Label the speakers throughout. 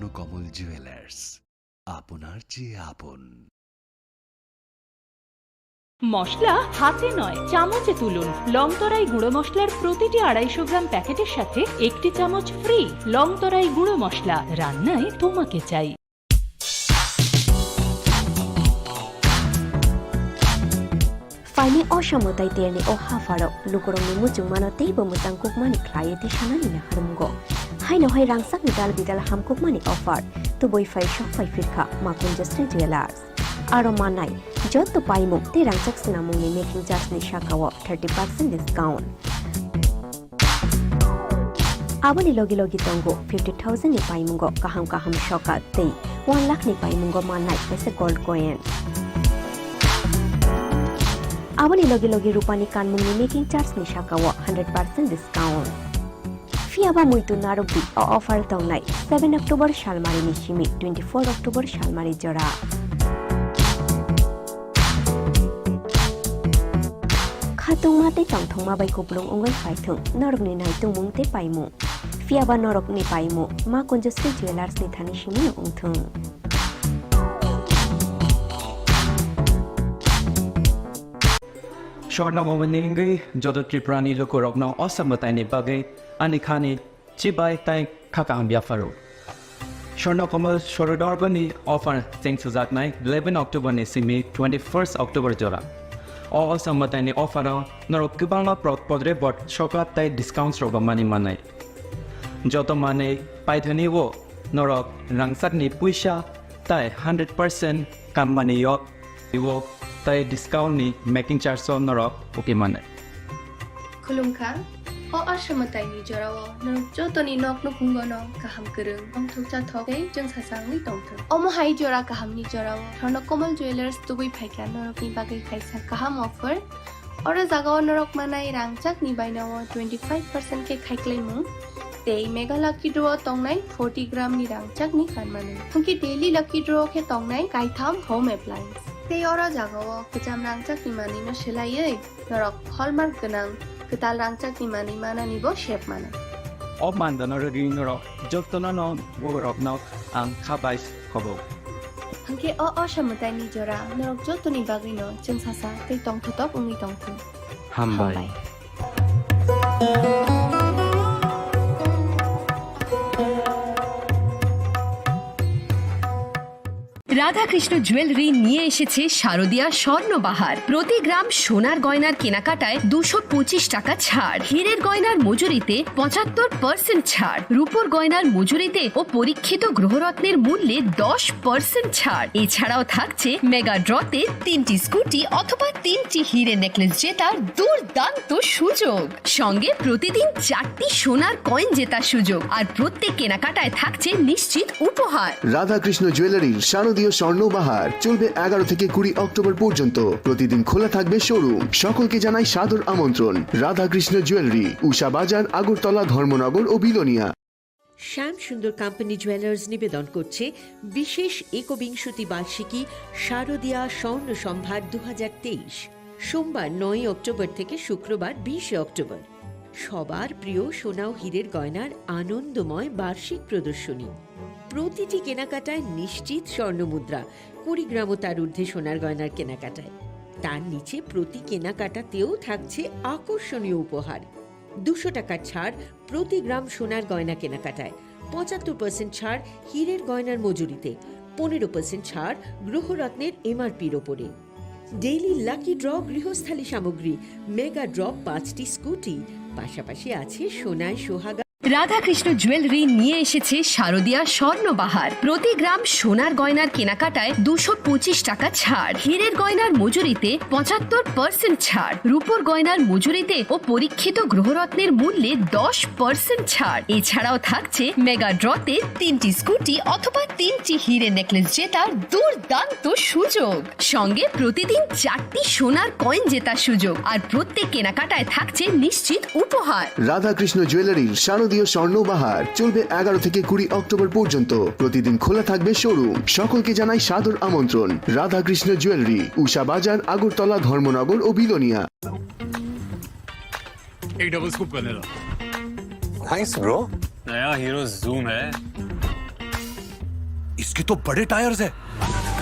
Speaker 1: Swarnakamal jewellers, আপনার চেয়ে আপন।
Speaker 2: মশলা হাতে নয় চামচে তুলুন। লংতরাই গুঁড়ো মশলার প্রতিটি 250 গ্রাম প্যাকেটের সাথে 1টি চামচ ফ্রি। লংতরাই গুঁড়ো মশলা, রান্নায় তোমাকে চাই।
Speaker 3: Fine Oshamotai Tierney o Hafaro, Lukuroni Mujumano Table Mutangkuk Money Client Shanana Harungo. Hino Hai Rangsak Nidal Bidal Hamkuk Money offered to boy 5 shop 5 Firka, Makun Justin Jewelers. Aromanai, Jot to Paimu, the Rangsak Sinamuni making just Nishakawa 30% discount. Abani Logi Logi Tongo 50,000 ni Paimungo, Kaham Kaham Shoka, Tay 1 lakh ni Paimungo Manai as a gold coin. Abani Logi Logi Rupani Kanmuni making charge ni Shakawa 100% discount. Fiaba Muitu Narubi or offer Tonai 7 October Shalmari Nishimi 24 October Shalmari Jora. Khatung Mate Tong Mabai Kuplung Ungai Faitung Norok ni Naitung Mungte Paimu. Fiaba Norok ni Paimu Makun Justin Jewelers ni Tanishimi Ungtung.
Speaker 4: Swarnakamal নিঙ্গি যত ত্রিপুরানি লোকরগ্ন অসমতাইনি বাগে আনিখানি চিবাই তাই খাকাং বিয়াফারো Swarnakamal সরদরবনি offer চেং সুজাকনাই 11 October নি Simi 21 October জরা অসমতাইনি offer নরক কিবাংলা পদরে বট সকাত তাই discount রগমানি মানাই যত মানে পাইথনি ও নরক রাংসাকনি পয়সা তাই 100% কামমানি ইও তাই ডিসকাউন্ট নি মেকিং চার্জ নরক ওকে মানে
Speaker 5: খুলুমখা ও আশমতাই নি জরাও নরক যতনি নক নকুঙ্গন কাহাম করং অংথুকজা থকে जों সাসাংনি দংথ অমহাই জরা কাহামনি জরাও স্বর্ণকমল জুয়েলার্স তুবই ফাইকা নরকনি বাগै খাইসা কাহাম অফার অরে জাগাও নরক মানাই রাংচাক নি বাইনাও 25% के खाइक्लेमु तेई मेगा लकी ड्रॉ तोंगनाई 40 ग्राम नि रांचाक नि खानमानु हंकी डेली लकी ड्रॉ के तोंगनाई काइथाम होम एप्लायंस ते अरा जागाओ गोजाम रांचाक नि मानिनो सेलायै नरक हलमार्क गोनां गोदाल रांचाक नि मानि मानानिबो शेप माना
Speaker 4: অব মানদানৰ ৰিংৰক যতনা ন ওৰকন আং খাবাইস হব
Speaker 5: हंके अशमताई नि जरा नरक जतनि बागैनो जों सासा ते तंथतक उंनि तंथ
Speaker 4: हामबाय
Speaker 6: রাধাকৃষ্ণ জুয়েলারি নিয়ে এসেছে শারদিয়া স্বর্ণবাহার। প্রতি গ্রাম সোনার গয়নার কেনাকাটায় 225 টাকা ছাড়, হীরের গয়নার মজুরিতে 75% ছাড়, রূপোর গয়নার মজুরিতে ও পরীক্ষিত গ্রহরত্নের মূল্যে 10% ছাড়। এছাড়াও থাকছে মেগা ড্রতে 3টি স্কুটি অথবা 3টি হীরে নেকলেস জেতার দুর্দান্ত সুযোগ, সঙ্গে প্রতিদিন 4টি সোনার কয়েন জেতার সুযোগ, আর প্রত্যেক কেনাকাটায় থাকছে নিশ্চিত উপহার।
Speaker 7: রাধাকৃষ্ণ জুয়েলারির শারদীয় স্বর্ণবাহার চলবে 11 থেকে 20 অক্টোবর পর্যন্ত। প্রতিদিন খোলা থাকবে শোরুম। সকলকে জানাই সাদর আমন্ত্রণ। রাধাকৃষ্ণ জুয়েলারি, উষা বাজার, আগরতলা, ধর্মনগর ও বিলোনিয়া।
Speaker 8: শ্যাম সুন্দর কোম্পানি জুয়েলার্স নিবেদন করছে বিশেষ একবিংশতি বার্ষিকী শারদীয়া স্বর্ণ সম্ভার 2023, সোমবার 9 অক্টোবর থেকে শুক্রবার 20 অক্টোবর। সবার প্রিয় সোনা ও হীরের গয়নার আনন্দময় বার্ষিক প্রদর্শনী। প্রতিটি কেনাকাটায় নিশ্চিত স্বর্ণমুদ্রা, 20 গ্রাম ও তার ঊর্ধ্বে সোনার গয়নার কেনাকাটায়। তার নিচে প্রতি কেনাকাটাতেও থাকছে আকর্ষণীয় উপহার। 200 টাকার ছাড় প্রতি গ্রাম সোনার গয়না কেনাকাটায়, 75% ছাড় হীরের গয়নার মজুরিতে, 15% ছাড় গ্রহরত্নের এমআরপির ওপরে। ডেইলি লাকি ড্র গৃহস্থালী সামগ্রী, মেগা ড্র 5টি স্কুটি, পাশাপাশি আছে সোনায় সোহাগা।
Speaker 6: রাধাকৃষ্ণ জুয়েলারি নিয়ে এসেছে শারদিয়া স্বর্ণবাহার। প্রতি গ্রাম সোনার গয়নার কেনাকাটায় 225 টাকা ছাড়, হীরের গয়নার মজুরিতে 75% ছাড়, রূপোর গয়নার মজুরিতে ও পরীক্ষিত গ্রহরত্নের মূল্যে 10% ছাড়। এছাড়াও থাকছে মেগা ড্রতে 3টি স্কুটি অথবা 3টি হীরে নেকলেস জেতার দুর্দান্ত সুযোগ, সঙ্গে প্রতিদিন 4টি সোনার কয়েন জেতার সুযোগ, আর প্রত্যেক কেনাকাটায় থাকছে নিশ্চিত উপহার।
Speaker 7: রাধাকৃষ্ণ জুয়েলারির শারদীয় স্বর্ণবাহার চলবে 11 থেকে 20 অক্টোবর পর্যন্ত। প্রতিদিন খোলা থাকবে শোরুম। সকলকে জানাই সাদর আমন্ত্রণ। রাধাকৃষ্ণ জুয়েলারি, উষা বাজার, আগরতলা, ধর্মনগর ও বিলোনিয়া।
Speaker 9: एक डबल स्कूप करने लो।
Speaker 10: Nice bro.
Speaker 9: नया हीरो जूम है,
Speaker 1: इसके तो बड़े टायर्स है,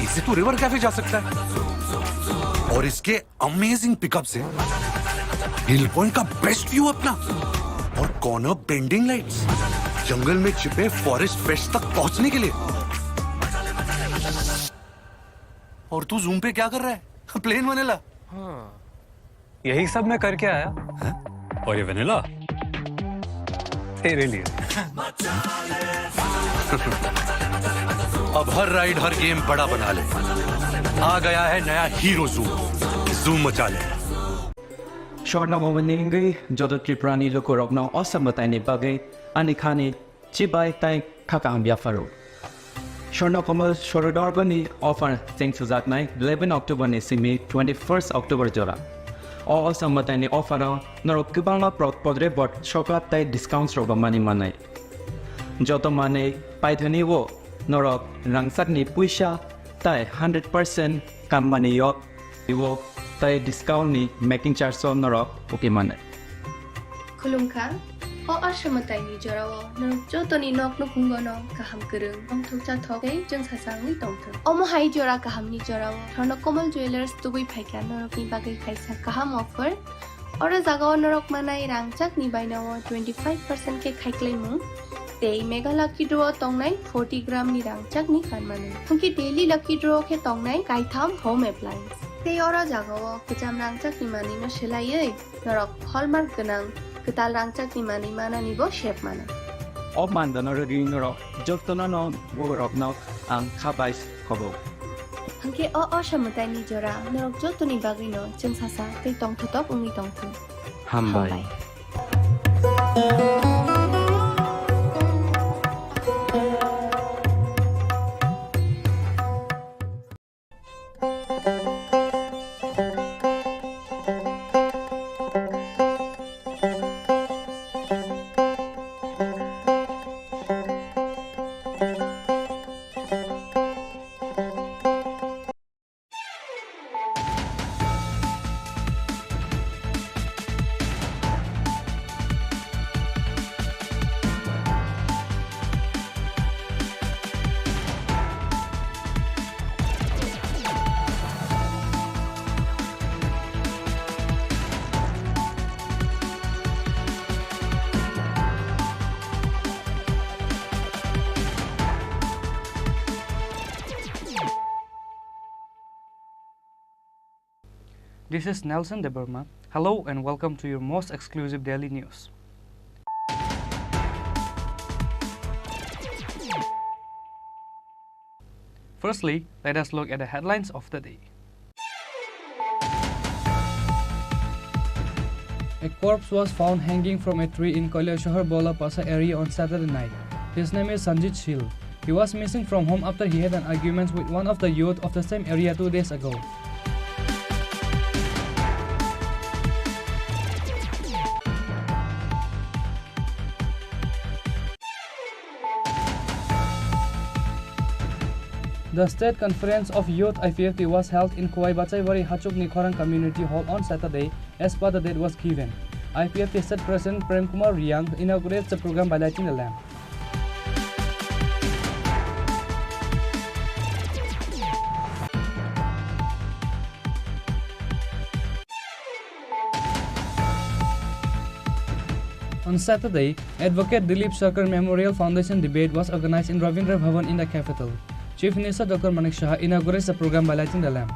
Speaker 1: इससे तो रिवर कैफे जा सकता है। और इसके अमेजिंग पिकअप से हिल पॉइंट का बेस्ट व्यू अपना, और कॉर्नर बेंडिंग लाइट्स, जंगल में छिपे फॉरेस्ट फेस्ट तक पहुंचने के लिए। और तू जूम पे क्या कर रहा है? Plane vanilla.
Speaker 9: यही सब मैं करके आया।
Speaker 1: है?
Speaker 9: और ये वनीला तेरे लिए।
Speaker 1: अब हर राइड हर गेम बड़ा बना ले। आ गया है नया हीरो जूम मचा ले।
Speaker 4: Shortna momeningi jodo Triprani loko rokna osambatai ni bagai anikhani chibai tai khakang biafaro. Shortna komal shorodor bani offer thanks to that night 11 October ni simi 21st October jora. O osambatai ni offer norok kibala podre bot shoklat tai discounts roba mani manai. Joto mane paithani wo norok rangsak ni puisha tai 100% kam mani yok wo tai discount ni making charge so norok okay mane.
Speaker 5: Khulumkha o ashamatai ni jorawo no jotoni nok no kungo no kaham kereng ong thokcha thokai jeng sasang ni tongthang o mo hai jora kaham ni jorawo thorno komal jewelers tubui phaika norok ni bagai khaisa kaham offer ora jagao norok manai rangchak ni bainawo 25% ke khaiklai mu tei mega lucky draw tongnai 40 gram ni rangchak ni kanmane thongki daily lucky draw ke tongnai kaitham home appliance tei ora jagao kecham rangchak ni mani no selaiei norok hallmark ganang ketal rangchak ni mani mana nibo shape mana
Speaker 4: O mandana ri norok joktona no worok no ang khabais khobo.
Speaker 5: hangke o shamutai ni jora norok jotoni bagi no jeng sasa tei tongthotok ungi tongthang
Speaker 4: Hambai.
Speaker 10: This is Nelson De Burma. Hello and welcome to your most exclusive daily news. Firstly, let us look at the headlines of the day. A corpse was found hanging from a tree in Koilashahar Bola Pasa area on Saturday night. His name is Sanjit Shil. He was missing from home after he had an argument with one of the youth of the same area 2 days ago. The State Conference of Youth IPFT was held in Kuwai-Bachaiwari Chini Khorang Community Hall on Saturday as per the date was given. IPFT State President Prem Kumar Riang inaugurates the program by lighting the lamp. On Saturday, Advocate Dilip Sarkar Memorial Foundation debate was organized in Ravindra Bhavan in the capital. Chief Minister Dr. Manik Shah inaugurates the program by lighting the lamp.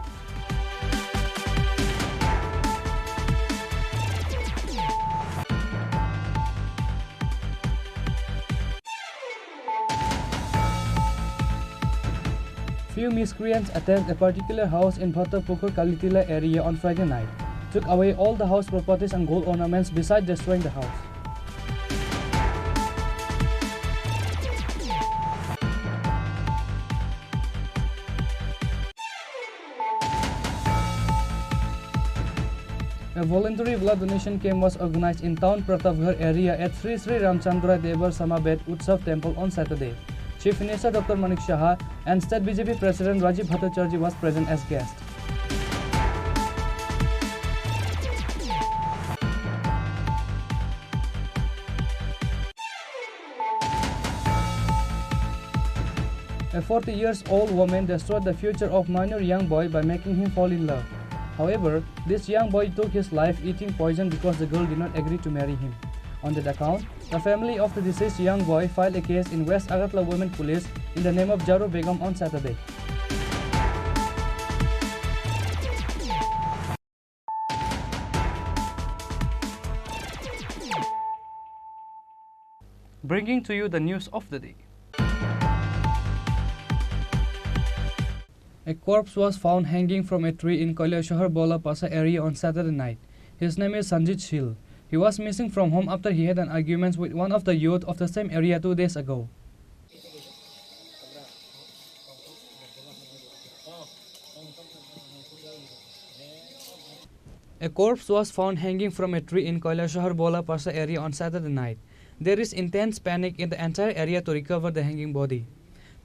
Speaker 10: Few miscreants attacked a particular house in Bhattapukur Kalitila area on Friday night, took away all the house properties and gold ornaments besides destroying the house. A voluntary blood donation camp was organized in town Pratapgarh area at Sri Sri Ramchandra Devar Samabed Utsav Temple on Saturday. Chief Minister Dr. Manik Shah and State BJP President Rajiv Bhattacharjee was present as guest. A 40-year-old woman destroyed the future of minor young boy by making him fall in love. However, this young boy took his life eating poison because the girl did not agree to marry him. On that account, the family of the deceased young boy filed a case in West Agartala Women Police in the name of Jaru Begum on Saturday. Bringing to you the news of the day. A corpse was found hanging from a tree in Kailashahar Bola Pasa area on Saturday night. His name is Sanjit Shil. He was missing from home after he had an argument with one of the youth of the same area 2 days ago. A corpse was found hanging from a tree in Kailashahar Bola Pasa area on Saturday night. There is intense panic in the entire area to recover the hanging body.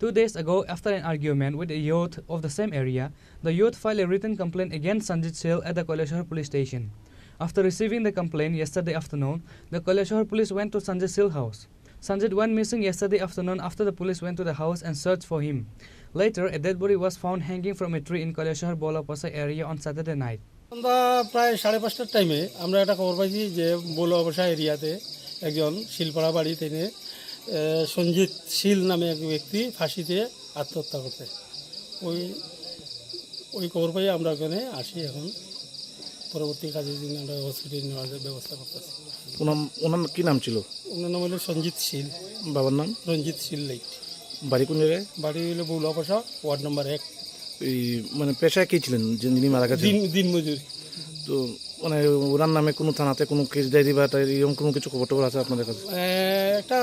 Speaker 10: 2 days ago, after an argument with a youth of the same area, the youth filed a written complaint against Sanjit Shil at the Kailashahar police station. After receiving the complaint yesterday afternoon, the Kailashahar police went to Sanjit Shil's house. Sanjit went missing yesterday afternoon after the police went to the house and searched for him. Later, a dead body was found hanging from a tree in Kailashahar Bola Pasa area on Saturday night.
Speaker 11: আমরা প্রায় 5:30টার টাইমে আমরা একটা খবর পাইছি যে বলবসা এরিয়াতে একজন শিলপাড়া বাড়ি থেকে সঞ্জিত শীল নামে এক ব্যক্তি ফাঁসিতে আত্মহত্যা করতে ওই খবর পাই আমরা ওখানে আসি এখন পরবর্তী কাজের জন্য আমরা হসপিটালে নেওয়ার ব্যবস্থা করতেছি।
Speaker 12: ওনার কি নাম ছিল?
Speaker 11: ওনার নাম হলো সঞ্জিত শীল,
Speaker 12: বাবার নাম
Speaker 11: রঞ্জিত শীল লাইট।
Speaker 12: বাড়ি কোন জায়গায়?
Speaker 11: বাড়ি হলো বলবসা ওয়ার্ড নম্বর 1।
Speaker 12: এই মানে পেশায় কি ছিলেন যিনি মারা গেছেন?
Speaker 11: দিন মজুরি।
Speaker 12: তো মানে ওনার নামে কোনো থানাতে কোনো কেস ডায়েরি বা এরকম কোনো কিছু খবর টবর আছে আপনাদের কাছে?
Speaker 11: একটা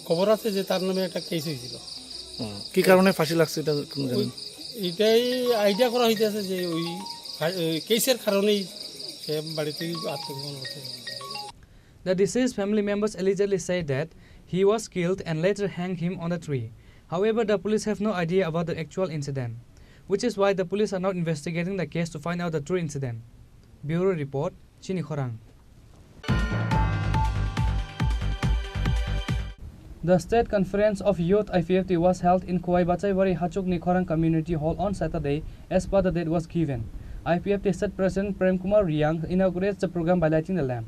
Speaker 11: খবর আছে যে তার নামে একটা কেস হয়েছিল।
Speaker 12: কি কারণে ফাঁসি লাগছে এটা জানেন?
Speaker 11: এইটাই আইডিয়া করা হইতেছে যে ওই কেসের কারণেই সে বাড়িতে আত্মগোপন করতে।
Speaker 10: The deceased family members allegedly said that he was killed and later hanged him on a tree. However, the police have no idea about the actual incident, which is why the police are not investigating the case to find out the true incident. Bureau Report, Chini Khorang. The State Conference of Youth IPFT was held in Kuwai-Bachaiwari Chini Khorang Community Hall on Saturday as per the date was given. IPFT State President Prem Kumar Riang inaugurates the program by lighting the lamp.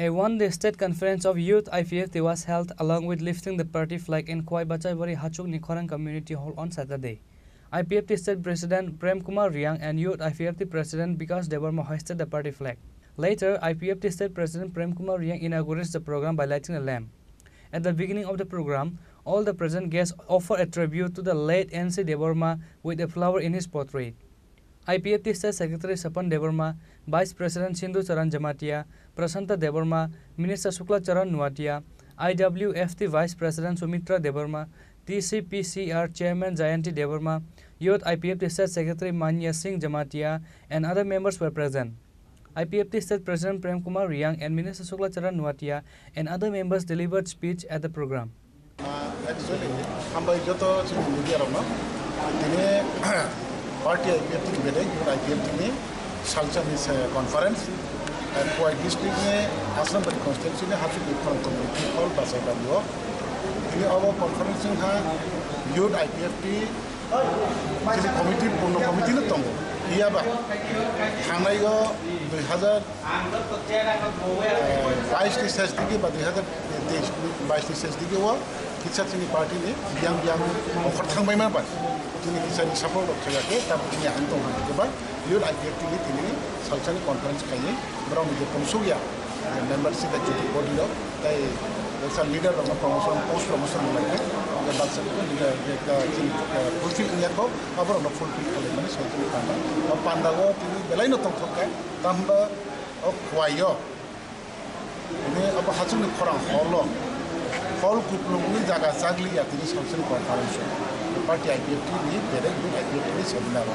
Speaker 10: A one-day state conference of youth IPFT was held along with lifting the party flag in Kuwai-Bachaiwari Chini Khorang Community Hall on Saturday. IPFT State President Prem Kumar Riang and Youth IPFT President Vikas Devarma hoisted the party flag. Later, IPFT State President Prem Kumar Riang inaugurates the program by lighting a lamp. At the beginning of the program, all the present guests offer a tribute to the late N.C. Devarma with a flower in his portrait. IPFT State Secretary Sapan Devarma, Vice President Sindhu Charan Jamatia, Prasanta Devarma, Minister Shukla Charan Nuatia, IWFT Vice President Sumitra Devarma, TCPCR Chairman Jayanti Devarma, Youth IPFT State Secretary Manya Singh Jamatia, and other members were present. IPFT State President Prem Kumar Riang and Minister Shukla Charan Nuatia and other members delivered speech at the program.
Speaker 13: Actually, party IPFT bede IPFT में सालचा में conference and Kuwai district में आसनबाड़ी constituency में Chini Khorang community hall पासे का हुआ ini awal conference ha youth IPFT jadi committee puno committee itu tunggu iya bah hangai go 2022 ses dige ba 2022 ses dige wa kita Chini party ni yang offer thang mai mana Chini kisah support kerja ke tapi ini antong coba youth IPFT ini salsani conference kali berang di komsu ya membership da jadi body lo tai sa leader of promotion post promotion lagi ya bahasa itu leader kita fulfill ini ko apa orang fulfill kalau mana saya itu pandago ini belai no tong ke tambah kuayo ini apa Chini Khorang hall kuplung ini jaga sagli ya ini salsani conference party IPFT ni beda youth IPFT ni seminar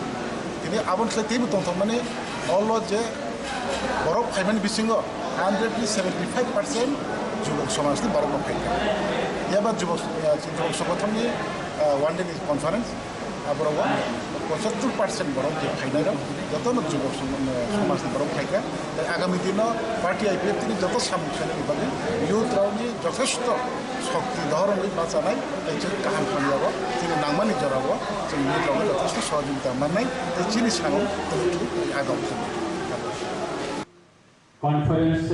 Speaker 13: ini abon selesai itu tong mana Allah je borok kaiman bisingo 175% juga somasi baru mengkaitkan. এবার যুব সংগঠনनि one day conference আবরাव 75% বরং যে final যত যুব সমাজनि বরং ফাইকা আগামী দিনও party IPF তিনি যত সামুখানি বিভাগে ইউথ রাউनि যথেষ্ট শক্তি ধরনের বাঁচানায় একজন কাহাম খামিয়াবো তিনি নাংমানি জড়াবো जों ইউথ রাউनि যথেষ্ট সহযোগিতা মাননাय চিনি সানো আগাম
Speaker 14: कॉन्फरेंस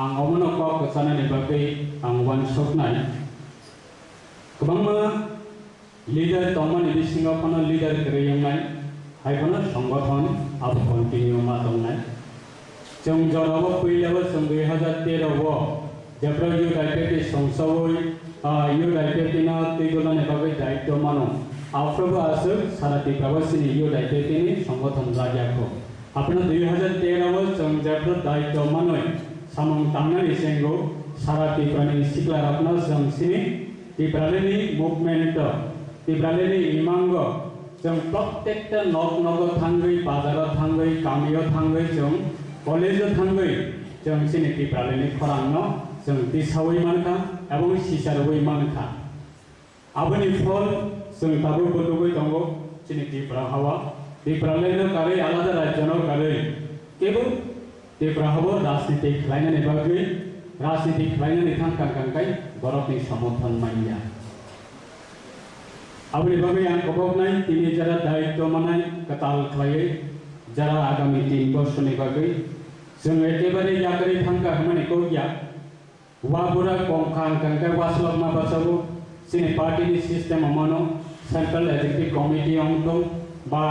Speaker 14: आं अमन कक जानायनि बागै आं वानसकनाय गोबां लिडार दंमोन बिसिङाव फनो लिडार गैयैनाय हायबनो संगठन आब कन्टिनिउ मा दंनाय जों जराव फैलाबो जों 2013 जेब्ला इउथ आइपिएफनि संसदयै इउथ आइपिएफनि दैगलानि बागै दायित्व मानो आफ्रोबो आसो सारा त्रिपुरासिनि इउथ आइपिएफनि संगठन जागियाखौ आपना 2013 जों जेब्ला दायित्व मानो सामं तांनानै जोंखौ सारा त्रिपुरानि सिख्ला रत्न जों सिनि त्रिपुरानि मुभमेन्ट त्रिपुरानि इमांग जों प्रत्येकटा नग थांगै बाजाराव थांगै गामियाव थांगै जों कलेजाव थांगै जों सिनि त्रिपुरानि खरांनो जों दिसावै मानखा एवं सिसारवै मानखा आबनि फल जों दाबो बदुबै दङ सिनि त्रिपुरा हावा त्रिपुरानि कारै आलादा राज्यनो कारै केवल त्रिपुरा हावा राजनीति खालायनानै बागै राजनीति खालायनानै थांखांखांखाय बरफनि समर्थन मानिया आबनि बागै आं खबरनाय तिनि जरा दायित्व मानाय कताल खालायै जरा आगामी 3 बोसोरनि बागै जों एकेबारे यागरै थांखा खामानिखौ या वाबुरा कंखांखांखाय वासलब मा बासाबो सिनि पार्टीनि सिस्टेम मानो सेंट्रल एग्जीक्यूटिव कमिटी अंतों बा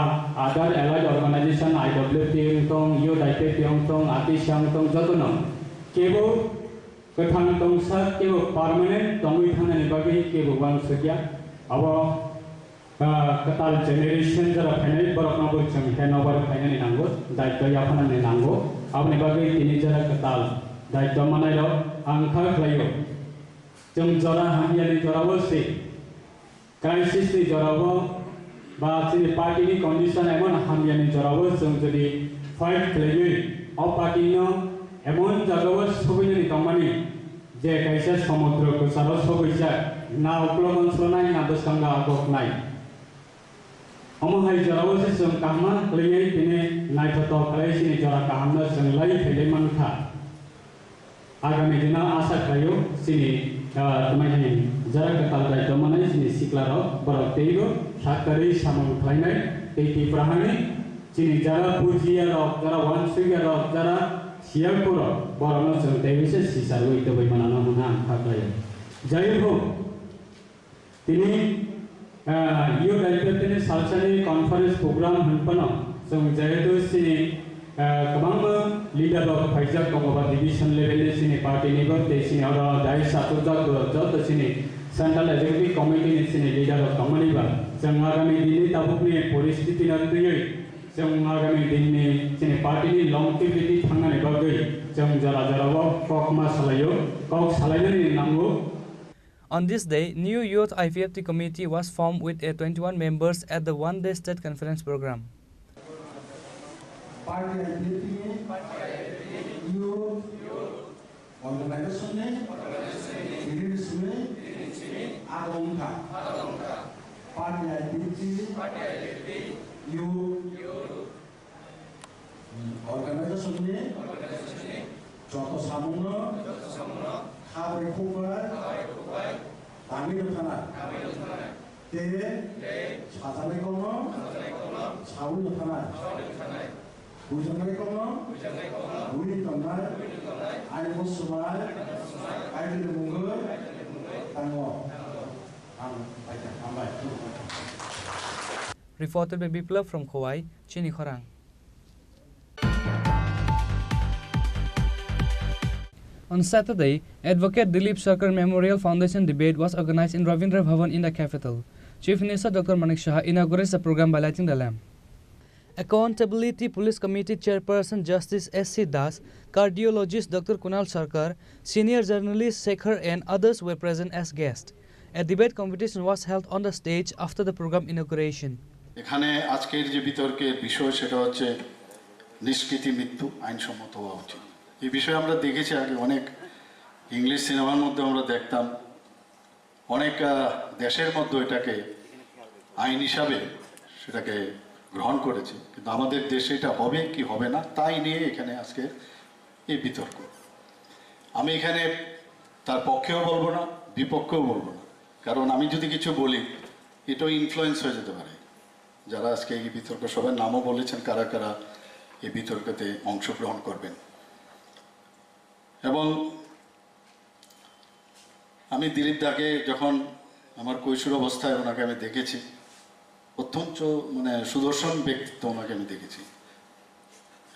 Speaker 14: आदार एलाइड ऑर्गेनाइजेशन आईडब्ल्यूटी अंतों यूथ आईपीएफ अंतों आतिशा अंतों जतन केवल कथां तंसा केवल परमानेंट तंगै थांनानै बागै केवल वानसकिया अब कताल जेनेरेशन जरा फाइनाल बरकनाबो जों हेनोवर फाइनाल नांगौ दायित्व याफानानै नांगौ आबनि बागै तिनि जरा कताल दायित्व मानायलो आंखा खालायो जों जरा हामियानि जराबो से क्राइसिसनि जराबो बा जोंनि पार्टीनि कन्डिशन एमन हामियानि जराबो जों जुदि फाइट खालायो अ पार्टीनो एमन जागाबो सबै दंमानि जे खायसे समुद्र गोसाराव सबै ना अक्लम ओनसोलनाय ना बसंगा आगकनाय अमहाय जराबो जों कामना खालायै दिनै नायथाव खालायसिनि जरा कामना जों लाई फैले मानखा आगामी दिनाव आशा खालायो सिनि तमायनि जरा कताल दायित्व मानाय सिनि सिख्लाराव बरक तेइबो साकरि सामं खालायनाय तेइति प्राहानि सिनि जरा बुजिया रक जरा वानसुया रक जरा सियापुर बरनो जों तेइसे सिसारवै तबै मानानो मोना खालायो जय हो तिनि इउथ आइपिएफनि सालसानि कन्फारेन्स प्रोग्राम हनपनो जों जेहेतु सिनि गोबां लिडार फाइजाक दङबा डिविजन लेभेलनि सिनि पार्टीनिबो तेसिनि आरो दाय सातुजाक जत सिनि सेंट्रल एग्जीक्यूटिव कमिटिनि सिनि लिडार दंमोनबा जों आगामी दिननि दाबुकनि परिस्थिति नन्दैयै जों आगामी दिननि सिनि पार्टीनि लंटिभिटी थांनानै बागै जों जरा जराव कक मा सालायो कक सालायनानै नांगौ.
Speaker 10: On this day, new Youth IPFT committee was formed with 21 members at the one-day state conference program.
Speaker 15: Party IPFT youth organization ne agongka party IPFT youth organization ne joto samuno khabai khokbai tami thana te sajanai kono sauni thana bujanai kono buni tonai ai bosumai ai de mungo tango ang ambai.
Speaker 10: Reported by Biplav from Kauai, Chini Khorang. On Saturday, Advocate Dilip Sarkar Memorial Foundation debate was organized in Ravindra Bhavan in the capital. Chief Minister Dr. Manik Shah inaugurates the program by lighting the lamp. Accountability Police Committee Chairperson Justice S.C. Das, Cardiologist Dr. Kunal Sarkar, Senior Journalist Shekhar and others were present as guests. A debate competition was held on the stage after the program inauguration.
Speaker 16: এখানে আজকের যে বিতর্কের বিষয় সেটা হচ্ছে নিষ্কৃতি মৃত্যু আইনসম্মত হওয়া উচিত। এই বিষয়ে আমরা দেখেছি আগে অনেক ইংলিশ সিনেমার মধ্যে আমরা দেখতাম অনেক দেশের মধ্যে এটাকে আইন হিসাবে সেটাকে গ্রহণ করেছে, কিন্তু আমাদের দেশে এটা হবে কি হবে না তাই নিয়ে এখানে আজকে এই বিতর্ক। আমি এখানে তার পক্ষেও বলবো না, বিপক্ষেও বলবো না, কারণ আমি যদি কিছু বলি এটাও ইনফ্লুয়েন্স হয়ে যেতে পারে। যারা আজকে এই বিতর্ক সবার নামও বলেছেন কারা কারা এই বিতর্কতে অংশগ্রহণ করবেন। এবং আমি দিলীপ দাকে যখন আমার কৈশোর অবস্থায় ওনাকে আমি দেখেছি, অত্যন্ত মানে সুদর্শন ব্যক্তিত্ব ওনাকে আমি দেখেছি।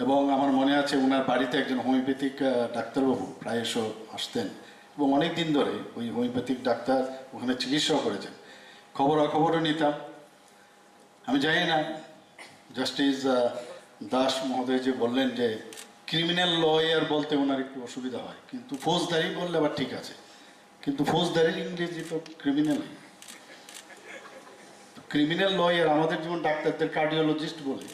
Speaker 16: এবং আমার মনে আছে ওনার বাড়িতে একজন হোমিওপ্যাথিক ডাক্তারবাবু প্রায়শ আসতেন এবং অনেক দিন ধরে ওই হোমিওপ্যাথিক ডাক্তার ওখানে চিকিৎসাও করেছেন, খবরাখবরও নিতাম। আমি জানি না জাস্টিস দাস মহোদয় যে বললেন যে ক্রিমিনাল লয়ার বলতে ওনার একটু অসুবিধা হয়, কিন্তু ফৌজদারি বললে আবার ঠিক আছে, কিন্তু ফৌজদারির ইংরেজি তো ক্রিমিনালই। ক্রিমিনাল লয়ার আমাদের যেমন ডাক্তারদের কার্ডিওলজিস্ট বলে,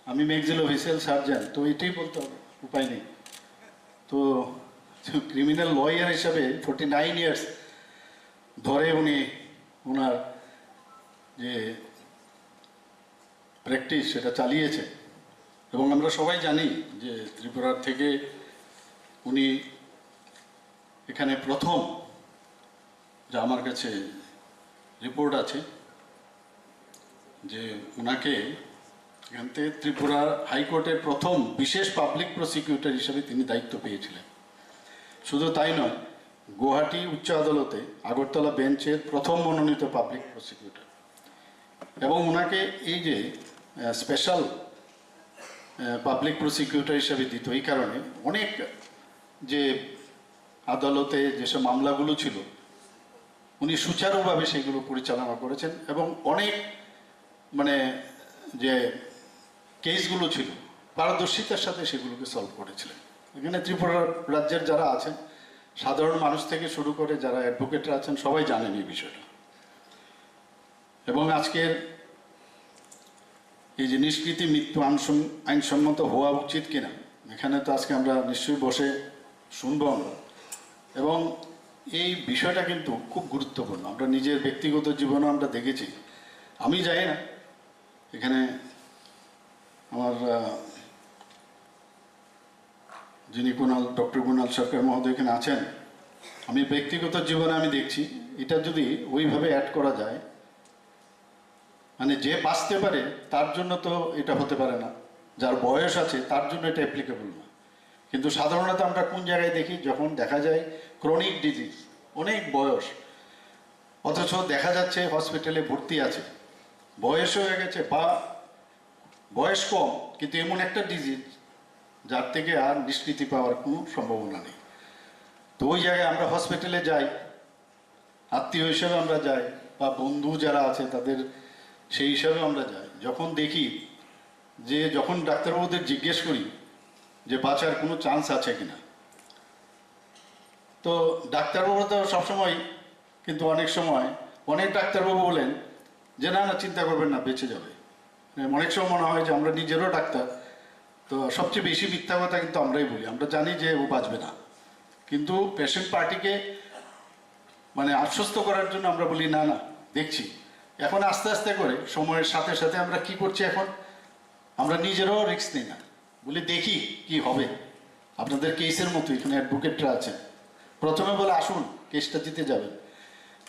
Speaker 16: আমি ম্যাক্সিলোফেসিয়াল সার্জন, তো এটাই বলতে হবে, উপায় নেই। তো ক্রিমিনাল লয়ার হিসাবে 49 ইয়ার্স ধরে উনি ওনার যে প্র্যাকটিস সেটা চালিয়েছে। এবং আমরা সবাই জানি যে ত্রিপুরার থেকে উনি এখানে প্রথম, যা আমার কাছে রিপোর্ট আছে, যে ওনাকে এখান থেকে ত্রিপুরা হাইকোর্টের প্রথম বিশেষ পাবলিক প্রসিকিউটর হিসেবে তিনি দায়িত্ব পেয়েছিলেন। শুধু তাই নয়, গুয়াহাটি উচ্চ আদালতে আগরতলা বেঞ্চের প্রথম মনোনীত পাবলিক প্রসিকিউটর। এবং ওনাকে এই যে স্পেশাল পাবলিক প্রসিকিউটর হিসেবে দিত এই কারণে অনেক যে আদালতে যেসব মামলাগুলো ছিল উনি সুচারুভাবে সেগুলো পরিচালনা করেছেন এবং অনেক মানে যে কেসগুলো ছিল পারদর্শিতার সাথে সেগুলোকে সলভ করেছিলেন। এখানে ত্রিপুরা রাজ্যের যারা আছেন, সাধারণ মানুষ থেকে শুরু করে যারা অ্যাডভোকেটরা আছেন, সবাই জানেন এই বিষয়টা। এবং আজকের এই যে নিষ্কৃতি মৃত্যু আইনসম্মত হওয়া উচিত কিনা, এখানে তো আজকে আমরা নিশ্চয়ই বসে শুনবো আমরা। এবং এই বিষয়টা কিন্তু খুব গুরুত্বপূর্ণ, আমরা নিজের ব্যক্তিগত জীবনে আমরা দেখেছি। আমি জানি না এখানে আমার যিনি ডক্টর কুণাল সরকার মহোদয় এখানে আছেন, আমি ব্যক্তিগত জীবনে আমি দেখছি এটা যদি ওইভাবে অ্যাড করা যায়, মানে যে বাঁচতে পারে তার জন্য তো এটা হতে পারে না, যার বয়স আছে তার জন্য এটা অ্যাপ্লিকেবল না। কিন্তু সাধারণত আমরা কোন জায়গায় দেখি, যখন দেখা যায় ক্রনিক ডিজিজ, অনেক বয়স, অথচ দেখা যাচ্ছে হসপিটালে ভর্তি আছে, বয়স হয়ে গেছে বা বয়স কম, কিন্তু এমন একটা ডিজিজ যার থেকে আর নিষ্কৃতি পাওয়ার কোনো সম্ভাবনা নেই। তো ওই জায়গায় আমরা হসপিটালে যাই, আত্মীয় হিসেবে আমরা যাই বা বন্ধু যারা আছে তাদের সেই হিসাবে আমরা যাই। যখন দেখি যে যখন ডাক্তারবাবুদের জিজ্ঞেস করি যে বাঁচার কোনো চান্স আছে কিনা, তো ডাক্তারবাবু তো সবসময়, কিন্তু অনেক সময় অনেক ডাক্তারবাবু বলেন যে না না চিন্তা করবেন না, বেঁচে যাবে। অনেক সময় মনে হয় যে আমরা নিজেরও ডাক্তার, তো সবচেয়ে বেশি মিথ্যা কথা কিন্তু আমরাই বলি, আমরা জানি যে ও বাঁচবে না, কিন্তু পেশেন্ট পার্টিকে মানে আশ্বস্ত করার জন্য আমরা বলি না না দেখছি। এখন আস্তে আস্তে করে সময়ের সাথে সাথে আমরা কি করছি, এখন আমরা নিজেরাও রিস্ক নিই না, বলি দেখি কি হবে। আপনাদের কেসের মতো এখানে অ্যাডভোকেটরা আছেন, প্রথমে বলে আসুন কেসটা জিতে যাবেন,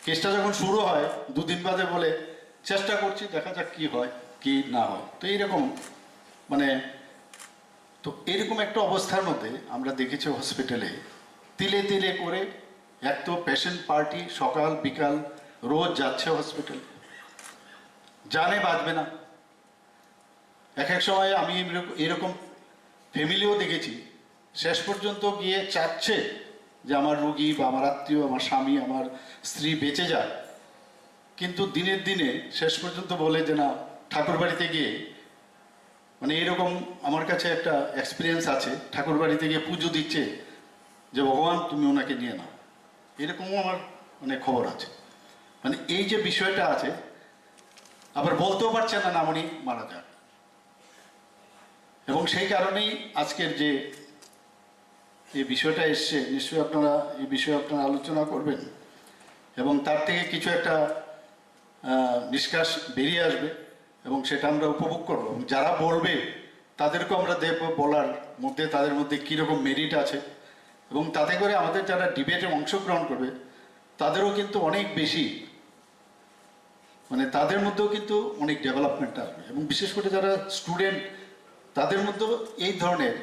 Speaker 16: কেসটা যখন শুরু হয় দুদিন বাদে বলে চেষ্টা করছি, দেখা যাক কি হয় কি না হয়। তো এইরকম মানে তো এরকম একটা অবস্থার মধ্যে আমরা দেখেছি হসপিটালে তিলে তিলে করে এক তো পেশেন্ট পার্টি সকাল বিকাল রোজ যাচ্ছে হসপিটালে, জানে বাঁচবে না। এক এক সময় আমি এরকম ফ্যামিলিও দেখেছি শেষ পর্যন্ত গিয়ে চাচ্ছে যে আমার রোগী বা আমার আত্মীয়, আমার স্বামী, আমার স্ত্রী বেঁচে যায়, কিন্তু দিনের দিনে শেষ পর্যন্ত বলে যে না ঠাকুর বাড়িতে গিয়ে, মানে এরকম আমার কাছে একটা এক্সপিরিয়েন্স আছে, ঠাকুর বাড়িতে গিয়ে পুজো দিচ্ছে যে ভগবান তুমি ওনাকে নিয়ে নাও, এরকমও আমার মানে খবর আছে। মানে এই যে বিষয়টা আছে, আবার বলতেও পারছে না উনি মারা যান। এবং সেই কারণেই আজকের যে এই বিষয়টা এসছে, নিশ্চয়ই আপনারা এই বিষয়ে আপনারা আলোচনা করবেন। এবং তার থেকে কিছু একটা নিষ্কাশ বেরিয়ে আসবে এবং সেটা আমরা উপভোগ করবো। এবং যারা বলবে তাদেরকেও আমরা দেখবো বলার মধ্যে তাদের মধ্যে কীরকম মেরিট আছে, এবং তাতে করে আমাদের যারা ডিবেটে অংশগ্রহণ করবে তাদেরও কিন্তু অনেক বেশি মানে তাদের মধ্যেও কিন্তু অনেক ডেভেলপমেন্ট আসবে। এবং বিশেষ করে যারা স্টুডেন্ট তাদের মধ্যেও এই ধরনের,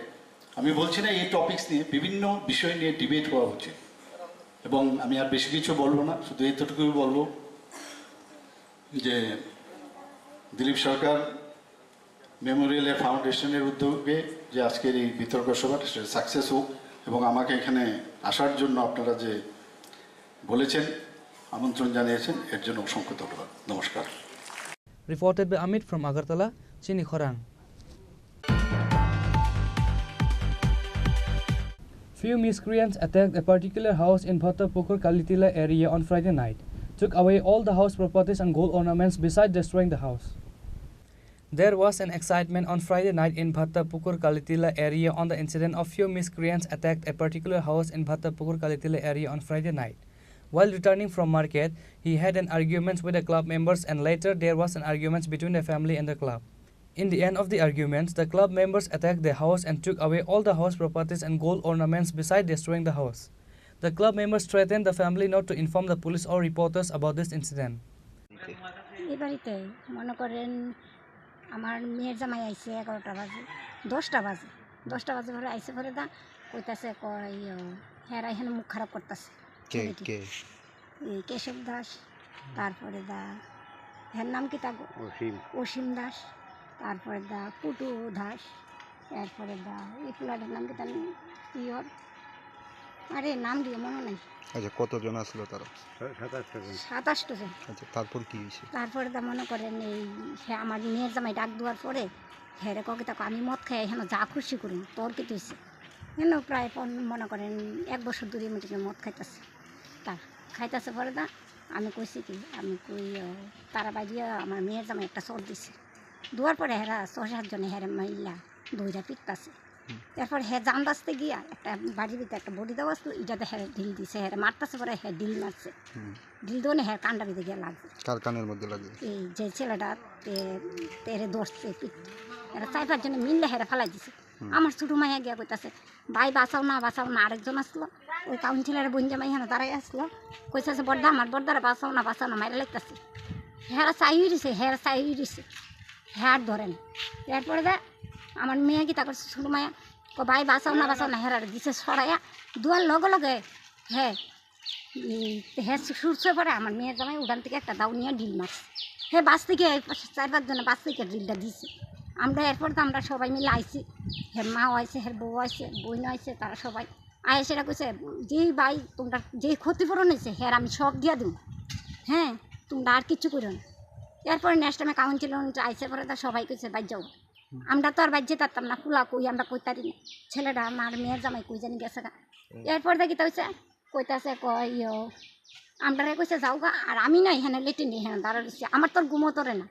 Speaker 16: আমি বলছি না এই টপিকস নিয়ে, বিভিন্ন বিষয় নিয়ে ডিবেট হওয়া উচিত। এবং আমি আর বেশি কিছু বলবো না, শুধু এতটুকুই বলবো যে দিলীপ সরকার মেমোরিয়ালের ফাউন্ডেশনের উদ্যোগে যে আজকের এই বিতর্ক সভাটা সেটা সাকসেস হোক, এবং আমাকে এখানে আসার জন্য আপনারা যে বলেছেন, আমন্ত্রণ জানিয়েছেন, এর জন্য অসংখ্য ধন্যবাদ। নমস্কার।
Speaker 10: Reported by Amit from Agartala, Chini Khorang. Few miscreants attacked a particular house in Bhattapukur Kalitila area on Friday night, took away all the house properties and gold ornaments besides destroying the house. There was an excitement on Friday night in Bhattapukur Kalitila area on the incident of few miscreants attacked a particular house in Bhattapukur Kalitila area on Friday night. While returning from market, he had an argument with the club members, and later there was an argument between the family and the club. In the end of the arguments, the club members attacked the house and took away all the house properties and gold ornaments besides destroying the house. The club members threatened the family not to inform the police or reporters about this incident.
Speaker 17: এই বাড়িতে মনে করেন আমার মেয়ের জামাই আইসে 11টা বাজে 10টা বাজে পরে আইসে পরে দা কইতাছে কই হ্যাঁ এখানে মুখ খারাপ করতেছে এই কেশব দাস, তারপরে দা হ্যার নাম কি তা অসীম দাস, তারপরে দা পুটু দাস, এরপরে দা এই ফুলাটার নাম কি তার ইয়র আরে নাম দিয়ে মনে নেই।
Speaker 18: আচ্ছা, কতজন আসলো তারা?
Speaker 17: 27 জন।
Speaker 18: আচ্ছা, তারপর কি হয়েছে?
Speaker 17: তারপরে দা মনে করেন এই হ্যাঁ আমার মেয়ের জামাই ডাক দেওয়ার পরে হ্যাঁ রে ককে তাকে আমি মদ খাই এখানে যা খুশি করি তোর কি তুইছে কেন প্রায় মনে করেন 1 বছর ধরে মিটিংয়ে মদ খাইতেছে। তা খাইতেছে পরে দা আমি কইছি কি আমি কই তারা বাড়িয়ে আমার মেয়ের জামাই একটা চোর দিছে, দুয়ার পরে হেরা 6-7 জনে হেরে মাইলা দইরা পিটতাছে। এরপর হ্যাঁ জান রাস্তে গিয়া একটা বাড়ির ভিতরে একটা বডি দেওয়া আসতো, এটাতে হ্যাঁ ঢিল দিছে, হ্যাঁ মারতেছে পরে হ্যাঁ ঢিল মারছে, ঢিল দোনে হ্যাঁ কান্ডা ভিতরে গিয়ে লাগছে।
Speaker 18: কার কানের মধ্যে লাগে?
Speaker 17: এই যে ছেলেটা তেরে ধরছে পিট, এরা 4-5 জনে মিললে হেরে ফেলাই দিছে। আমার ছোটো মাইয়া গিয়া কইতাছে ভাই বাঁচাও না। আরেকজন আসলো ওই কাউন্সিলারের বঞ্জা মাইয়া দাঁড়াই আসলো, কইতাছে বড়দা আমার বড়দারা বাঁচাও না মাইরা লাগতেছে। হেরা চাই দিছে হ্যাঁ ধরেন। এরপরে দা আমার মেয়ে কি তা করছে ছোটো মায়া ভাই বাঁচাও না হেরার দিছে সরাইয়া দুয়ার লগে হ্যাঁ সুরছে পরে আমার মেয়ের জামাই উড়ান থেকে একটা দাও নিয়ে ডিল মারছে। হ্যাঁ বাস থেকে 4-5 জনে বাস থেকে ডিলটা দিছে। আমরা এরপর তো আমরা সবাই মিলে আইছি, হ্যাঁ মাও আইছে, হ্যাঁ বউ আইছে, বোন আইছে, তারা সবাই আয় সেটা কইছে যেই ভাই তোমরা যে ক্ষতিপূরণ হয়েছে হ্যাঁ আমি সব দিয়া দিব, হ্যাঁ তোমরা আর কিছু করো না। এরপরে নেক্সট টাইমে কাউন্সিলর আইসে পরে তা সবাই কইছে বাই যাও। আমরা তো আর বাজ্যে পারতাম না, কুলা কই আমরা কইতারি না, ছেলেটা আমার মেয়ের জামাই কই জানি গেছে গা। এরপর দেখি তো হয়েছে কইতাছে কই আমরা কইছে যাও গা, আর আমি না এখানে লেটিন এখানে দাঁড়া দিচ্ছি, আমার তোর ঘুমো তোরে না,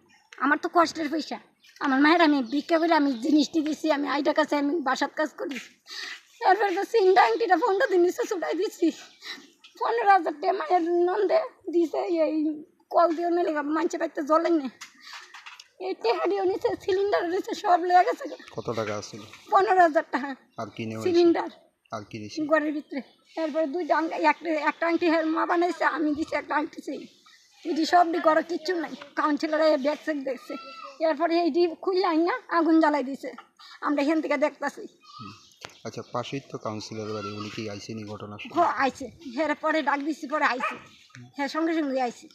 Speaker 17: আমার তো কষ্টের পয়সা, আমার মায়ের আমি ভিক্ষা করে আমি জিনিসটি দিচ্ছি, আমি আইটা কাছে আমি বাসার কাজ করি। এরপরে তো সিনটা আংটিটা 15 দিন নিচে ছুটাই দিচ্ছি, 15,000 টাকা মায়ের নন্দে দিছে, এই কল দিয়ে নিলে মানছে পাইতে জলেন না, এই টেহাডিও নিচে সিলিন্ডার নিচে সব লেগে গেছে।
Speaker 18: কত টাকা আসছিল?
Speaker 17: 15,000 টাকা।
Speaker 18: আর কি নেই
Speaker 17: সিলিন্ডার
Speaker 18: আর কি দিছি
Speaker 17: ঘরের ভিতরে। এরপরে 2টা একটা আংটি মা বানাইছে, আমি দিছি একটা আংটি চাই, এটি সব ঘরে কিচ্ছু নাই। কাউন্সিলর ব্যাগ চেক দেখছে, এরপরে এইটি খুললে না আগুন জ্বালাই দিছে, আমরা এখান থেকে দেখতেছি।
Speaker 18: আচ্ছা, পাশেই তো কাউন্সিলর বাড়ি, উনি কি আইসেনি ঘটনা?
Speaker 17: আইছে, হ্যাঁ পরে ডাক দিচ্ছি, পরে আইছে, হ্যাঁ সঙ্গে সঙ্গে আইছে।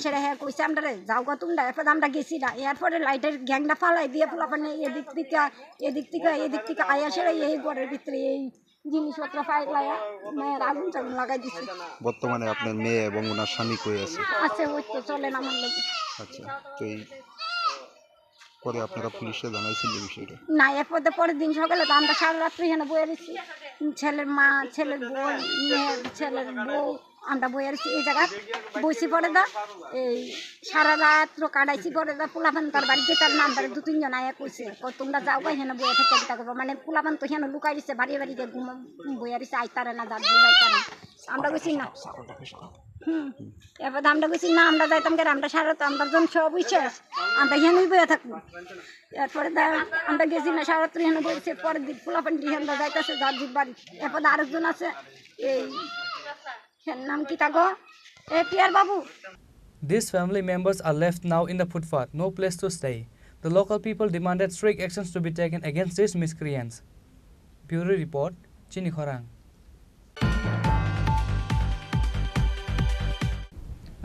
Speaker 17: সেটা হ্যাঁ কইছে আমরা যাও গা তোমরা। এরপর আমরা গেছি না, এরপরে লাইটের গ্যাংটা ফালাই দিয়ে পোলাপানে এদিক থেকে আয়া সেরা এই ঘরের ভিতরে এই জিনিসপত্র ফাইলাইয়া মেয়ের আগুন চাগুন লাগাই দিচ্ছে।
Speaker 18: বর্তমানে আপনার মেয়ে এবং ওনার স্বামী কই আছে?
Speaker 17: আছে, ওই তো চলেন আমার লোকে।
Speaker 18: আচ্ছা, তো এই পরে আপনারা পুলিশে জানাইছেন এই বিষয়টা?
Speaker 17: না, এরপর পরের দিন সকালে তো আমরা সারা রাত্রি এখানে বয়ে রয়েছি, ছেলের মা, ছেলের বোন, মেয়ের ছেলের বউ, আমরা বয়ে রয়েছি এই জায়গা বসি। পরে দা এই সারা রাত্র কাটাইছি। পরে দা পোলাপান তার বাড়িতে তার নাম্বার 2-3 জন আয়া কইছে তোমরা যাও গা এখানে বয়ে থেকে চিন্তা করবো, মানে পোলাপান তো এখানে লুকাই দিচ্ছে, বাড়িতে বয়ে রয়েছে, আইতারে না যার যাইতারে। আমরা কইছি না। এরপর আমরা গেছি না আমরা যাইতাম কে আমরা সারা তো আমরা জন সব শেষ আমরা এখানেই বয়ে থাকবো এরপরে আমরা গেছি না সারা তো এখানে বসে পরের দিন ফুলাপান্ডি আমরা যাইতেছে জার্জির বাড়ি এরপর আরেকজন আছে এই নাম কি থাকো এ টিয়ার বাবু।
Speaker 10: These family members are left now in the footpath, no place to stay. The local people demanded strict actions to be taken against these miscreants. Bureau Report, Chini Khorang.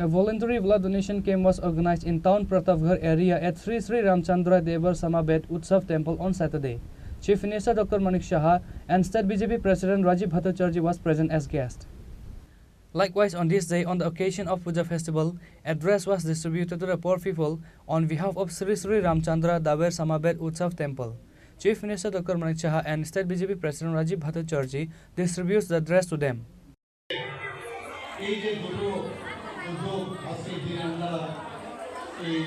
Speaker 10: A voluntary blood donation camp was organized in town Pratapgarh area at Sri Sri Ramchandra Devar Samabed Utsav temple on Saturday. Chief Minister Dr. Chini Khorang and State BJP President Rajiv Bhattacharjee was present as guest. Likewise, on this day, on the occasion of Puja festival, address was distributed to the poor people on behalf of Sri Sri Ramchandra Devar Samabed Utsav temple. Chief Minister Dr. Chini Khorang and State BJP President Rajiv Bhattacharjee distributes the address to them.
Speaker 15: উদ্যোগ আজকের দিনে আমরা এই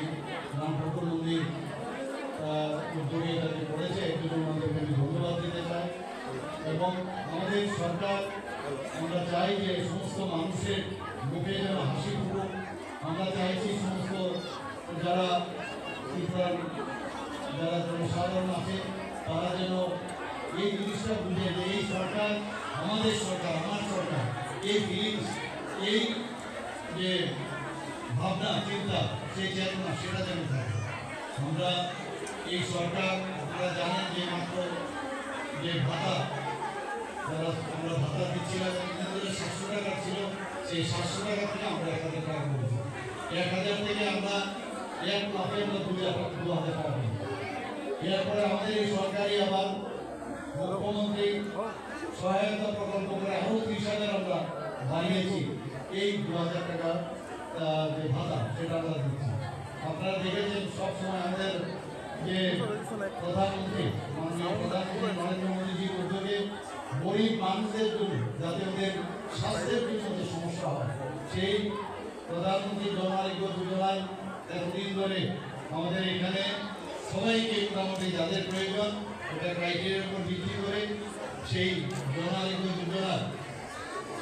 Speaker 15: রাম ঠাকুর মন্দির উদ্যোগে তাকে করেছে এর জন্য আমাদেরকে আমি ধন্যবাদ দিতে চাই এবং আমাদের সরকার আমরা চাই যে সমস্ত মানুষের মুখে যেন হাসি ফুটুক আমরা চাইছি সমস্ত যারা ত্রিপুরার যারা জনসাধারণ আছে তারা যেন এই জিনিসটা বুঝে যে এই সরকার আমাদের সরকার আমার সরকার এই ফিলিংস এই যে ভাবনা চিন্তা সেই চেতনা সেটা যেন থাকে আমরা এই সরকার আপনারা জানেন যে মাত্র যে ভাতা যারা আমরা ভাতা দিচ্ছিলাম 700 টাকা ছিল সেই 700 টাকা থেকে আমরা 1000 টাকা করেছি 1000 থেকে আমরা 1 লাখে আমরা 2000 টাকা পাই এরপরে আমাদের এই সরকারি আবার মুখ্যমন্ত্রী সহায়তা প্রকল্প করে আরো 30,000 আমরা বাড়িয়েছি এই 2000 টাকা যে ভাতা সেটা আমরা দিচ্ছি আপনারা দেখেছেন সবসময় আমাদের যে প্রধানমন্ত্রী মাননীয় প্রধানমন্ত্রী নরেন্দ্র মোদীজির উদ্যোগে গরিব মানুষদের জন্য যাতে ওদের স্বাস্থ্যের জন্য যে সমস্যা হয় সেই প্রধানমন্ত্রী জন আরোগ্য যোজনায় এতদিন ধরে আমাদের এখানে সবাইকে মোটামুটি যাদের প্রয়োজন ওটা ক্রাইটেরিয়ার উপর ভিত্তি করে সেই জন আরোগ্য যোজনা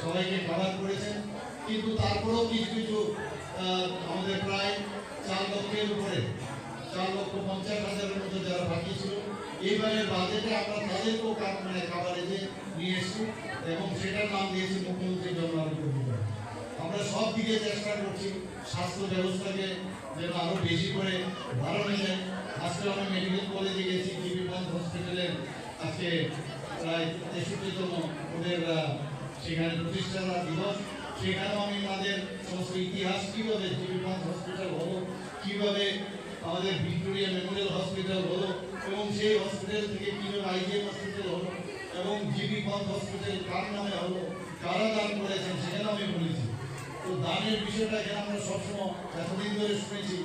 Speaker 15: সবাইকে কভার করেছেন কিন্তু তারপরেও কিছু কিছু আমাদের প্রায় 4 লক্ষের উপরে 4,50,000-এর মতো যারা বাকি ছিল এইবারে বাজেটে আমরা তাদেরকেও কাভারেজে নিয়ে এসেছি এবং সেটার নাম দিয়েছি মুখ্যমন্ত্রী জন আরোগ্য যোজনা আমরা সব দিকে চেষ্টা করছি স্বাস্থ্য ব্যবস্থাকে যেন আরো বেশি করে বাড়ানো যায় আজকে আমরা মেডিকেল কলেজে গেছি জিবি পন্থ হসপিটালের আজকে প্রায় 63তম ওদের সেখানে প্রতিষ্ঠাতা দিবস সেখানেও আমি আমাদের সমস্ত ইতিহাস কীভাবে জিবি পন্থ হসপিটাল হলো কীভাবে আমাদের ভিক্টোরিয়া মেমোরিয়াল হসপিটাল হলো এবং সেই হসপিটাল থেকে কীভাবে আইজিএম হসপিটাল হলো এবং জিবি পন্থ হসপিটাল কার নামে হলো কারা দান করেছেন সেখানেও আমি বলেছি তো দানের বিষয়টা এখানে আমরা সবসময় এতদিন ধরে শুনেছি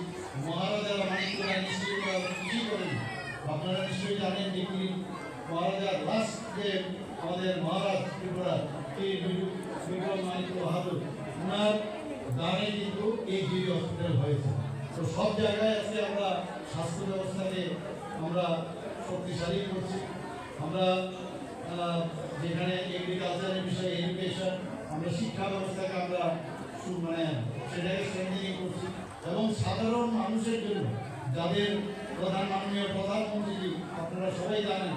Speaker 15: মহারাজারা মানিকরা নিশ্চয়ই কিছুই করেন আপনারা নিশ্চয়ই জানেন যে কি মহারাজার লাস্ট যে আমাদের মহারাজ ত্রিপুরা এই বিক্রম মানিক বাহাদুর ওনার দানে কিন্তু এই জিবি হসপিটাল হয়েছে তো সব জায়গায় আজকে আমরা স্বাস্থ্য ব্যবস্থাকে আমরা শক্তিশালী করছি আমরা যেখানে এগ্রিকালচারের বিষয়ে এডুকেশন আমরা শিক্ষা ব্যবস্থাকে আমরা সেটাকে স্ট্রেংথেনিং করছি এবং সাধারণ মানুষের জন্য যাদের মাননীয় প্রধানমন্ত্রী আপনারা সবাই জানেন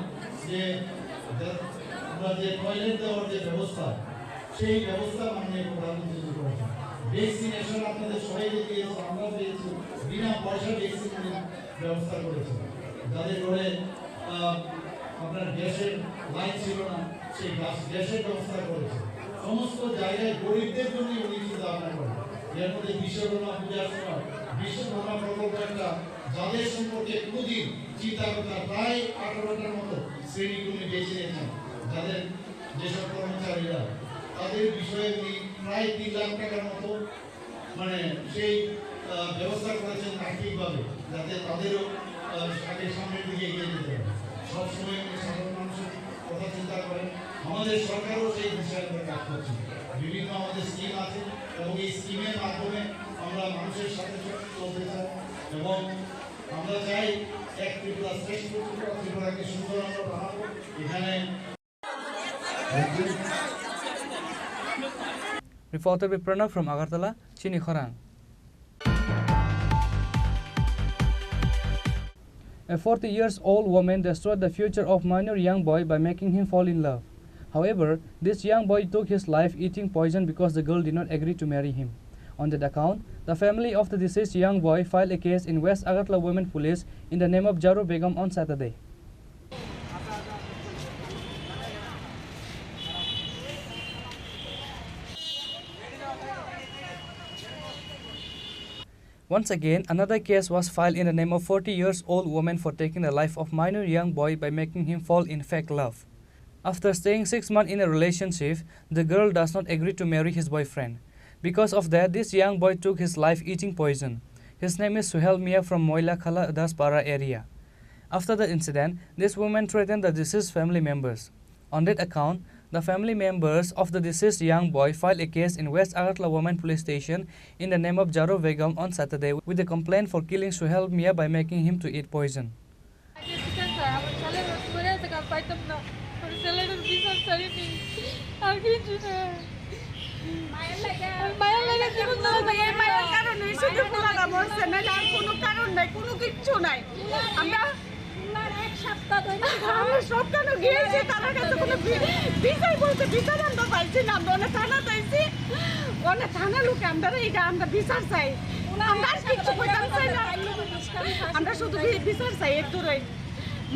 Speaker 15: যে আমরা যে টয়লেট দেওয়ার যে ব্যবস্থা সেই ব্যবস্থা মাননীয় প্রধানমন্ত্রী করেছেন ভ্যাকসিনেশন আপনাদের সবাইকে দিয়েছে আমরা পেয়েছি বিনা পয়সা ভ্যাকসিন ব্যবস্থা করেছে যাদের ঘরে আপনার গ্যাসের লাইন ছিল না সেই গ্যাসের ব্যবস্থা করেছে সমস্ত জায়গায় গরিবদের জন্য উনি চিন্তা ভাবনা করেন এর মধ্যে বিশ্বকর্মা পূজার সময় বিশ্বকর্মা প্রকল্প একটা যাদের সম্পর্কে কোনোদিন চিন্তা করতে প্রায় 18টার মতো শ্রেণী উনি বেছে নিয়েছেন যাদের যেসব কর্মচারীরা তাদের বিষয়ে উনি প্রায় 3 লাখ টাকার মতো সেই ব্যবস্থা করেছেন আর্থিকভাবে যাতে তাদেরও আগে সামনের দিকে এগিয়ে যেতে পারে সবসময় উনি সাধারণ মানুষের কথা চিন্তা করেন আমাদের সরকারও সেই বিষয়ে আমরা কাজ করছি বিভিন্ন আমাদের স্কিম আছে এবং এই স্কিমের মাধ্যমে আমরা মানুষের সাথে চলতে চাই এবং আমরা চাই এক ত্রিপুরা শ্রেষ্ঠ ত্রিপুরা ত্রিপুরাকে সুন্দর আমরা বানাবো এখানে
Speaker 10: Reported by Pranav from Agartala, Chini Khorang. A 40-year-old woman destroyed the future of minor young boy by making him fall in love. However, this young boy took his life eating poison because the girl did not agree to marry him. On that account, the family of the deceased young boy filed a case in West Agartala Women Police in the name of Jaro Begum on Saturday. Once again, another case was filed in the name of 40-year-old woman for taking the life of minor young boy by making him fall in fake love. After staying 6 months in a relationship, the girl does not agree to marry his boyfriend. Because of that, this young boy took his life eating poison. His name is Suhel Mia from Moilakhala Daspara area. After the incident, this woman threatened the deceased family members. On that account, the family members of the deceased young boy filed a case in West Agartala Women Police Station in the name of Jaro Begum on Saturday with a complaint for killing Suhel Mia by making him to eat poison.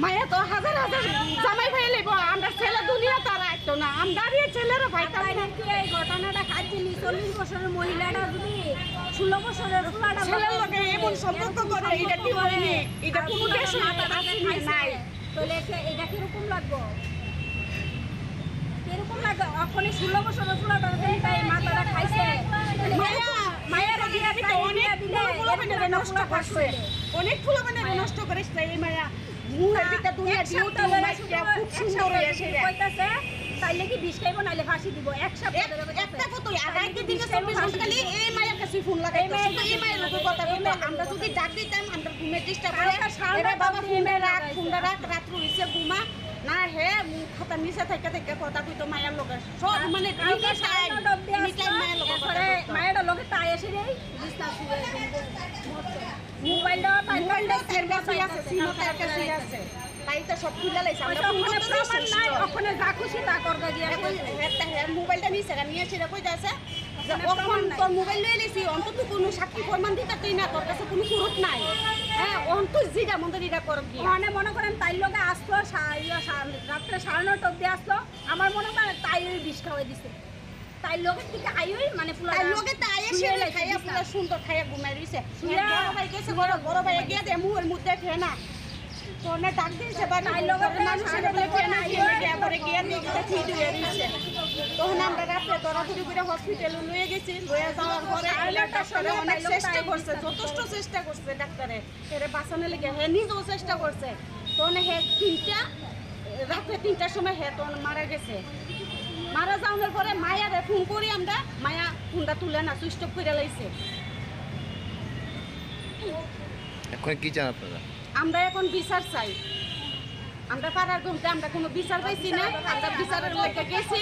Speaker 19: মায়া তো হাজার হাজার জামাই ভাই লইব আমরা ছেলে দুনিয়া তার আইতো না আমরা এই ছেলেরা ভাই তাই নাকি এই ঘটনাটা খাইছিলি 40 বছরের মহিলাটা যদি 16 বছরের ফুলাটা ছেলের লগে এমন সম্পর্ক করে এটা কি হয়নি এটা কোন দেশে নাই তাহলে এটা কি রকম লাগবে এরকম লাগে আপনি 16 বছরের ফুলাটা তাই মাথাটা খাইছে মায়া মায়ের বিয়ে দিতে অনেক ফুলবানের নষ্ট করছে অনেক ফুলবানের নষ্ট করেছে এই মায়া মুহের ভিতর দুনিয়া ডিউটি মাইকা খুব সুন্দর হয়েছে কইতাছে তাইলে কি বিষ খাইবো নাইলে ফাঁসি দিব এক সপ্তাহ ধরে একটা কত আগাইতে দিনে 24 ঘন্টা খালি এই মায়ের কাছে ফোন লাগাইতো এই মায়ের লোক কথা বলতো আমরা যদি ডাক দিতাম আমরা ঘুমে ডিস্টার্ব করে এরা বাবা ফোনটা রাখ রাত্র হইছে ঘুমা না হে খাতা নিচে থেকে থেকে কথা কইতো মায়ের লোক সব মানে মায়ের লোক মায়ের লোকে তাই এসে রে বিস্তার শুয়ে মোবাইলটা ফের কাছে আছে সিমো তার কাছে আছে তাই তো সব খুলে লাইছে আমরা ওখানে প্রমাণ নাই ওখানে যা খুশি তা করবে দিয়া মোবাইলটা নিয়েছে রে কইতাছে যে ওখান তোর মোবাইল লয়ে লিছি অন্তত কোনো সাক্ষী প্রমাণ দিতে তুই না তোর কাছে কোনো প্রুফ নাই হ্যাঁ অন্তত যেটা মন্দির এটা করবি মানে মনে করেন তাই লোকে আসলো রাত্রে 9:30 অবধি আসলো আমার মনে হয় তাই ওই বিষ খাওয়াই দিছে তাই লোকের থেকে আইই মানে পুরো তাই লোকে তাই এসে খাইয়া পুরো সুন্দর খাইয়া ঘুমাই রইছে বড় ভাই গেছে বড় ভাই গিয়ে দে মুহের মধ্যে ফেনা তোনে ডাক দিয়েছে বাড়ি তাই লোকের মানুষের বলে ফেনা গিয়ে পরে গিয়ে দেখতে ঠিক হয়ে রইছে তখন আমরা রাতে দরাদরি করে হসপিটালে লয়ে গেছি লয়ে যাওয়ার পরে ডাক্তারে অনেক চেষ্টা করছে যথেষ্ট চেষ্টা করছে ডাক্তারে এরে বাঁচানোর লাগি হে নিজেও চেষ্টা করছে তখন হে রাতে 3টার সময় হে তখন মারা গেছে মারা যাওয়ার পরে মায়ারে ফোন করি আমরা মায়া ফোনটা তুলে না সুইচ অফ করে লাইছে
Speaker 18: এখন কি চান আপনারা
Speaker 19: আমরা এখন বিচার চাই আমরা পাড়ার ঘুমতে আমরা কোনো বিচার পাইছি না আমরা বিচারের লেগে গেছি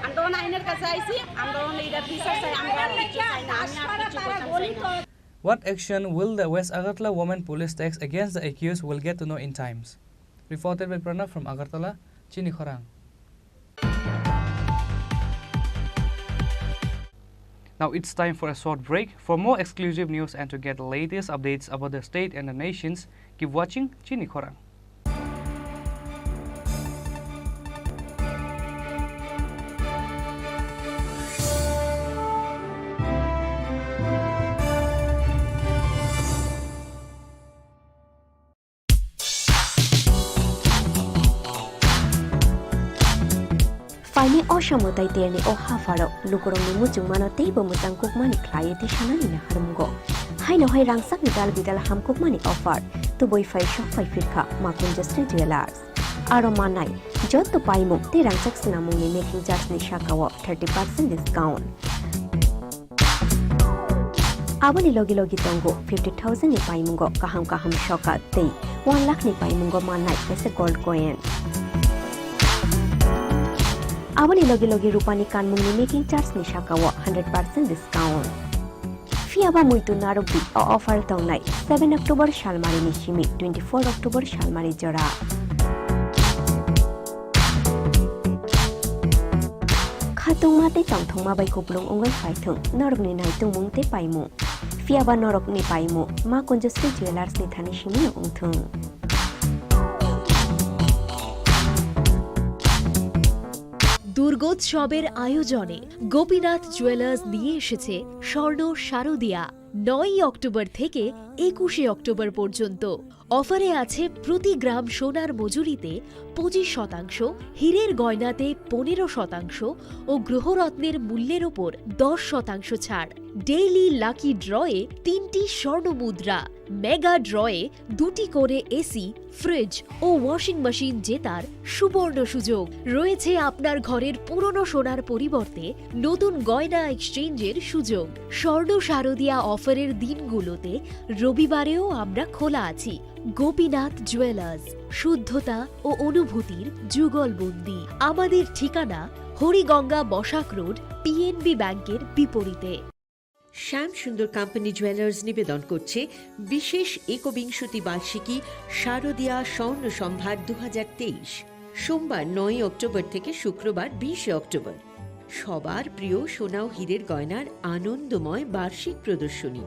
Speaker 19: আমরা আইনের কাছে আইছি আমরা এইটা বিচার চাই আমরা
Speaker 10: What action will the West Agartala Women Police take against the accused will get to know in times. Reported by Pranav from Agartala, Chini Khorang. Now it's time for a short break. For more exclusive news and to get the latest updates about the state and the nations, keep watching Chini Khorang.
Speaker 3: Faini Oshamotai Tierney o Hafaro, Lukurong Mutu Manotei, Bomutang Cookmani Clay, Tishanan in Harumgo. Haino Hai Rangsak Vidal Vidal Ham Cookmani offer to boy 5 shop 5 Firka, Makun Justri Jewelers. Aromanai, Jot to Paimu, the Rangsak Sinamuni making just Nishakawa 30% discount. Abani Logi Logi Tongo, 50,000 ni Paimungo, Kaham Kaham Shoka, Tay, 1 lakh ni Paimungo Manai, as a gold coin. Aboni logi rupani kanmungni making charge ni sakawo 100% discount. Fiaba muitu narobi offer tongnai 7 October Shalmari ni shimi 24 October Shalmari jora. Khatung mate tongthong ma bai kuplung ongai phaithung norok ni nai tungmung te paimu. Fiaba norok ni paimu ma Conjustry Jewelers ni thani shimi ongthung.
Speaker 20: দুর্গোৎসবের আয়োজনে Gopinath jewellers নিয়ে এসেছে স্বর্ণ শারদিয়া 9 October থেকে 21 October পর্যন্ত। অফারে আছে প্রতি গ্রাম সোনার মজুরিতে 25%, হীরের গয়নাতে 15% ও গ্রহরত্নের মূল্যের ওপর 10% ছাড়। ডেইলি লাকি ড্রয়ে 3টি স্বর্ণ মুদ্রা, মেগা ড্রয়ে 2টি করে এসি, ফ্রিজ ও ওয়াশিং মেশিন জেতার সুবর্ণ সুযোগ রয়েছে। আপনার ঘরের পুরনো সোনার পরিবর্তে নতুন গয়না এক্সচেঞ্জের সুযোগ। স্বর্ণ শারদিয়া অফারের দিনগুলোতে রবিবারেও আমরা খোলা আছি। গোপীনাথ জুয়েলার্স, শুদ্ধতা ও অনুভূতির যুগলবন্দি। আমাদের ঠিকানা হরিগঙ্গা বসাক রোড, পিএনবি ব্যাংকের বিপরীতে।
Speaker 8: শ্যাম সুন্দর কোম্পানি জুয়েলার্স নিবেদন করছে বিশেষ একবিংশতি বার্ষিকী শারদিয়া স্বর্ণ সম্ভার 2023, সোমবার 9 অক্টোবর থেকে শুক্রবার 20 অক্টোবর। সবার প্রিয় সোনা ও হীরের গয়নার আনন্দময় বার্ষিক প্রদর্শনী।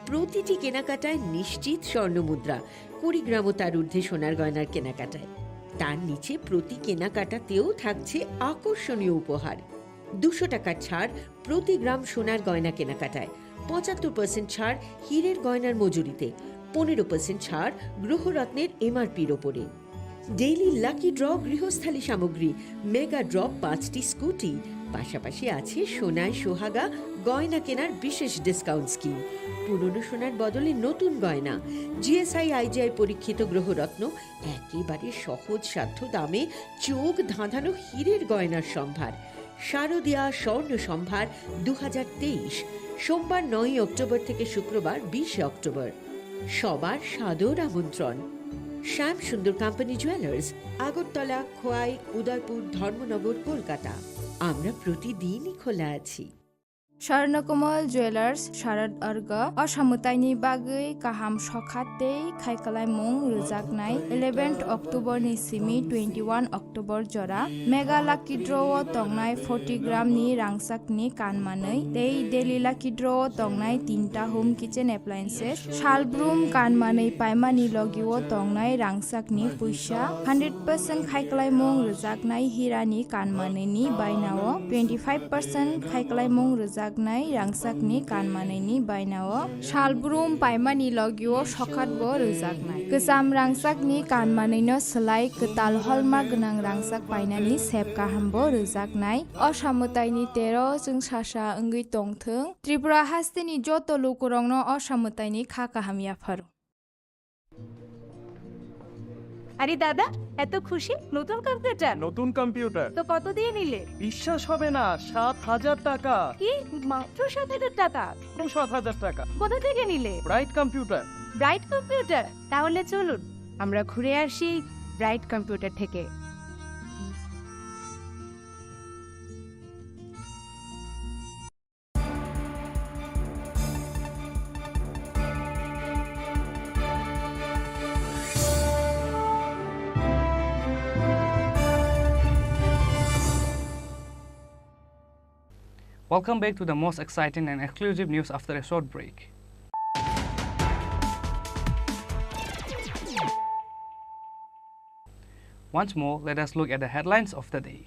Speaker 8: প্রতিটি কেনাকাটায় নিশ্চিত স্বর্ণমুদ্রা, 20 গ্রাম ও তার ঊর্ধ্বে সোনার গয়নার কেনাকাটায়। তার নিচে প্রতি কেনাকাটাতেও থাকছে আকর্ষণীয় উপহার। 200 টাকার ছাড় প্রতি গ্রাম সোনার গয়না কেনাকাটায়, 75% ছাড় হীরের গয়নার মজুরিতে, 15% ছাড় গ্রহরত্নের এমআরপির ওপরে। ডেইলি লাকি ড্র গৃহস্থালী সামগ্রী, মেগা ড্র 5টি স্কুটি। পাশাপাশি আছে সোনায় সোহাগা গয়না কেনার বিশেষ ডিসকাউন্ট স্কিম। পুরনো সোনার বদলে নতুন গয়না, জিএসআই আইজিআই পরীক্ষিত গ্রহরত্ন, একেবারে সহজ সাধ্য দামে চোখ ধাঁধানো হীরের গয়নার সম্ভার। শারদিয়া স্বর্ণ সম্ভার 2023, সোমবার 9 অক্টোবর থেকে শুক্রবার 20 অক্টোবর। সবার সাদর আমন্ত্রণ। শ্যাম সুন্দর কোম্পানি জুয়েলার্স, আগরতলা, খোয়াই, উদয়পুর, ধর্মনগর, কলকাতা। আমরা প্রতিদিনই খোলা আছি।
Speaker 21: স্বর্ণকমল জুয়েলার্স শারদ अर्घ असामुताइनि बागै गाहाम सखातै खायखालायमुं रोजागनाय 11 अक्ट'बरनि सिमी 21 अक्ट'बर जरा मेगा लाकी ड्र'आव तंनाय 40 ग्रामनि रांसाकनि कानमानै दै डेली लाकी ड्र'आव तंनाय 3टा होम किचेन एप्लायेन्सेस शालब्रुम कानमानै पाइमानि लगिआव तंनाय रांसाकनि पैसा 100% खायखालायमुं रोजागनाय हिरानि कानमानैनि बायनाव 25% खायखालायमुं रोजाग रांसाकनि कानमानैनि बायनाव शालब्रुम पाइमानि लगिओ सखातबो रोजागनाय गोजाम रांसाकनि कानमानैनो सोलाय गोताल हलमार्क गोनां रांसाक बायनानि सेब गाहामबो रोजागनाय असामुताइनि 13 जों सासा ओंगै तंथों त्रिपुरा हास्तिनि जत लोकरंनो असामुताइनि खा काहामिया फारो।
Speaker 22: আরে দাদা, এত খুশি? নতুন কম্পিউটার?
Speaker 23: নতুন কম্পিউটার
Speaker 22: তো কত দিয়ে নিলে?
Speaker 23: বিশ্বাস হবে না, 7,000 টাকা।
Speaker 22: কি মাত্র 7,000 টাকা?
Speaker 23: 7,000 টাকা।
Speaker 22: কোথা থেকে নিলে?
Speaker 23: Bright computer.
Speaker 22: Bright computer? তাহলে চলুন আমরা ঘুরে আসি ব্রাইট কম্পিউটার থেকে।
Speaker 10: Welcome back to the most exciting and exclusive news after a short break. Once more, let us look at the headlines of the day.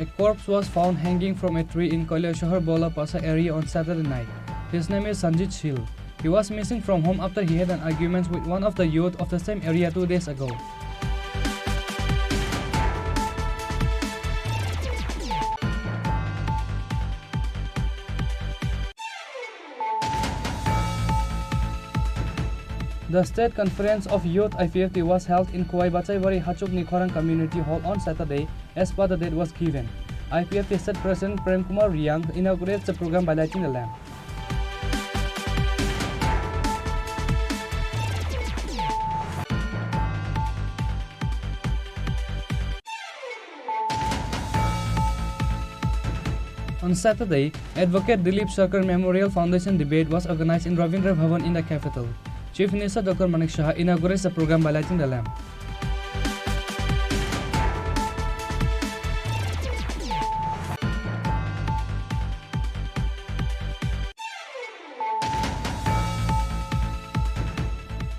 Speaker 10: A corpse was found hanging from a tree in Koilashahar Bola Pasa area on Saturday night. His name is Sanjit Shil. He was missing from home after he had an argument with one of the youth of the same area 2 days ago. The State Conference of Youth IPFT was held in Kuwai Bachaiwari Chini Khorang Community Hall on Saturday as per the date was given. IPFT State President Prem Kumar Riang inaugurates the program by lighting the lamp. On Saturday, Advocate Dilip Sarkar Memorial Foundation debate was organized in Ravindra Bhavan in the capital. Chief Minister Dr. Manik Shah inaugurates the program by lighting the lamp.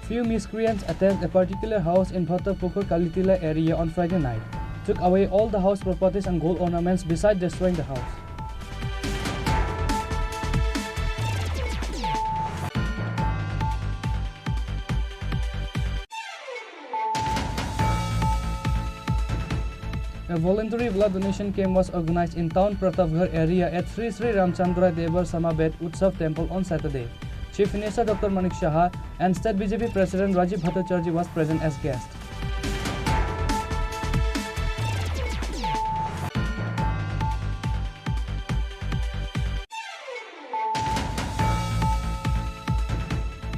Speaker 10: Few miscreants attacked a particular house in Bhattapukur Kalitila area on Friday night, took away all the house properties and gold ornaments besides destroying the house. A voluntary blood donation camp was organized in town Pratapgarh area at Sri Sri Ramchandra Devar Samabed Utsav temple on Saturday. Chief Minister Dr. Manik Shah and State BJP President Rajiv Bhattacharjee was present as guest.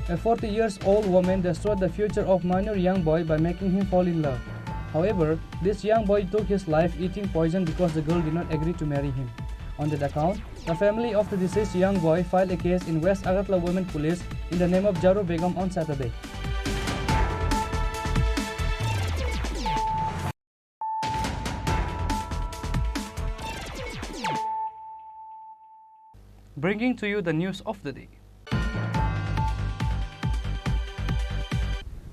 Speaker 10: A 40-year-old woman destroyed the future of minor young boy by making him fall in love. However, this young boy took his life eating poison because the girl did not agree to marry him. On that account, the family of the deceased young boy filed a case in West Agartala Women Police in the name of Jaru Begum on Saturday. Bringing to you the news of the day.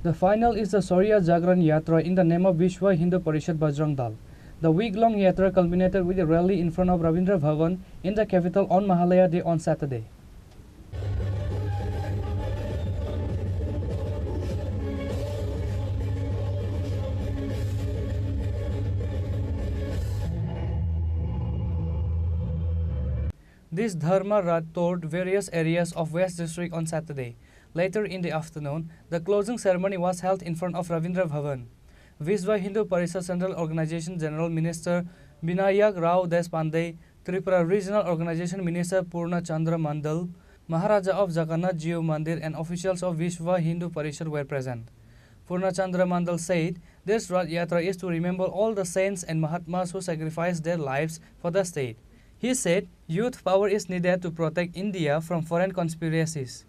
Speaker 10: The final is the Shaurya Jagran Yatra in the name of Vishwa Hindu Parishad Bajrang Dal. The week-long yatra culminated with a rally in front of Ravindra Bhavan in the capital on Mahalaya Day on Saturday. This Dharma Rath toured various areas of West District on Saturday. Later in the afternoon, the closing ceremony was held in front of Ravindra Bhavan. Vishwa Hindu Parishad Central Organization General Minister Binayak Rao Deshpande, Tripura Regional Organization Minister Purna Chandra Mandal, Maharaja of Jagannath Jio Mandir and officials of Vishwa Hindu Parishad were present. Purna Chandra Mandal said, this Rath Yatra is to remember all the saints and Mahatmas who sacrificed their lives for the state. He said, youth power is needed to protect India from foreign conspiracies.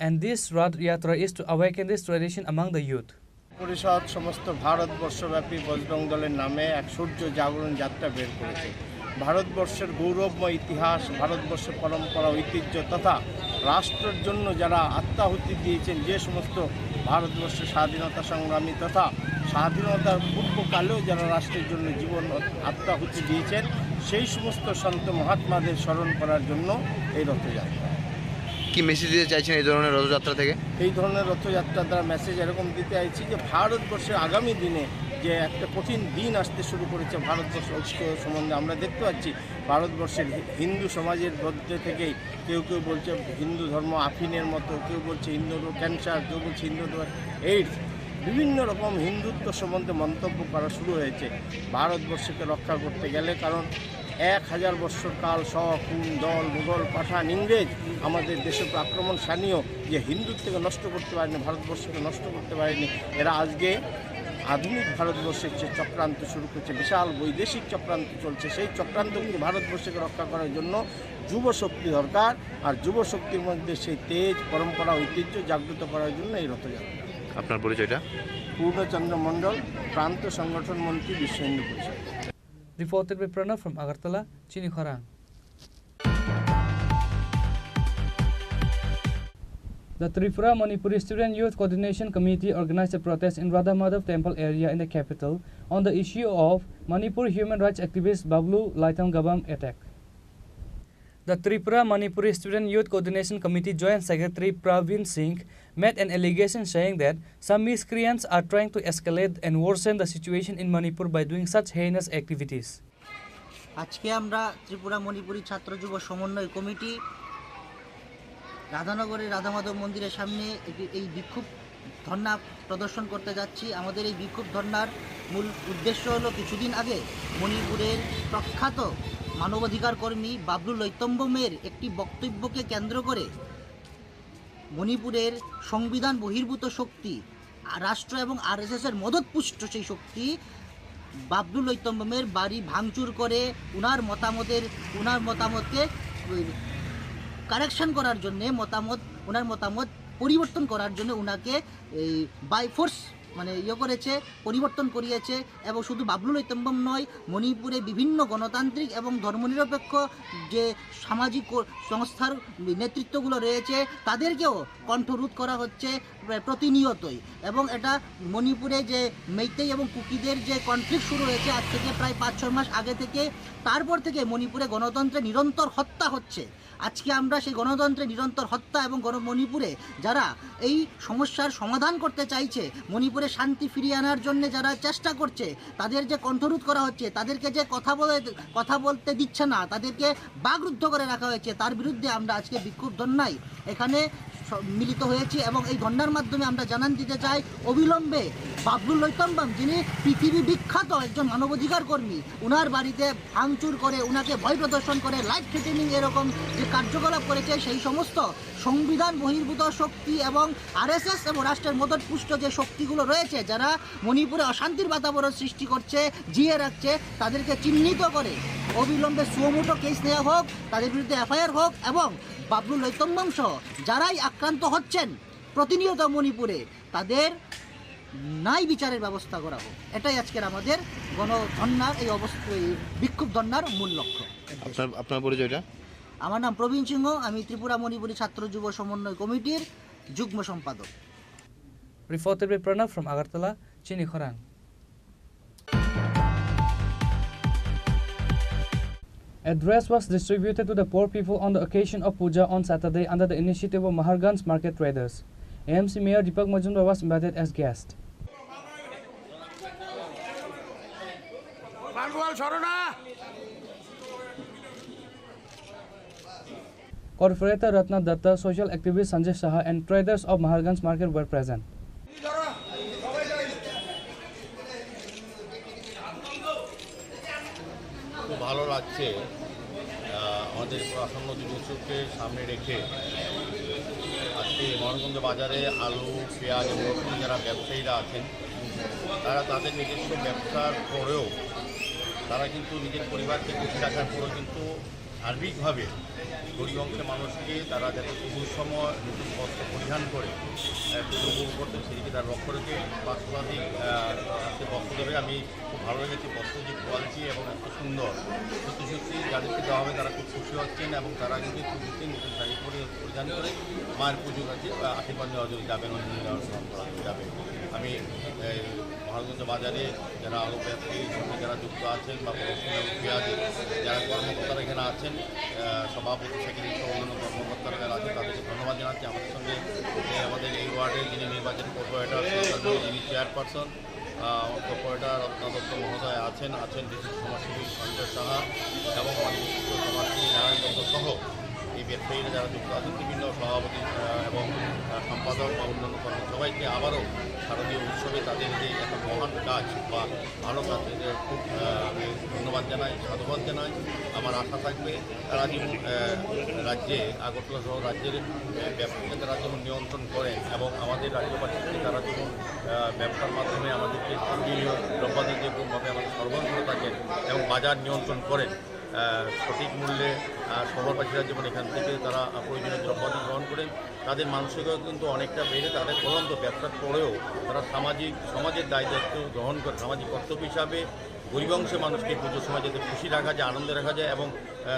Speaker 10: And this Rath Yatra is to awaken this tradition among the youth.
Speaker 2: পরিষদ সমস্ত ভারতবর্ষব্যাপী বজরং দলের নামে এক সূর্য জাগরণ যাত্রা বের করেছে। ভারতবর্ষের গৌরবময় ইতিহাস, ভারতবর্ষের পরম্পরা ঐতিহ্য তথা রাষ্ট্রের জন্য যারা আত্মাহুতি দিয়েছেন, যে সমস্ত ভারতবর্ষের স্বাধীনতা সংগ্রামী তথা স্বাধীনতার পূর্বকালেও যারা রাষ্ট্রের জন্য জীবন আত্মাহুতি দিয়েছেন, সেই সমস্ত সন্ত মহাত্মাদের স্মরণ করার জন্য এই রথযাত্রা।
Speaker 18: কি মেসেজ দিতে চাইছেন এই ধরনের রথযাত্রা থেকে?
Speaker 2: এই ধরনের রথযাত্রা দ্বারা মেসেজ এরকম দিতে চাইছি যে ভারতবর্ষের আগামী দিনে যে একটা কঠিন দিন আসতে শুরু করেছে ভারতবর্ষ ঐক্য সম্বন্ধে আমরা দেখতে পাচ্ছি। ভারতবর্ষের হিন্দু সমাজের মধ্যে থেকেই কেউ কেউ বলছে হিন্দু ধর্ম আফিনের মতো, কেউ বলছে হিন্দু ক্যান্সার, কেউ বলছে হিন্দু এইডস, বিভিন্ন রকম হিন্দুত্ব সম্বন্ধে মন্তব্য করা শুরু হয়েছে ভারতবর্ষকে রক্ষা করতে গেলে। কারণ 1000 বৎসর কাল খুন দল মুঘল পাঠান ইংরেজ আমাদের দেশের আক্রমণ সানিও যে হিন্দুত্বকে নষ্ট করতে পারেনি, ভারতবর্ষকে নষ্ট করতে পারেনি। এরা আজকে আধুনিক ভারতবর্ষের যে চক্রান্ত শুরু করেছে, বিশাল বৈদেশিক চক্রান্ত চলছে, সেই চক্রান্তকে ভারতবর্ষকে রক্ষা করার জন্য যুব শক্তি দরকার। আর যুব শক্তির মধ্যে সেই তেজ পরম্পরা ঐতিহ্য জাগ্রত করার জন্য এই রথযাত্রা।
Speaker 18: আপনার পরিচয়টা?
Speaker 2: পূর্ণচন্দ্র মণ্ডল, প্রান্ত সংগঠন মন্ত্রী, বিশ্ব Hindu Parishad.
Speaker 10: Reported by Pranav from Agartala, Chini Khorang. The Tripura Manipuri Student Youth Coordination Committee organized a protest in Radha Madhav Temple area in the capital on the issue of Manipur human rights activist Bablu Laitam Gabam attack. The Tripura Manipuri Student Youth Coordination Committee Joint Secretary Praveen Singh made an allegation saying that some miscreants are trying to escalate and worsen the situation in Manipur by doing such heinous activities.
Speaker 6: আজকে আমরা ত্রিপুরা মণিপুরী ছাত্র যুব সমন্বয় committee রাধানগরের Radhamadhab মন্দিরের সামনে এই বিক্ষোভ ধর্ণা প্রদর্শন করতে যাচ্ছি। আমাদের এই বিক্ষোভ ধর্ণার মূল উদ্দেশ্য হলো কিছুদিন আগে মণিপুরের প্রখ্যাত মানবাধিকার কর্মী বাবলু লৈতম্বমের একটি বক্তব্যকে কেন্দ্র করে মণিপুরের সংবিধান বহির্ভূত শক্তি রাষ্ট্র এবং আরএসএসের মদতপুষ্ট সেই শক্তি বাবলু লৈতম্বমের বাড়ি ভাঙচুর করে উনার মতামতকে কারেকশন করার জন্যে ওনার মতামত পরিবর্তন করার জন্য উনাকে বাই ফোর্স মানে করেছে, পরিবর্তন করিয়েছে। এবং শুধু বাবলু লৈতম্বম নয়, মণিপুরে বিভিন্ন গণতান্ত্রিক এবং ধর্মনিরপেক্ষ যে সামাজিক সংস্থার নেতৃত্বগুলো রয়েছে তাদেরকেও কণ্ঠরোধ করা হচ্ছে প্রতিনিয়তই। এবং এটা মণিপুরে যে মেইতেই এবং কুকিদের যে কনফ্লিক্ট শুরু হয়েছে আজ থেকে প্রায় 5-6 মাস আগে থেকে, তারপর থেকে মণিপুরে গণতন্ত্রে নিরন্তর হত্যা হচ্ছে। আজকে আমরা সেই গণতন্ত্রে নিরন্তর হত্যা এবং মণিপুরে যারা এই সমস্যার সমাধান করতে চাইছে, মণিপুরে শান্তি ফিরিয়ে আনার জন্য যারা চেষ্টা করছে, তাদের যে কণ্ঠরোধ করা হচ্ছে, তাদেরকে যে কথা বলতে দিচ্ছে না, তাদেরকে বাগরুদ্ধ করে রাখা হয়েছে, তার বিরুদ্ধে আমরা আজকে বিক্ষোভ ধর্নায় এখানে মিলিত হয়েছি। এবং এই ধর্নার মাধ্যমে আমরা জানান দিতে চাই অবিলম্বে বাবলু লৈতম্বম, যিনি পৃথিবী বিখ্যাত একজন মানবাধিকার কর্মী, উনার বাড়িতে ভাঙচুর করে, উনাকে ভয় প্রদর্শন করে, লাইফ থ্রেটেনিং এরকম যে কার্যকলাপ করেছে, সেই সমস্ত সংবিধান বহির্ভূত শক্তি এবং আরএসএস এবং রাষ্ট্রের মদতপুষ্ট যে শক্তিগুলো রয়েছে, যারা মণিপুরে অশান্তির বাতাবরণ সৃষ্টি করছে, জিয়ে রাখছে, তাদেরকে চিহ্নিত করে অবিলম্বে সুমোটো কেস নেওয়া হোক, তাদের বিরুদ্ধে এফআইআর হোক এবং বাবলু লৈতম্বম সহ যারাই আক্রান্ত হচ্ছেন প্রতিনিয়ত মণিপুরে, তাদের ন্যায় বিচারের ব্যবস্থা করা হোক। এটাই আজকের আমাদের গণধর্নার এই বিক্ষোভ ধর্নার মূল লক্ষ্য।
Speaker 18: আপনার পরিচয়টা?
Speaker 6: আমার নাম প্রবীণ সিংহ, আমি ত্রিপুরা মণিপুরী ছাত্র যুব সমন্বয় কমিটির যুগ্ম সম্পাদক।
Speaker 10: Reported by Pranav from Agartala, Chini Khorang. A dress was distributed to the poor people on the occasion of Puja on Saturday under the initiative of Maharganj market traders. AMC Mayor Deepak Majumdar was invited as guest. Corporator Ratna Datta, social activist Sanjay Saha and traders of Maharganj market were present.
Speaker 1: খুব ভালো লাগছে আমাদের আসন্ন দুর্যোগকে সামনে রেখে আজকে মহানগঞ্জ বাজারে আলু, পেঁয়াজ এবং রসুন যারা ব্যবসায়ীরা আছেন, তারা তাদের নিজস্ব ব্যবসার পরেও তারা কিন্তু নিজের পরিবারকে খুশি রাখার পরেও কিন্তু সার্বিকভাবে গরিব অংশের মানুষকে তারা যাতে পুজোর সময় নতুন বস্ত্র পরিধান করে পুজো উপভোগ করতেন, সেদিকে তার লক্ষ্য রেখে বাস্তবাধিক বস্ত্র দেবে। আমি খুব ভালো লেগেছি বস্ত্র যে কোয়ালিটি এবং এত সুন্দর, সত্যি সত্যি যাদেরকে দেওয়া হবে তারা খুব খুশি হচ্ছেন এবং তারা কিন্তু পুজোতে নতুন শাড়ি পরিধান করে মায়ের পুজো কাছে আশীর্বাদ নেওয়া যদি যাবেন, অঞ্জলি দেওয়ার যাবে। আমি মহানগঞ্জ বাজারে যারা আলু ব্যবসায়ীর সঙ্গে যারা যুক্ত আছেন বা রসুন এবং পেঁয়াজে যারা কর্মকর্তারা এখানে আছেন, সভাপতি সেক্রেটারি সহ অন্যান্য কর্মকর্তারা যারা আছেন, তাদেরকে ধন্যবাদ জানাচ্ছি। আমাদের সঙ্গে আমাদের এই ওয়ার্ডের যিনি নির্বাচনী কর্পোরেটর, যিনি চেয়ারপারসন কর্পোরেটর রত্না দত্ত মহোদয় আছেন বিশিষ্ট সমাজসেবী সঞ্জয় সাহা এবং সমাজসেবী নারায়ণ দত্ত সহ এই ব্যবসায়ীরা যারা যুক্ত আছেন, বিভিন্ন সভাপতি এবং সম্পাদক বা অন্যান্য কর্মী, সবাইকে আবারও শারদীয় উৎসবে তাদের যে একটা মহান কাজ বা ভালো কাজ, এদের খুব আমি ধন্যবাদ জানাই, সাধুবাদ জানাই। আমার আশা থাকবে তারা যেমন রাজ্যে আগরতলা সহ রাজ্যের ব্যবসাকে তারা যেমন নিয়ন্ত্রণ করেন এবং আমাদের রাজ্যবাসীকে তারা যেমন ব্যবসার মাধ্যমে আমাদেরকে প্রয়োজনীয় দ্রব্যাদি যেরকমভাবে আমাদের সরবরাহ করে থাকেন এবং বাজার নিয়ন্ত্রণ করেন, সঠিক মূল্যে শহরবাসীরা যেমন এখান থেকে তারা প্রয়োজনীয় দ্রব্যাদি গ্রহণ করেন, তাদের মানসিকতা কিন্তু অনেকটা বেড়ে তাদের প্রধানত ব্যবসার পরেও তারা সমাজের দায়িত্ব গ্রহণ করে সামাজিক কর্তব্য হিসাবে গরিব অংশের মানুষকে পুজোর সময় যাতে খুশি রাখা যায়, আনন্দে রাখা যায় এবং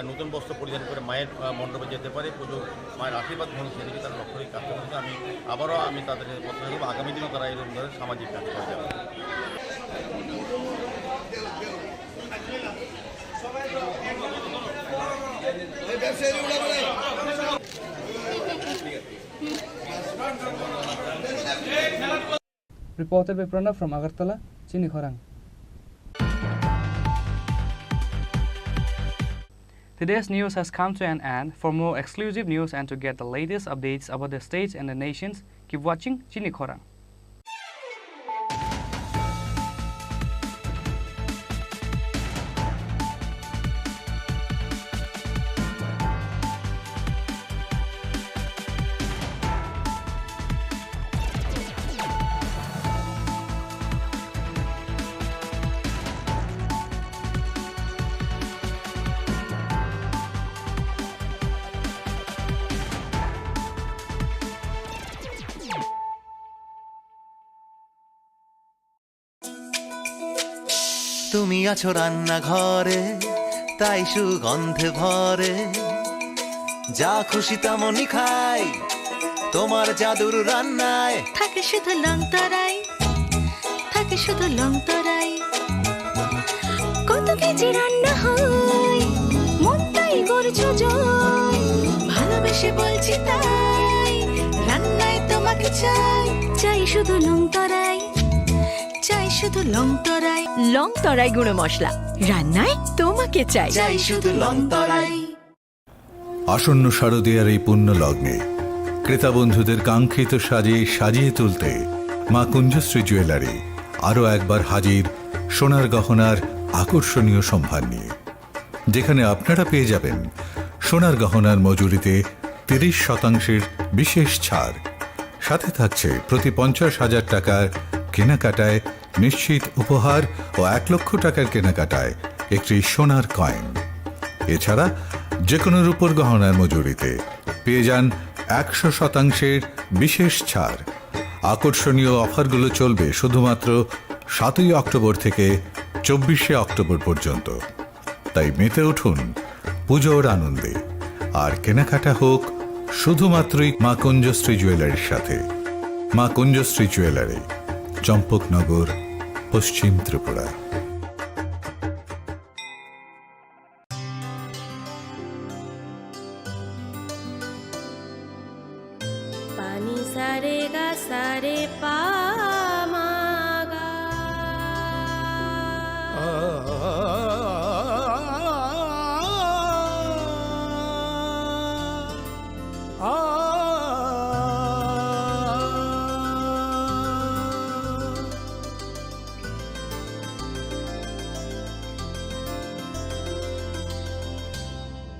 Speaker 1: নতুন বস্ত্র পরিধান করে মায়ের মণ্ডপে যেতে পারে, পুজো মায়ের আশীর্বাদ গ্রহণ সেদিকে তারা লক্ষ্য রেখে কাজ করতে। আমি তাদের কথা বলব আগামী দিনেও তারা এরকম ধরনের সামাজিক কাজ করে যাবে।
Speaker 10: Reported by Pranav from Agartala, Chini Khorang. Today's news has come to an end. For more exclusive news and to get the latest updates about the states and the nations, keep watching Chini Khorang.
Speaker 5: তুমি আছো রান্নাঘরে, তাই সুগন্ধে ভরে, যা খুশি তেমনই খাই তোমার জাদুর রান্নায়।
Speaker 7: থাকে শুধু লং তরাই, থাকে শুধু লং তরাই, কত কেজি রান্না হয় মন তাই করছো জয়, ভালোবেসে বলছি তাই রান্নায় তোমাকে চাই, চাই শুধু লং তরাই, চাই শুধু লং তরাই।
Speaker 8: লং তরাই গুঁড়ো মশলা, রান্নায় তোমাকে চাই,
Speaker 5: চাই শুধু লং তরাই।
Speaker 9: আসন্ন শারদীয়ার এই পুণ্য লগ্নে ক্রেতা বন্ধুদের কাঙ্ক্ষিত সাজে সাজিয়ে তুলতে মা কুঞ্জশ্রী জুয়েলারি আরও একবার হাজির সোনার গহনার আকর্ষণীয় সম্ভার নিয়ে, যেখানে আপনারা পেয়ে যাবেন সোনার গহনার মজুরিতে 30% বিশেষ ছাড়, সাথে থাকছে প্রতি 50,000 টাকার কেনাকাটায় নিশ্চিত উপহার ও 1 লক্ষ টাকার কেনাকাটায় একটি সোনার কয়েন। এছাড়া যে কোনো রূপোর গহনার মজুরিতে পেয়ে যান 100% বিশেষ ছাড়। আকর্ষণীয় অফারগুলো চলবে শুধুমাত্র 7ই অক্টোবর থেকে 24শে অক্টোবর পর্যন্ত। তাই মেতে উঠুন পুজোর আনন্দে, আর কেনাকাটা হোক শুধুমাত্রই মা কুঞ্জশ্রী জুয়েলারির সাথে। মা কুঞ্জশ্রী জুয়েলারি, চম্পকনগর, পশ্চিম ত্রিপুরা।
Speaker 7: পানি সারে গা সারে পা মা গা,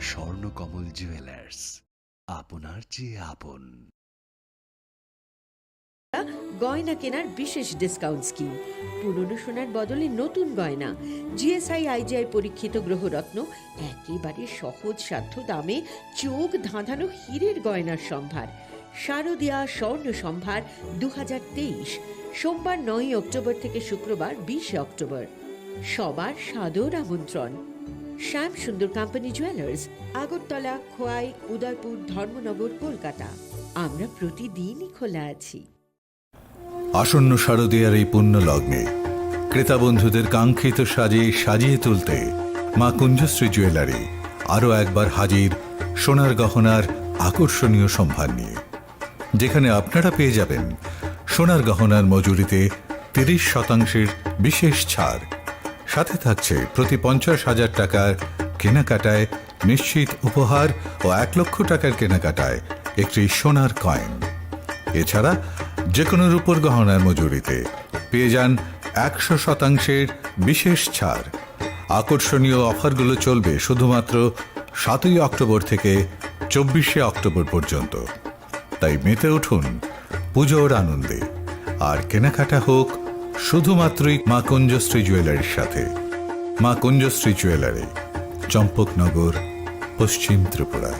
Speaker 24: স্বর্ণকমল জুয়েলার্স, আপনার চেয়ে আপন।
Speaker 8: গয়না কেনার বিশেষ ডিসকাউন্ট স্কিম, পুরনো সোনার বদলে নতুন গয়না, জিএসআই আইজিআই পরীক্ষিত গ্রহরত্ন, একেবারে সহজ সাধ্য দামে চোখ ধাঁধানো হীরের গয়নার সম্ভার। শারদীয়া স্বর্ণ সম্ভার 2023, সোমবার 9 অক্টোবর থেকে শুক্রবার 20 অক্টোবর। সবার সাদর আমন্ত্রণ। শ্যাম সুন্দর কোম্পানি জুয়েলার্স, আগরতলা, খোয়াই, উদয়পুর, ধর্মনগর, কলকাতা। আমরা প্রতিদিনই খোলা আছি।
Speaker 9: আসন্ন শারদীয়ার এই পুণ্য লগ্নে ক্রেতা বন্ধুদের কাঙ্ক্ষিত সাজে সাজিয়ে তুলতে মা কুঞ্জশ্রী জুয়েলারি আরও একবার হাজির সোনার গহনার আকর্ষণীয় সম্ভার নিয়ে, যেখানে আপনারা পেয়ে যাবেন সোনার গহনার মজুরিতে 30% বিশেষ ছাড়, সাথে থাকছে প্রতি 50,000 টাকার কেনাকাটায় নিশ্চিত উপহার ও 1 লক্ষ টাকার কেনাকাটায় একটি সোনার কয়েন। এছাড়া যে কোনো রূপোর গহনার মজুরিতে পেয়ে যান 100% বিশেষ ছাড়। আকর্ষণীয় অফারগুলো চলবে শুধুমাত্র 7ই অক্টোবর থেকে 24শে অক্টোবর পর্যন্ত। তাই মেতে উঠুন পুজোর আনন্দে, আর কেনাকাটা হোক শুধুমাত্রই মা কুঞ্জশ্রী জুয়েলারির সাথে। মা কুঞ্জশ্রী জুয়েলারি, চম্পকনগর, পশ্চিম ত্রিপুরা।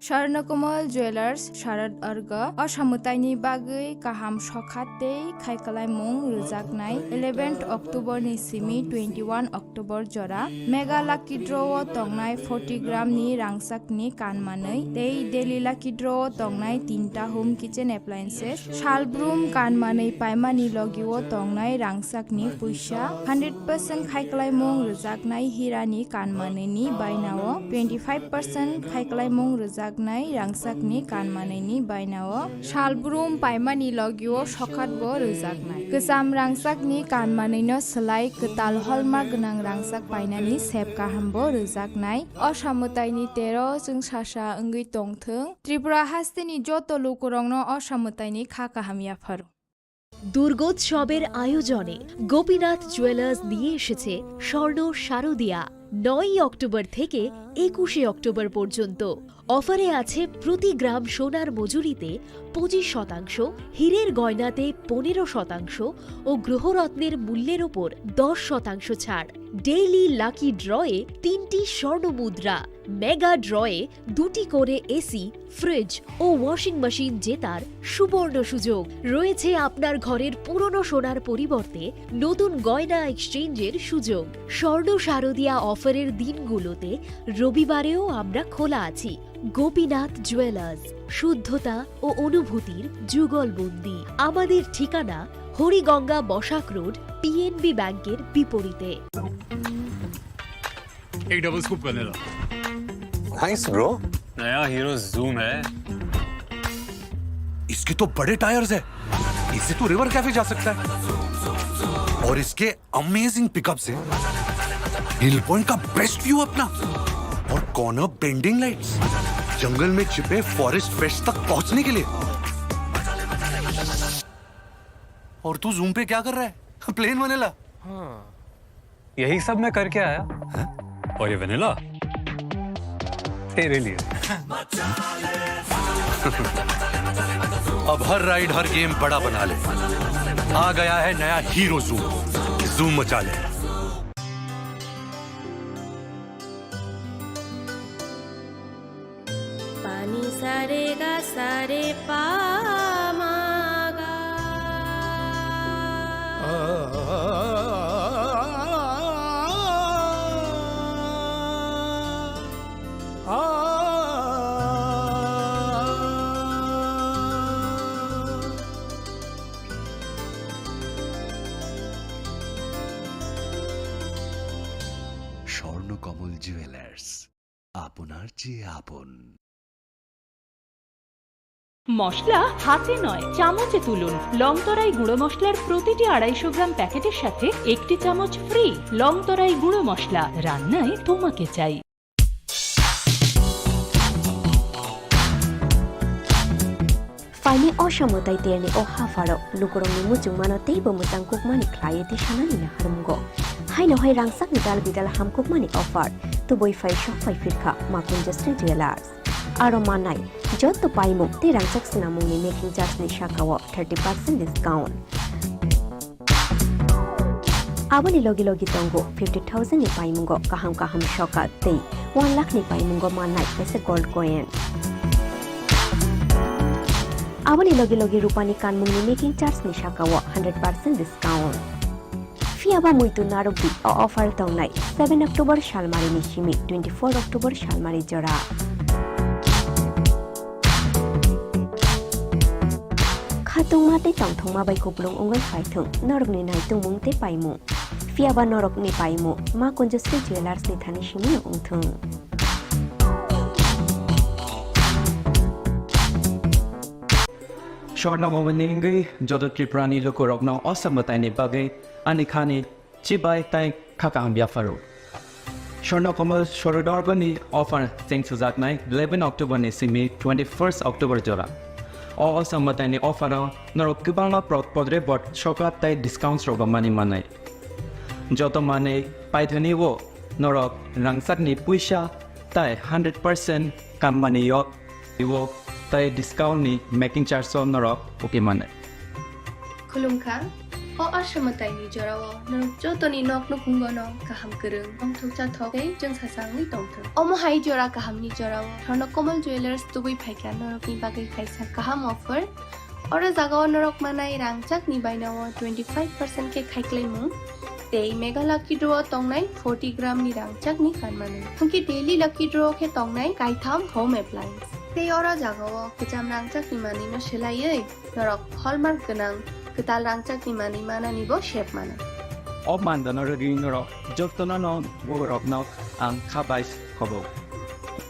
Speaker 21: স্বর্ণকমল জুয়েলার্স শারদ अर्घ असामुताइनि बागै गाहाम सखातै खायखालायमुं रोजाकनाय 11 अक्ट'बरनि सिमी 21 अक्ट'बर जरा मेगा लाकी ड्र'आव तंनाय 40 ग्रामनि रांसाकनि कानमानै दै डेली लाकी ड्र'आव तंनाय 3टा होम किचेन एप्लायेन्सेस शालब्रुम कानमानै पायमानि लगिव तंनाय रांसाकनि पैसा 100% खायखालायमुं रोजाकनाय हिरानि कानमानैनि बायनाव 25% खायखालायमुं रोजाक रांसाकनि कानमानैनि बायनाव शालब्रुम पायमानि लगिव सखातबो रोजाकनाय गोजाम रांसाकनि कानमानैनो सोलाय गोताल हलमार्क गोनां रांसाक बायनानि सेब गाहामबो रोजाकनाय असामुताइनि 13 जों सासा ओंगै तंथों त्रिपुरा हास्तिनि जत लोकरंनो असामुताइनि खाकाहामियाफोर।
Speaker 20: দুর্গোৎসবের আয়োজনে গোপীনাথ জুয়েলার্স নিয়ে এসেছে স্বর্ণ শারদীয়া। 9 অক্টোবর থেকে 21শে অক্টোবর পর্যন্ত অফারে আছে প্রতি গ্রাম সোনার মজুরিতে 25%, হীরের গয়নাতে 15% ও গ্রহরত্নের মূল্যের ওপর 10% ছাড়। ডেইলি লাকি ড্রয়ে 3টি স্বর্ণ মুদ্রা, মেগা ড্রয়ে 2টি করে এসি, ফ্রিজ ও ওয়াশিং মেশিন জেতার সুবর্ণ সুযোগ রয়েছে। আপনার ঘরের পুরনো সোনার পরিবর্তে নতুন গয়না এক্সচেঞ্জের সুযোগ। স্বর্ণ শারদিয়া অফারের দিনগুলোতে রবিবারেও আমরা খোলা আছি। গোপীনাথ জুয়েলার্স, শুদ্ধতা ও অনুভূতির যুগলবন্দি। আমাদের ঠিকানা হরিগঙ্গা বসাক রোড, পিএনবি ব্যাংকের বিপরীতে।
Speaker 4: एक double scoop vanilla.
Speaker 11: Nice bro.
Speaker 4: नया हीरो जूम है।
Speaker 11: इसके तो बड़े टायर्स है, इससे तो रिवर कैफे जा सकता है। और इसके अमेजिंग पिकअप से हिल पॉइंट का बेस्ट व्यू अपना, और कॉर्नर बेंडिंग लाइट्स, जंगल में छिपे फॉरेस्ट फेस्ट तक पहुंचने के लिए। और तू जूम पे क्या कर रहा है? Plane vanilla.
Speaker 4: हाँ, यही सब मैं करके आया। और ये वनीला तेरे लिए।
Speaker 11: अब हर राइड हर गेम बड़ा बना ले। आ गया है नया हीरो जूम, जूम मचा ले।
Speaker 7: पानी सारे गा सारे पामागा।
Speaker 24: স্বর্ণকমল জুয়েলার্স, আপনার চেয়ে আপন।
Speaker 12: মশলা হাতে নয় চামচে তুলুন। লংতরাই গুঁড়ো মশলার প্রতিটি 250 গ্রাম প্যাকেটের সাথে 1টি চামচ ফ্রি। লংতরাই গুঁড়ো মশলা, রান্নায় তোমাকে চাই।
Speaker 3: Faini Oshamotai Tierney o Hafaro, Lukorongni Muchung Manotei Bomutang Kukmani Klayeti Shanani Harumgo. Haino Hai Rangsak Nidal Bidal Ham Kukmani offer to boy Fai Shop Fai Firka, Makunjastri Jewelers. Aro Manai, Jotto Paimuk, Ti Rangsak Sinamuni making charge ni Shakawa 30% discount. Abani Logi Logi Tongo 50,000 ni Paimungo, Kaham Kaham Shoka Tei, 1 lakh ni Paimungo Manai, Pesa Gold Coin. Abani Logi Logi Rupani Kanmuni making charge ni Shakawa 100% discount. Fiaba Muitu Narobi offer Tonai 7 October Shalmari Nishimi 24 October Shalmari Jora. Khatung mate tongthong ma bai kuplung ongoi phaithung norok ni nai tungmung te paimu. Fiaba norok ni paimu ma Kunjastri Jewelers ni thani shimi ongthung.
Speaker 10: Shortna Moveningi, Jodo Triprani Lokorogno, Osamatani Bagay, Anikani, Chibai Tai Kakang Biafaro. Shortna Komal Shorodorgani offer thanks to that night, 11 October Nisimi, 21st October Jora. Osamatani offer Norokibana Podre bot Shokat Tai discounts Rogamani Manai. Joto Mane, Paitani Wo, Norok, Rangsakni Puisha, Tai 100% Kamani Yok, Iwo. Tay discount ni making charge so norok okay mane.
Speaker 13: Kulungka o ashamatay ni jarawo norok joto ni nok no kungono kaham kereng ong thukcha thoke jeng sasang ni tongthong. Omo hai jora kaham ni jarawo Shornokomal Jewelers tubui phaika norok ni bagai kaisa kaham offer. Ora jagao norok manai rangchak ni bainawo 25% ke khaiklai mu. Tei mega lucky draw tongnai 40 gram ni rangchak ni kanmane. Hungki daily lucky draw ke tongnai kaitham home appliance. Tei ora jagao kejam rangchak ni mani no selaiei norok hallmark genang ketal rangchak ni mani mana nibo shape mana.
Speaker 10: Ob manda norok norok joktona no borok no ang khabais khobo.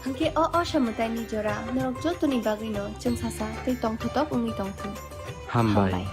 Speaker 13: Hangke o shamutai ni jora norok jotoni bagui no jeng sasa tei tongthotop ungi tongthong.
Speaker 10: Hambai.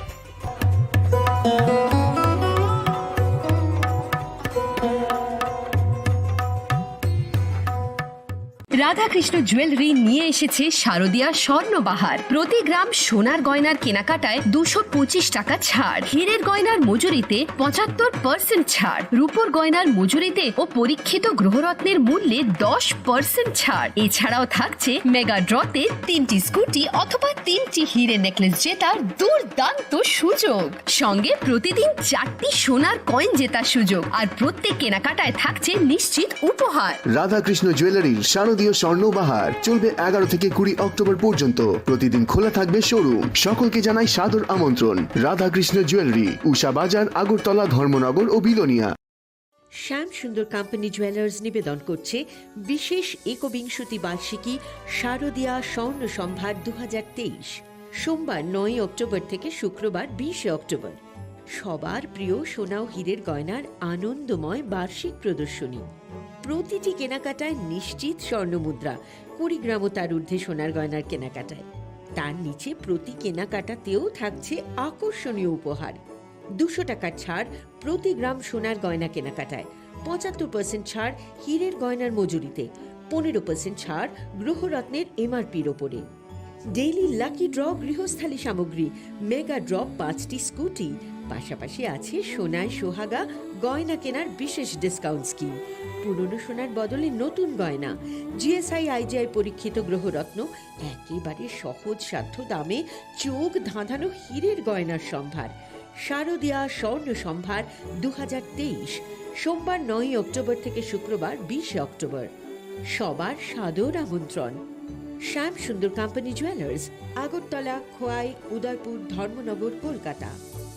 Speaker 14: Radhakrishna jewellery নিয়ে এসেছে শারদীয়া স্বর্ণবাহার। প্রতি গ্রাম সোনার গয়নার কেনাকাটায় 225 টাকা ছাড়, হীরের গয়নার মজুরিতে 75% ছাড়, রূপোর গয়নার মজুরিতে ও পরীক্ষিত গ্রহরত্নের মূল্যে 10% ছাড়। এছাড়াও থাকছে মেগা ড্রতে 3টি স্কুটি অথবা 3টি হীরের নেকলেস জেতার দুর্দান্ত সুযোগ, সঙ্গে প্রতিদিন 4টি সোনার কয়েন জেতার সুযোগ, আর প্রত্যেক কেনাকাটায় থাকছে নিশ্চিত উপহার।
Speaker 15: রাধাকৃষ্ণ জুয়েলারির শারদীয় স্বর্ণবাহার চলবে 11 থেকে 20 অক্টোবর পর্যন্ত। প্রতিদিন খোলা থাকবে শোরুম। সকলকে জানাই সাদর আমন্ত্রণ। রাধাকৃষ্ণ জুয়েলারি, উষা বাজার, আগরতলা, ধর্মনগর ও বিলোনিয়া।
Speaker 8: শ্যাম সুন্দর কোম্পানি জুয়েলার্স নিবেদন করছে বিশেষ একবিংশতি বার্ষিকী শারদীয়া স্বর্ণ সম্ভার 2023, সোমবার 9 অক্টোবর থেকে শুক্রবার 20 অক্টোবর। সবার প্রিয় সোনা ও হীরের গয়নার আনন্দময় বার্ষিক প্রদর্শনী। প্রতিটি কেনাকাটায় নিশ্চিত স্বর্ণমুদ্রা, 20 গ্রাম ও তার ঊর্ধ্বে সোনার গয়নার কেনাকাটায়। তার নিচে প্রতি কেনাকাটাতেও থাকছে আকর্ষণীয় উপহার। 200 টাকার ছাড় প্রতি গ্রাম সোনার গয়না কেনাকাটায়, 75% ছাড় হীরের গয়নার মজুরিতে, 15% ছাড় গ্রহরত্নের এমআরপির ওপরে। ডেইলি লাকি ড্র গৃহস্থালী সামগ্রী, মেগা ড্র 5টি স্কুটি, পাশাপাশি আছে সোনায় সোহাগা গয়না কেনার বিশেষ ডিসকাউন্ট স্কিম, পুরনো সোনার বদলে নতুন গয়না, জিএসআই আইজিআই পরীক্ষিত গ্রহরত্ন, একেবারে সহজ সাধ্য দামে চোখ ধাঁধানো হীরের গয়নার সম্ভার। শারদীয়া স্বর্ণ সম্ভার 2023, সোমবার 9 অক্টোবর থেকে শুক্রবার 20 অক্টোবর। সবার সাদর আমন্ত্রণ। শ্যাম সুন্দর কোম্পানি জুয়েলার্স, আগরতলা, খোয়াই, উদয়পুর, ধর্মনগর, কলকাতা।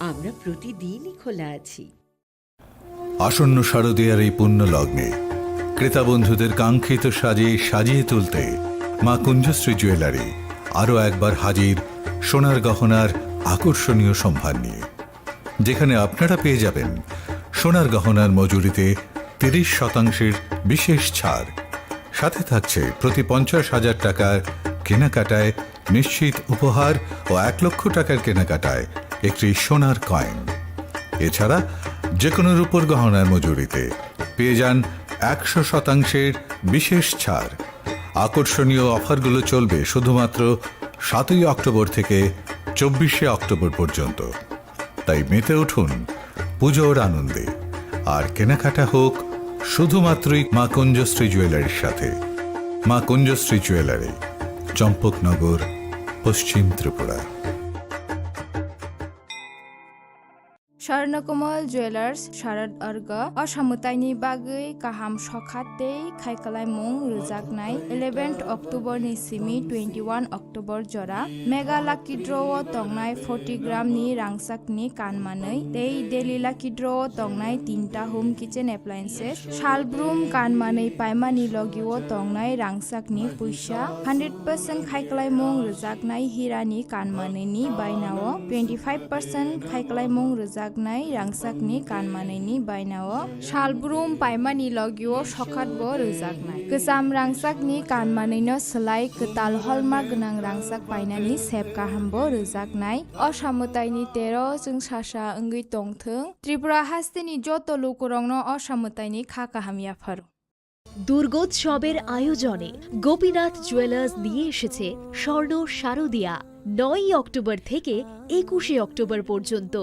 Speaker 8: আমরা প্রতিদিনই খোলা আছি।
Speaker 9: আসন্ন শারদীয়ার এই পুণ্য লগ্নে ক্রেতা বন্ধুদের কাঙ্ক্ষিত সাজে সাজিয়ে তুলতে মা কুঞ্জশ্রী জুয়েলারি আরও একবার হাজির সোনার গহনার আকর্ষণীয় সম্ভার নিয়ে, যেখানে আপনারা পেয়ে যাবেন সোনার গহনার মজুরিতে 30% বিশেষ ছাড়, সাথে থাকছে প্রতি 50,000 টাকার কেনাকাটায় নিশ্চিত উপহার ও 1 লক্ষ টাকার কেনাকাটায় একটি সোনার কয়েন। এছাড়া যে কোনো রূপোর গহনার মজুরিতে পেয়ে যান 100% বিশেষ ছাড়। আকর্ষণীয় অফারগুলো চলবে শুধুমাত্র 7 অক্টোবর থেকে 24 অক্টোবর পর্যন্ত। তাই মেতে উঠুন পুজোর আনন্দে, আর কেনাকাটা হোক শুধুমাত্রই মা কুঞ্জশ্রী জুয়েলারির সাথে। মা কুঞ্জশ্রী জুয়েলারি, চম্পকনগর, পশ্চিম ত্রিপুরা।
Speaker 21: स्वर्णकमल ज्वेलर्स शारद अर्ग असामुताइनि बागै गाहाम सखाते खायखालायमुं रोजागनाय 11 अक्टोबर नि सिमी 21 अक्टोबर जरा मेगा लाकी ड्र तंगनाय 40 ग्राम नि रांसाकनि कानमानै तै डेली लाकी ड्र तंगनाय 3टा होम किचेन एप्लायेंसेस शालब्रुम कानमानै पाइमानि लगिओ तंगनाय रांसाकनि पैसा 100% खायखालायमुं रोजागनाय हिरानि कानमानैनि बायनाओ 25% खायखालायमुं रोजाग रांसाकनि कानमानैनि बायनाओ शालब्रुम पाइमानि लगिओ सखातबो रोजागनाय गोजाम रांसाकनि कानमानैनो सोलाय गोताल हलमार्क गोनां रांसाक बायनानि सेब गाहामबो रोजागनाय असामुताइनि 13 जों सासा ओंगै तंथों त्रिपुरा हास्तिनि जत लोकरंनो असामुताइनि खाकाहामियाफार।
Speaker 20: দুর্গোৎসবের আয়োজনে গোপীনাথ জুয়েলার্স নিয়ে এসেছে স্বর্ণ শারদীয়া 9 অক্টোবর থেকে 21 অক্টোবর পর্যন্ত।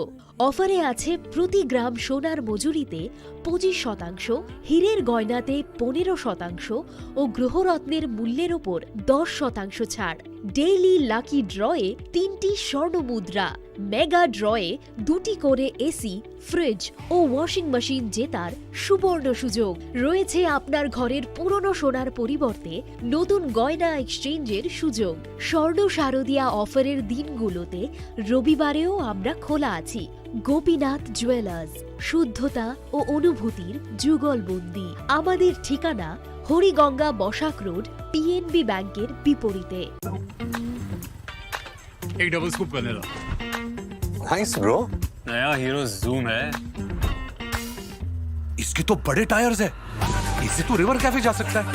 Speaker 20: অফারে আছে প্রতি গ্রাম সোনার মজুরিতে 25%, হীরের গয়নাতে 15% ও গ্রহরত্নের মূল্যের ওপর 10% ছাড়। ডেইলি লাকি ড্রয়ে 3টি স্বর্ণ মুদ্রা, মেগা ড্রয়ে 2টি করে এসি, ফ্রিজ ও ওয়াশিং মেশিন জেতার সুবর্ণ সুযোগ রয়েছে। আপনার ঘরের পুরনো সোনার পরিবর্তে নতুন গয়না এক্সচেঞ্জের সুযোগ। স্বর্ণ শারদীয়া অফারের দিনগুলোতে রবিবারেও আমরা খোলা আছি। গোপীনাথ জুয়েলার্স, শুদ্ধতা ও অনুভূতির যুগলবন্দি। আমাদের ঠিকানা হরিগঙ্গা বসাক রোড, পিএনবি ব্যাংকের বিপরীতে।
Speaker 4: एक डबल स्कूप करने लो।
Speaker 11: Nice bro.
Speaker 4: नया हीरो जूम है।
Speaker 11: इसके तो बड़े टायर्स है, इससे तो रिवर कैफे जा सकता है।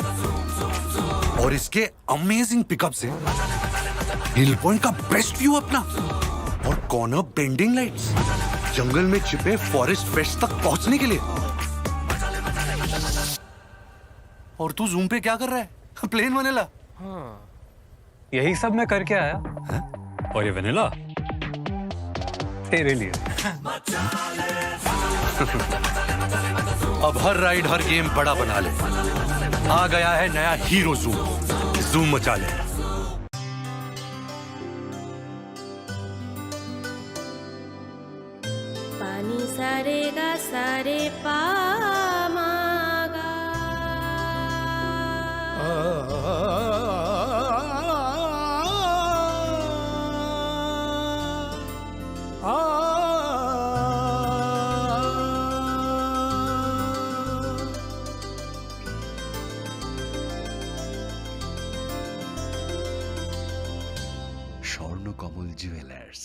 Speaker 11: और इसके अमेजिंग पिकअप से हिल पॉइंट का बेस्ट व्यू अपना, और कॉर्नर बेंडिंग लाइट्स, जंगल में छिपे फॉरेस्ट फेस्ट तक पहुंचने के लिए। और तू जूम पे क्या कर रहा है? Plane vanilla.
Speaker 4: हाँ, यही सब मैं करके आया। और ये वनीला तेरे लिए।
Speaker 11: अब हर राइड हर गेम बड़ा बना ले। आ गया है नया हीरो जूम, जूम मचा ले।
Speaker 7: पानी सारे गा सारे पामागा
Speaker 24: স্বর্ণকমল জুয়েলার্স,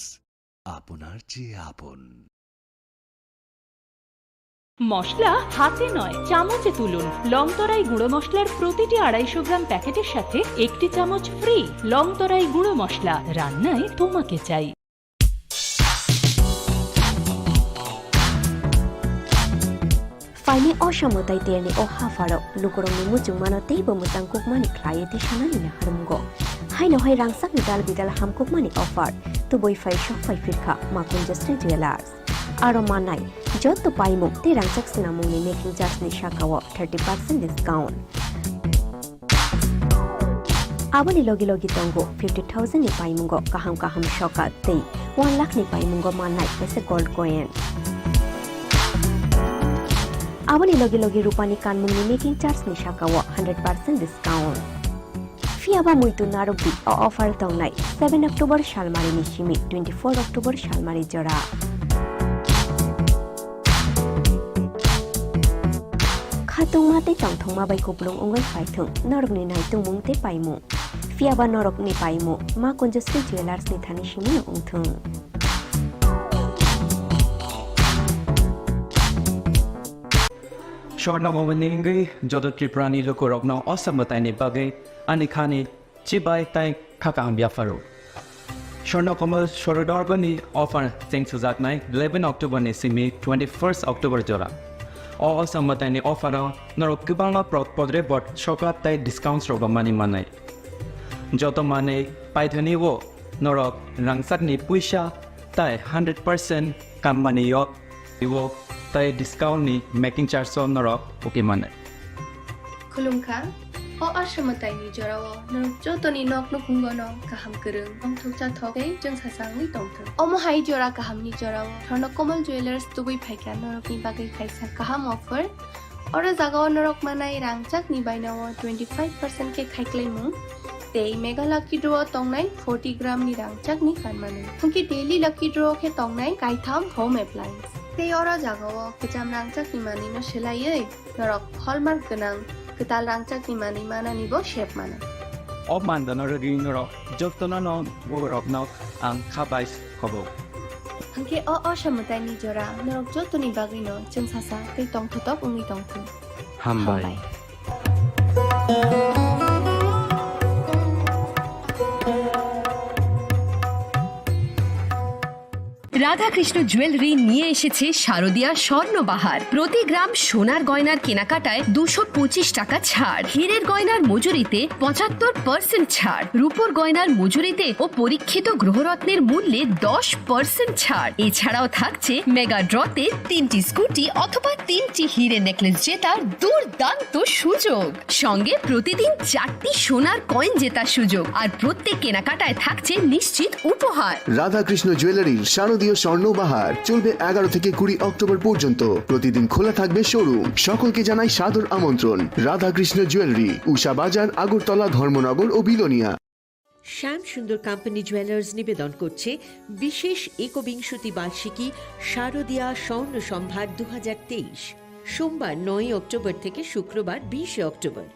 Speaker 24: আপনার চেয়ে আপন।
Speaker 12: মশলা হাতে নয় চামচে তুলুন। লংতরাই গুঁড়ো মশলার প্রতিটি 250 গ্রাম প্যাকেটের সাথে একটি চামচ ফ্রি। লংতরাই গুঁড়ো মশলা, রান্নায় তোমাকে চাই।
Speaker 3: Faini Oshamotai Tierney o Hafaro, Lukurong Muchung Manotei Bomutang Kukmani Clayeti Shanani Harumgo. Haino Hai Rangsak Nidal Bidal Ham Kukmani offer to boy Fai Shop Fai Firka, Makunjustri Jewelers. Aromanai, Jot to Paimu, the Rangsak Sinamuni making just Nishakawa 30% discount. Abali Logi Logi Tongo, 50,000 ni Paimungo, Kaham Kaham Shoka, Tay, 1 lakh ni Paimungo Manai, as a gold coin. Abali Logi Logi Rupani Kanmuni making charge ni Shakawa 100% discount. Fiaba Muito Narubi offer Tongnai 7 October Shalmari Nishimi 24 October Shalmari Jora. Khatung mate tongthong mabai kuplung ongoi phaithung norok ni nai tungmung te paimu. Fiaba norok ni paimu ma Kunjustri Jewelers ni thani shimi ongthung.
Speaker 10: Swarnakamal যত ত্রিপুরানি লোকরগ্ন অসমতাইনি বাগে আনিখানি চিবাই তাই খাকাং বিয়াফারো Swarnakamal সরদর্বনি offer চেং সুজাকনাই 11 October Simi 21 October জরা অসমতাইনি offer নরক কিবাংলা পদরে বট সকাত তাই discount রগমানি মানাই যত মানে পাইথনি ও নরক রাংসাকনি পয়সা তাই 100% কামমানি ইও তাই ডিসকাউন্ট নি মেকিং চার্জ নরক ওকে মানে
Speaker 13: খুলুমখা o ashamatayni jorao norok jotoni nokno kungono kaham kereng ongthokcha thokai jeng sasangni tongthong omo hai jora kahamni jorao Chini Jewelers tubui phaika norokni bagai kaisa kaham offer ora jagao norok manai rangchak ni bainao 25% ke khaiklai mung tei mega lucky draw tongnai 40 gram ni rangchak ni kanmanu hungki daily lucky draw ke tongnai kaitham home appliance tei ora jagao kecham rangchak ni manino selaiei norok hallmark ganang ketal rangchak ni mani mana nibo shape mana
Speaker 10: অপমান দানৰ ৰিংৰ যতনা নৰক knock আং খাবাইছ হ'ব
Speaker 13: hangke o ashamatayni jora norok jotoni bagino jeng sasa kei tongthotok ungi tongthong
Speaker 10: হামবাই
Speaker 14: Radhakrishna jewellery নিয়ে এসেছে শারদীয়া স্বর্ণবাহার। প্রতি গ্রাম সোনার গয়নার কেনাকাটায় 225 টাকা ছাড়, হীরের গয়নার মজুরিতে 75% ছাড়, রূপোর গয়নার মজুরিতে ও পরীক্ষিত গ্রহরত্নের মূল্যে 10% ছাড়। এছাড়াও থাকছে মেগা ড্রতে 3টি স্কুটি অথবা 3টি হীরে নেকলেস জেতার দুর্দান্ত সুযোগ, সঙ্গে প্রতিদিন 4টি সোনার কয়েন জেতার সুযোগ, আর প্রত্যেক কেনাকাটায় থাকছে নিশ্চিত উপহার।
Speaker 15: রাধাকৃষ্ণ জুয়েলারির শারদীয় স্বর্ণবাহার চলবে 11 থেকে 20 অক্টোবর পর্যন্ত। প্রতিদিন খোলা থাকবে শোরুম। সকলকে জানাই সাদর আমন্ত্রণ। রাধাকৃষ্ণ জুয়েলারি, উষা বাজার, আগরতলা, ধর্মনগর ও বিলোনিয়া।
Speaker 8: শ্যাম সুন্দর কোম্পানি জুয়েলার্স নিবেদন করছে বিশেষ একবিংশতি বার্ষিকী শারদীয়া স্বর্ণ সম্ভার 2023, সোমবার 9 অক্টোবর থেকে শুক্রবার 20 অক্টোবর।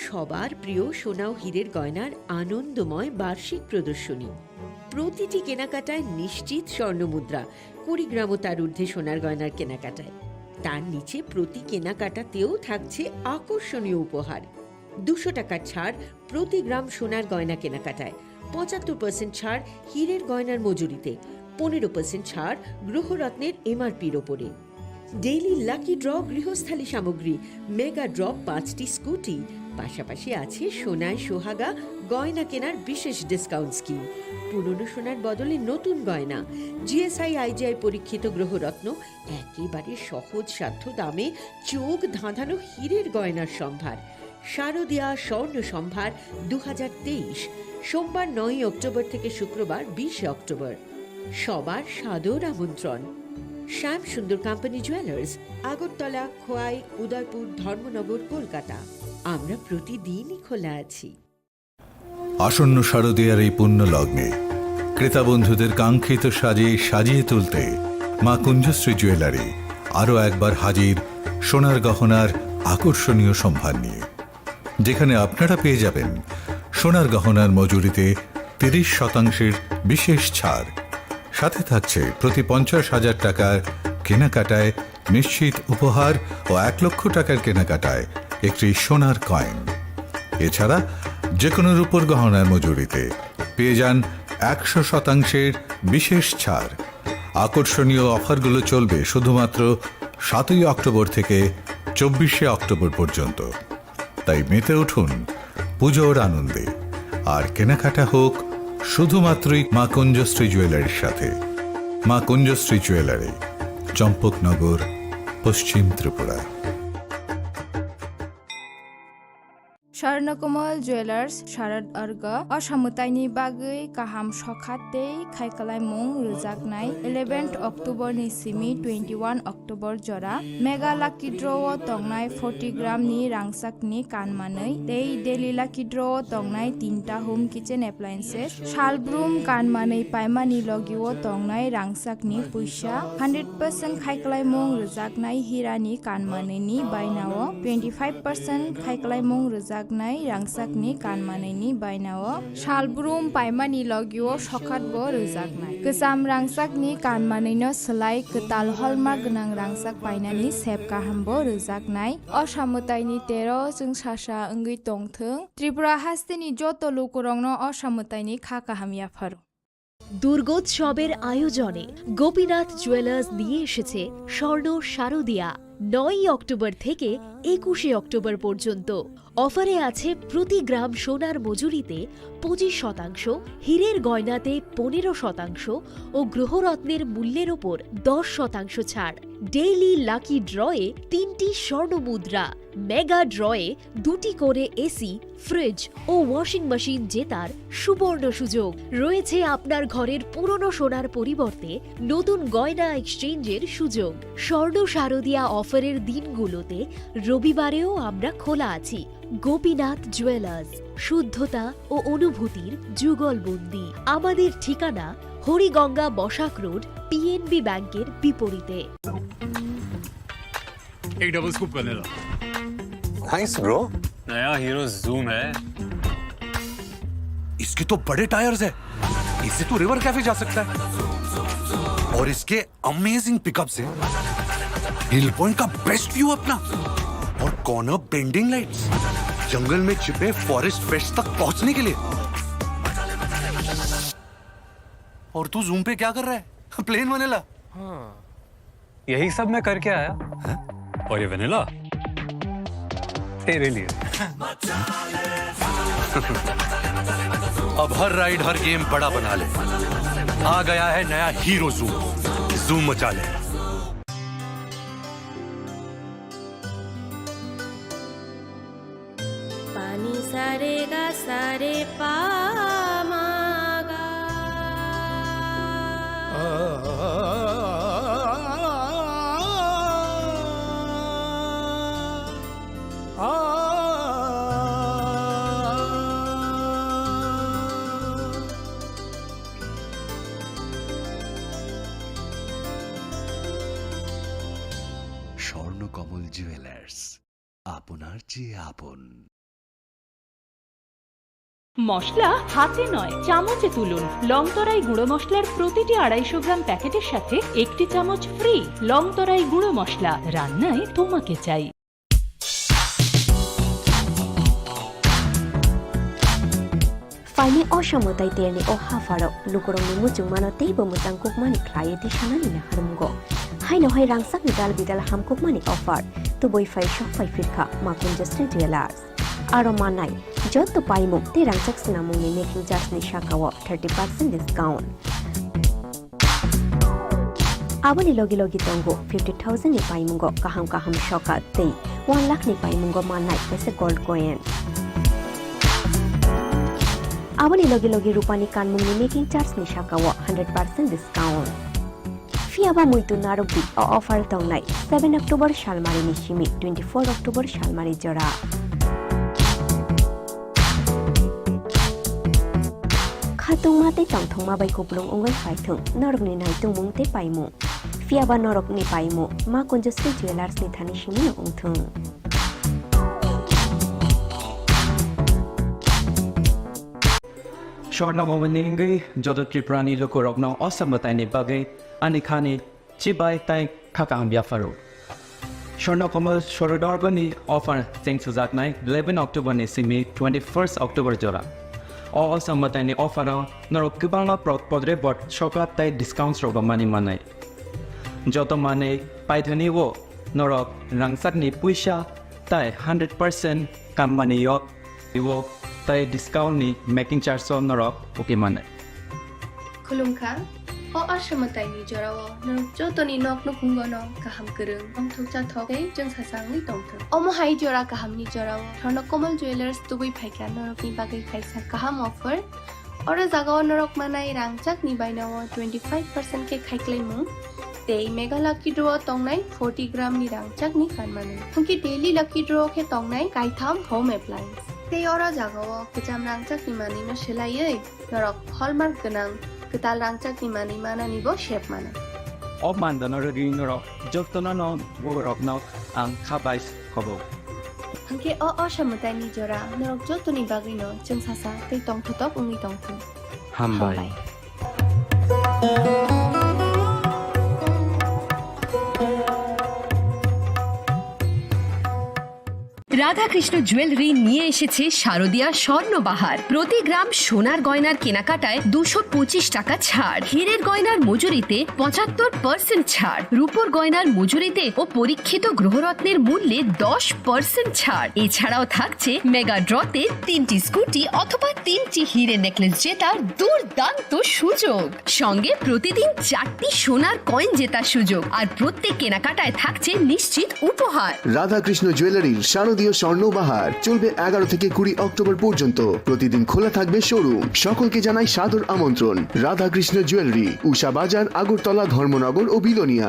Speaker 8: সবার প্রিয় সোনা ও হীরের গয়নার আনন্দময় বার্ষিক প্রদর্শনী। প্রতিটি কেনাকাটায় নিশ্চিত স্বর্ণমুদ্রা, 20 গ্রাম ও তার ঊর্ধ্বে সোনার গয়নার কেনাকাটায়। তার নিচে প্রতি কেনাকাটাতেও থাকছে আকর্ষণীয় উপহার। 200 টাকার ছাড় প্রতি গ্রাম সোনার গয়না কেনাকাটায়, 75% ছাড় হীরের গয়নার মজুরিতে, 15% ছাড় গ্রহরত্নের এমআরপির ওপরে। ডেইলি লাকি ড্র গৃহস্থালী সামগ্রী, মেগা ড্র 5টি স্কুটি, পাশাপাশি আছে সোনায় সোহাগা গয়না কেনার বিশেষ ডিসকাউন্ট স্কিম, পুরনো সোনার বদলে নতুন গয়না, জিএসআই আইজিআই পরীক্ষিত গ্রহরত্ন, একেবারে সহজ সাধ্য দামে চোখ ধাঁধানো হীরের গয়নার সম্ভার। শারদীয়া স্বর্ণ সম্ভার 2023, সোমবার 9 অক্টোবর থেকে শুক্রবার 20 অক্টোবর। সবার সাদর আমন্ত্রণ। শ্যাম সুন্দর কোম্পানি জুয়েলার্স, আগরতলা, খোয়াই, উদয়পুর, ধর্মনগর, কলকাতা। আমরা প্রতিদিনই খোলা আছি।
Speaker 9: আসন্ন শারদীয়ার এই পুণ্য লগ্নে ক্রেতা বন্ধুদের কাঙ্ক্ষিত সাজে সাজিয়ে তুলতে মা কুঞ্জশ্রী জুয়েলারি আরও একবার হাজির সোনার গহনার আকর্ষণীয় সম্ভার নিয়ে, যেখানে আপনারা পেয়ে যাবেন সোনার গহনার মজুরিতে 30% বিশেষ ছাড়, সাথে থাকছে প্রতি 50,000 টাকার কেনাকাটায় নিশ্চিত উপহার ও 1 লক্ষ টাকার কেনাকাটায় একটি সোনার কয়েন। এছাড়া যে কোনো রূপোর গহনার মজুরিতে পেয়ে যান 100% বিশেষ ছাড়। আকর্ষণীয় অফারগুলো চলবে শুধুমাত্র 7 অক্টোবর থেকে 24 অক্টোবর পর্যন্ত। তাই মেতে উঠুন পুজোর আনন্দে, আর কেনাকাটা হোক শুধুমাত্রই মা কুঞ্জশ্রী জুয়েলারির সাথে। মা কুঞ্জশ্রী জুয়েলারি, চম্পকনগর, পশ্চিম ত্রিপুরা।
Speaker 21: स्वर्णकमल ज्वेलर्स शारद अर्ग असामुताइनि बागै गाहाम सखाते खायखालायमुं रोजाकनाय 11 अक्टोबर नि सिमी 21 अक्टोबर जरा मेगा लाकी ड्र तंगनाय 40 ग्राम नि रांसाकनि कानमानै दै डेली लाकी ड्र तंगनाय 3टा होम किचेन एप्लायेंसेस शालब्रुम कानमानै पायमानि लगिव तंगनाय रांसाकनि पैसा 100% खायखालायमुं रोजाकनाय हिरानि कानमानैनि बायनाव 25% खायखालायमुं रोजाक रांसाकनि कानमानैनि बायनाव शालब्रुम पायमानि लगिव सखातबो रोजाकनाय गोजाम रांसाकनि कानमानैनो सोलाय गोताल हलमार्क गोनां रांसाक बायनानि सेब गाहामबो रोजाकनाय असामुताइनि 13 जों सासा ओंगै तंथों त्रिपुरा हास्तिनि जत लोकरंनो असामुताइनि खाकाहामियाफार।
Speaker 20: দুর্গোৎসবের আয়োজনে গোপীনাথ জুয়েলার্স নিয়ে এসেছে স্বর্ণ শারদীয়া। 9 অক্টোবর থেকে 21 অক্টোবর পর্যন্ত অফারে আছে প্রতি গ্রাম সোনার মজুরিতে 25%, হীরের গয়নাতে 15% ও গ্রহরত্নের মূল্যের ওপর 10% ছাড়। ডেইলি লাকি ড্রয়ে 3টি স্বর্ণ মুদ্রা, মেগা ড্রয়ে 2টি করে এসি, ফ্রিজ ও ওয়াশিং মেশিন জেতার সুবর্ণ সুযোগ রয়েছে। আপনার ঘরের পুরনো সোনার পরিবর্তে নতুন গয়না এক্সচেঞ্জের সুযোগ। স্বর্ণ শারদীয়া অফারের দিনগুলোতে রবিবারেও আমরা খোলা আছি। গোপীনাথ জুয়েলার্স, শুদ্ধতা ও অনুভূতির যুগলবন্দি। আমাদের ঠিকানা হরিগঙ্গা বসাক রোড, পিএনবি ব্যাংকের বিপরীতে।
Speaker 4: एक double scoop vanilla.
Speaker 11: Nice bro.
Speaker 4: नया हीरो जूम है।
Speaker 11: इसके तो बड़े टायर्स है, इससे तो रिवर कैफे जा सकता है। और इसके अमेजिंग पिकअप से हिल पॉइंट का बेस्ट व्यू अपना, और कॉर्नर बेंडिंग लाइट्स, जंगल में छिपे फॉरेस्ट फेस्ट तक पहुंचने के लिए। और तू जूम पे क्या कर रहा है? Plain vanilla.
Speaker 4: हाँ, यही सब मैं करके आया। है? और ये वैनिला तेरे लिए।
Speaker 11: अब हर राइड हर गेम बड़ा बना ले। आ गया है नया हीरो जूम, जूम मचा ले।
Speaker 7: पानी सारे गा सारे पामागा
Speaker 24: স্বর্ণকমল জুয়েলার্স, আপনার চেয়ে আপন।
Speaker 12: মশলা হাতে নয় চামচে তুলুন। লংতরাই গুঁড়ো মশলার প্রতিটি 250 গ্রাম প্যাকেটের সাথে 1টি চামচ ফ্রি। লংতরাই গুঁড়ো মশলা, রান্নায় তোমাকে চাই।
Speaker 3: Faini Oshamotai Terne o Hafaro, Lukorong Muchung Manote, Bomutang Kukmani Clayeti Shananina Harumgo. Haino hai rangsak nidal bidal hamkukmani offer tuboi fai shop fai firkha ma Kunjasri Jewelers. Aro manai jotto paimuk te rangsak sinamung ni making charge ni shakawa 30% discount. Aboni logi tongo 50,000 ni paimungo kaham shoka tei 1 lakh ni paimungo manai pese gold coin. Aboni logi rupani kanmung ni making charge ni shakawa 100% discount. Fiaba muitu narubi offer tongnai 7 October shalmari ni shimi 24 October shalmari jora. Khatung mate tongthong ma bai kuplung ongoi phaithung norok ni nai tungmung te paimu. Fiaba norok ni paimu ma Kunjasri Jewelers ni thani shimi no ongthung.
Speaker 10: Shorna momeningi jodo Tripurani lukurok no osambatai ni bagai anikani chibai tai kakang biafaro. Shorna komal shorodarbani offer thanks to that night 11 October ni simi 21st October jora. All sambatai ni offer norok kibanga podre bot shoka tai discounts roga mani manai. Joto mane paithani wo norok rangsak ni puisha tai 100% kam mani yok iwo tai discount ni making charge so norok okay manai.
Speaker 13: Khulumkhang o asamatai ni jorao norok jotoni nok no kungono kaham kereng ongthok cha thoke jeng sasang ni tongthok. Omo hai jora kaham ni jorao Chini Khorang Jewelers tubui phaika norok ni bagai kaisa kaham offer. Ora jagao norok manai rangchak ni bainawo 25% ke khaiklai mung. Tei mega lucky draw tongnai 40 gram ni rangchak ni kanmanu. Hangki daily lucky draw ke tongnai kaitham home appliance. Tei ora jagao kejam rangchak ni mani no selaiei norok hallmark ganang ketal rangchak ni mani mana ni bo shape mana.
Speaker 10: Of mandana ring norok jotona no borok no ang khabais khobo.
Speaker 13: Hangke o asamatai ni jora norok jotoni bagai no jeng sasa tei tongthotop ungi tongthung.
Speaker 10: Hambai.
Speaker 14: Radhakrishna jewellery নিয়ে এসেছে শারদীয়া স্বর্ণবাহার। প্রতি গ্রাম সোনার গয়নার কেনাকাটায় 225 টাকা ছাড়, হীরের গয়নার মজুরিতে 75% ছাড়, রূপোর গয়নার মজুরিতে ও পরীক্ষিত গ্রহরত্নের মূল্যে 10% ছাড়। এছাড়াও থাকছে মেগা ড্রতে 3টি স্কুটি অথবা 3টি হীরে নেকলেস জেতার দুর্দান্ত সুযোগ, সঙ্গে প্রতিদিন 4টি সোনার কয়েন জেতার সুযোগ, আর প্রত্যেক কেনাকাটায় থাকছে নিশ্চিত উপহার।
Speaker 15: রাধাকৃষ্ণ জুয়েলারির শারদীয় স্বর্ণবাহার চলবে 11 থেকে 20 অক্টোবর পর্যন্ত। প্রতিদিন খোলা থাকবে শোরুম। সকলকে জানাই সাদর আমন্ত্রণ। রাধাকৃষ্ণ জুয়েলারি, উষা বাজার, আগরতলা, ধর্মনগর ও বিলোনিয়া।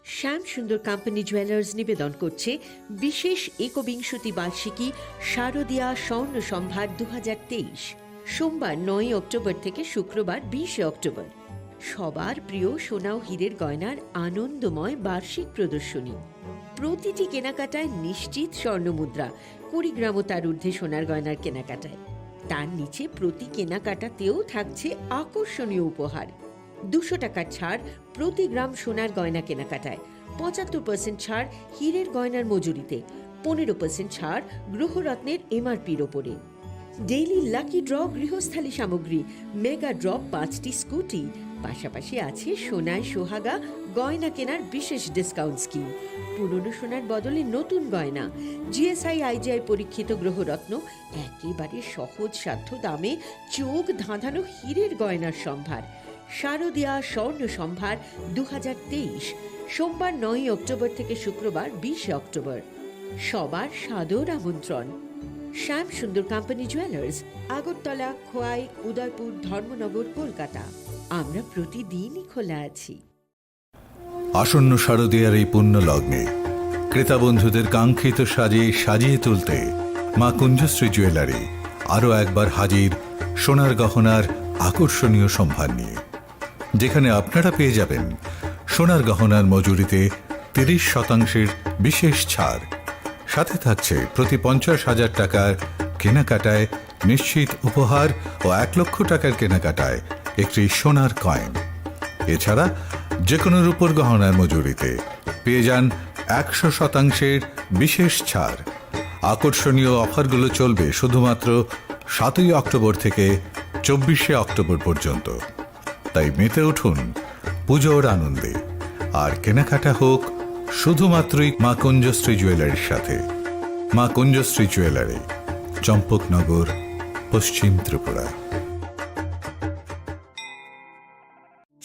Speaker 8: শ্যাম সুন্দর কোম্পানি জুয়েলার্স নিবেদন করছে বিশেষ একবিংশতি বার্ষিকী শারদীয়া স্বর্ণ সম্ভার 2023, সোমবার 9 অক্টোবর থেকে শুক্রবার 20 অক্টোবর। সবার প্রিয় সোনা ও হীরের গয়নার আনন্দময় বার্ষিক প্রদর্শনী। প্রতিটি কেনাকাটায় নিশ্চিত স্বর্ণমুদ্রা, 20 গ্রাম ও তার ঊর্ধ্বে সোনার গয়নার কেনাকাটায়। তার নিচে প্রতি কেনাকাটাতেও থাকছে আকর্ষণীয় উপহার। 200 টাকার ছাড় প্রতি গ্রাম সোনার গয়না কেনাকাটায়, 75% ছাড় হীরের গয়নার মজুরিতে, 15% ছাড় গ্রহরত্নের এমআরপির ওপরে। ডেইলি লাকি ড্র গৃহস্থালী সামগ্রী, মেগা ড্র 5টি স্কুটি, পাশাপাশি আছে সোনায় সোহাগা গয়না কেনার বিশেষ ডিসকাউন্ট স্কিম, পুরনো সোনার বদলে নতুন গয়না, জিএসআই আইজিআই পরীক্ষিত গ্রহরত্ন, একেবারে সহজ সাধ্য দামে চোখ ধাঁধানো হীরের গয়নার সম্ভার। শারদীয়া স্বর্ণ সম্ভার 2023, সোমবার 9 অক্টোবর থেকে শুক্রবার 20 অক্টোবর। সবার সাদর আমন্ত্রণ। শ্যাম সুন্দর কোম্পানি জুয়েলার্স, আগরতলা, খোয়াই, উদয়পুর, ধর্মনগর, কলকাতা। আমরা প্রতিদিনই খোলা আছি।
Speaker 9: আসন্ন শারদীয়ার এই পুণ্য লগ্নে ক্রেতা বন্ধুদের কাঙ্ক্ষিত সাজিয়ে তুলতে মা কুঞ্জশ্রী জুয়েলারি আরও একবার হাজির সোনার গহনার আকর্ষণীয় সম্ভার নিয়ে, যেখানে আপনারা পেয়ে যাবেন সোনার গহনার মজুরিতে 30% বিশেষ ছাড়, সাথে থাকছে প্রতি 50,000 টাকার কেনাকাটায় নিশ্চিত উপহার ও 1 লক্ষ টাকার কেনাকাটায় একটি সোনার কয়েন। এছাড়া যে কোনো রূপোর গহনার মজুরিতে পেয়ে যান 100% বিশেষ ছাড়। আকর্ষণীয় অফারগুলো চলবে শুধুমাত্র 7 অক্টোবর থেকে 24 অক্টোবর পর্যন্ত। তাই মেতে উঠুন পুজোর আনন্দে। আর কেনাকাটা হোক শুধুমাত্রই মা কুঞ্জশ্রী জুয়েলারির সাথে। মা কুঞ্জশ্রী জুয়েলারি, চম্পকনগর, পশ্চিম ত্রিপুরা।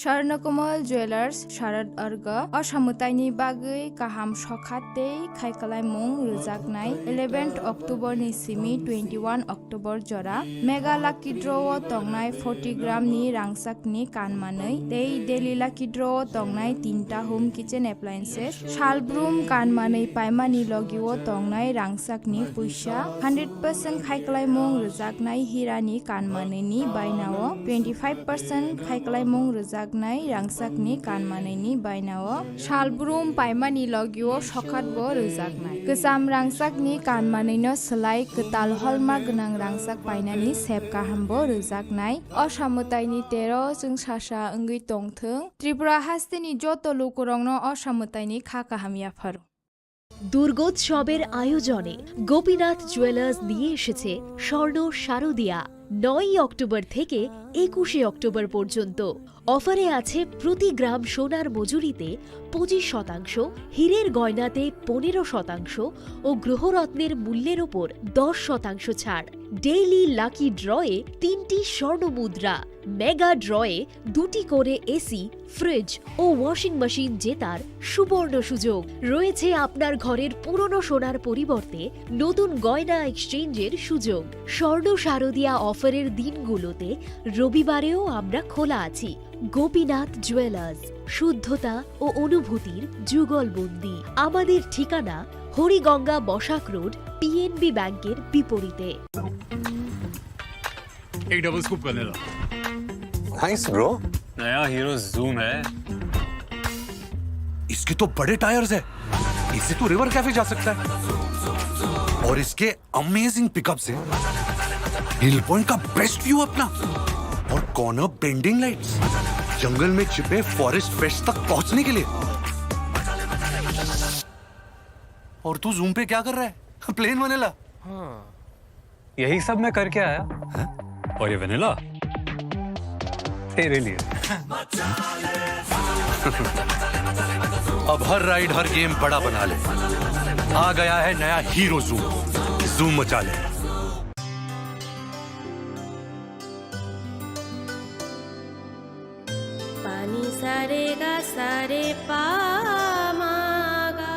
Speaker 21: স্বর্ণকমল জুয়েলার্স শারদ अर्ग असामुताइनि बागै गाहाम सखाते खायखालायमुं रोजागनाय 11 अक्ट'बरनि सिमी 21 अक्ट'बर जरा मेगा लाकी ड्र'आव तंनाय 40 ग्रामनि रांसाकनि कानमानै दै डेली लाकी ड्र'आव तंनाय 3टा होम किचेन एप्लायेन्सेस शालब्रुम कानमानै पाइमानि लगिव तंनाय रांसाकनि फैसा 100% खायखालायमुं रोजागनाय हिरानि कानमानैनि बायनाव 25% खायखालायमुं रोजाग रांसाकनि कानमानैनि बायनाव शालब्रुम पाइमानि लगिव सखातबो रोजागनाय गोजाम रांसाकनि कानमानैनो सोलाय गोताल हलमार्क गोनां रांसाक बायनानि सेब गाहामबो रोजागनाय असामुताइनि 13 जों सासा ओंगै तंथों त्रिपुरा हास्तेनि जत लोकरंनो असामुताइनि खा काहामियाफार।
Speaker 20: দুর্গোৎসবের আয়োজনে গোপীনাথ জুয়েলার্স নিয়ে এসেছে স্বর্ণ শারদিয়া। 9 অক্টোবর থেকে 21 অক্টোবর পর্যন্ত অফারে আছে প্রতি গ্রাম সোনার মজুরিতে 25%, হীরের গয়নাতে 15% ও গ্রহরত্নের মূল্যের ওপর 10% ছাড়। ডেইলি লাকি ড্রয়ে 3টি স্বর্ণ মুদ্রা, মেগা ড্রয়ে 2টি করে এসি, ফ্রিজ ও ওয়াশিং মেশিন জেতার সুবর্ণ সুযোগ রয়েছে। আপনার ঘরের পুরনো সোনার পরিবর্তে নতুন গয়না এক্সচেঞ্জের সুযোগ। স্বর্ণ শারদিয়া অফারের দিনগুলোতে রবিবারেও আমরা খোলা আছি। গোপীনাথ জুয়েলার্স, শুদ্ধতা ও অনুভূতির যুগলবন্দি। আমাদের ঠিকানা হরিগঙ্গা বসাক রোড, পিএনবি ব্যাংকের বিপরীতে।
Speaker 4: एक डबल स्कूप करने लो।
Speaker 11: Nice bro.
Speaker 4: नया हीरो जूम है।
Speaker 11: इसके तो बड़े टायर्स है, इससे तो रिवर कैफे जा सकता है। और इसके अमेजिंग पिकअप से हिल पॉइंट का बेस्ट व्यू अपना, और कॉर्नर बेंडिंग लाइट्स, जंगल में छिपे फॉरेस्ट फेस्ट तक पहुंचने के लिए। और तू जूम पे क्या कर रहा है? Plane vanilla.
Speaker 4: हाँ, यही सब मैं करके आया है? और ये वनीला तेरे लिए।
Speaker 11: अब हर राइड हर गेम बड़ा बना ले। आ गया है नया हीरो जूम, जूम मचा ले।
Speaker 7: पानी सारे गा सारे पामागा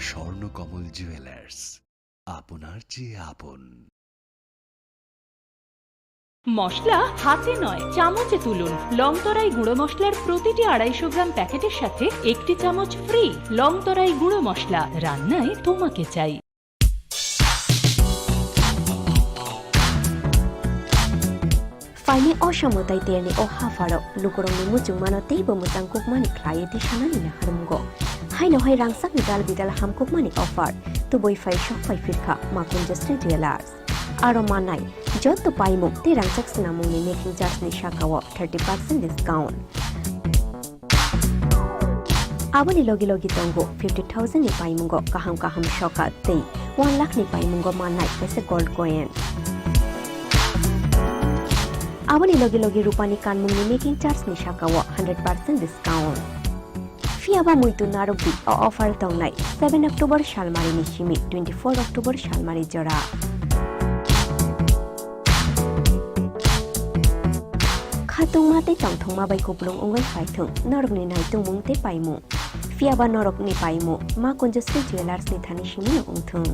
Speaker 24: স্বর্ণকমল জুয়েলার্স, আপনার চেয়ে আপন।
Speaker 12: মশলা হাতে নয় চামচে তুলুন। লংতরাই গুঁড়ো মশলার প্রতিটি 250 গ্রাম প্যাকেটের সাথে 1টি চামচ ফ্রি। লংতরাই গুঁড়ো মশলা, রান্নায় তোমাকে চাই।
Speaker 3: Faini osamutai terni o hafaro lukurong ni mucung manotei bemutang kukmani klayeti sanani na harumgo. Haino hai rangsak bidal bidal ham kukmani offer tu boy fai shop fai firka ma Kunjashri Jewelers. Aro manai jot tu paimuk te rangsak sinamung ni making charge ni shakawo 30% discount. Abani logi logi tongo 50,000 ni paimungo kaham kaham shokat tei 1 lakh ni paimungo manai paisa gold coin. Abani logi logi rupani kanmung ni making charge ni shakawo 100% discount. Fiaba muitu narubi o offer tongnai 7 October shalmari ni shimi 24 October shalmari jora. Khatung mate tongthong ma bai kuplung ongai phaithung norok ni naitung mung te paimu. Fiaba norok ni paimu ma Kunjashri Jewelers ni thani shimi no ongthung.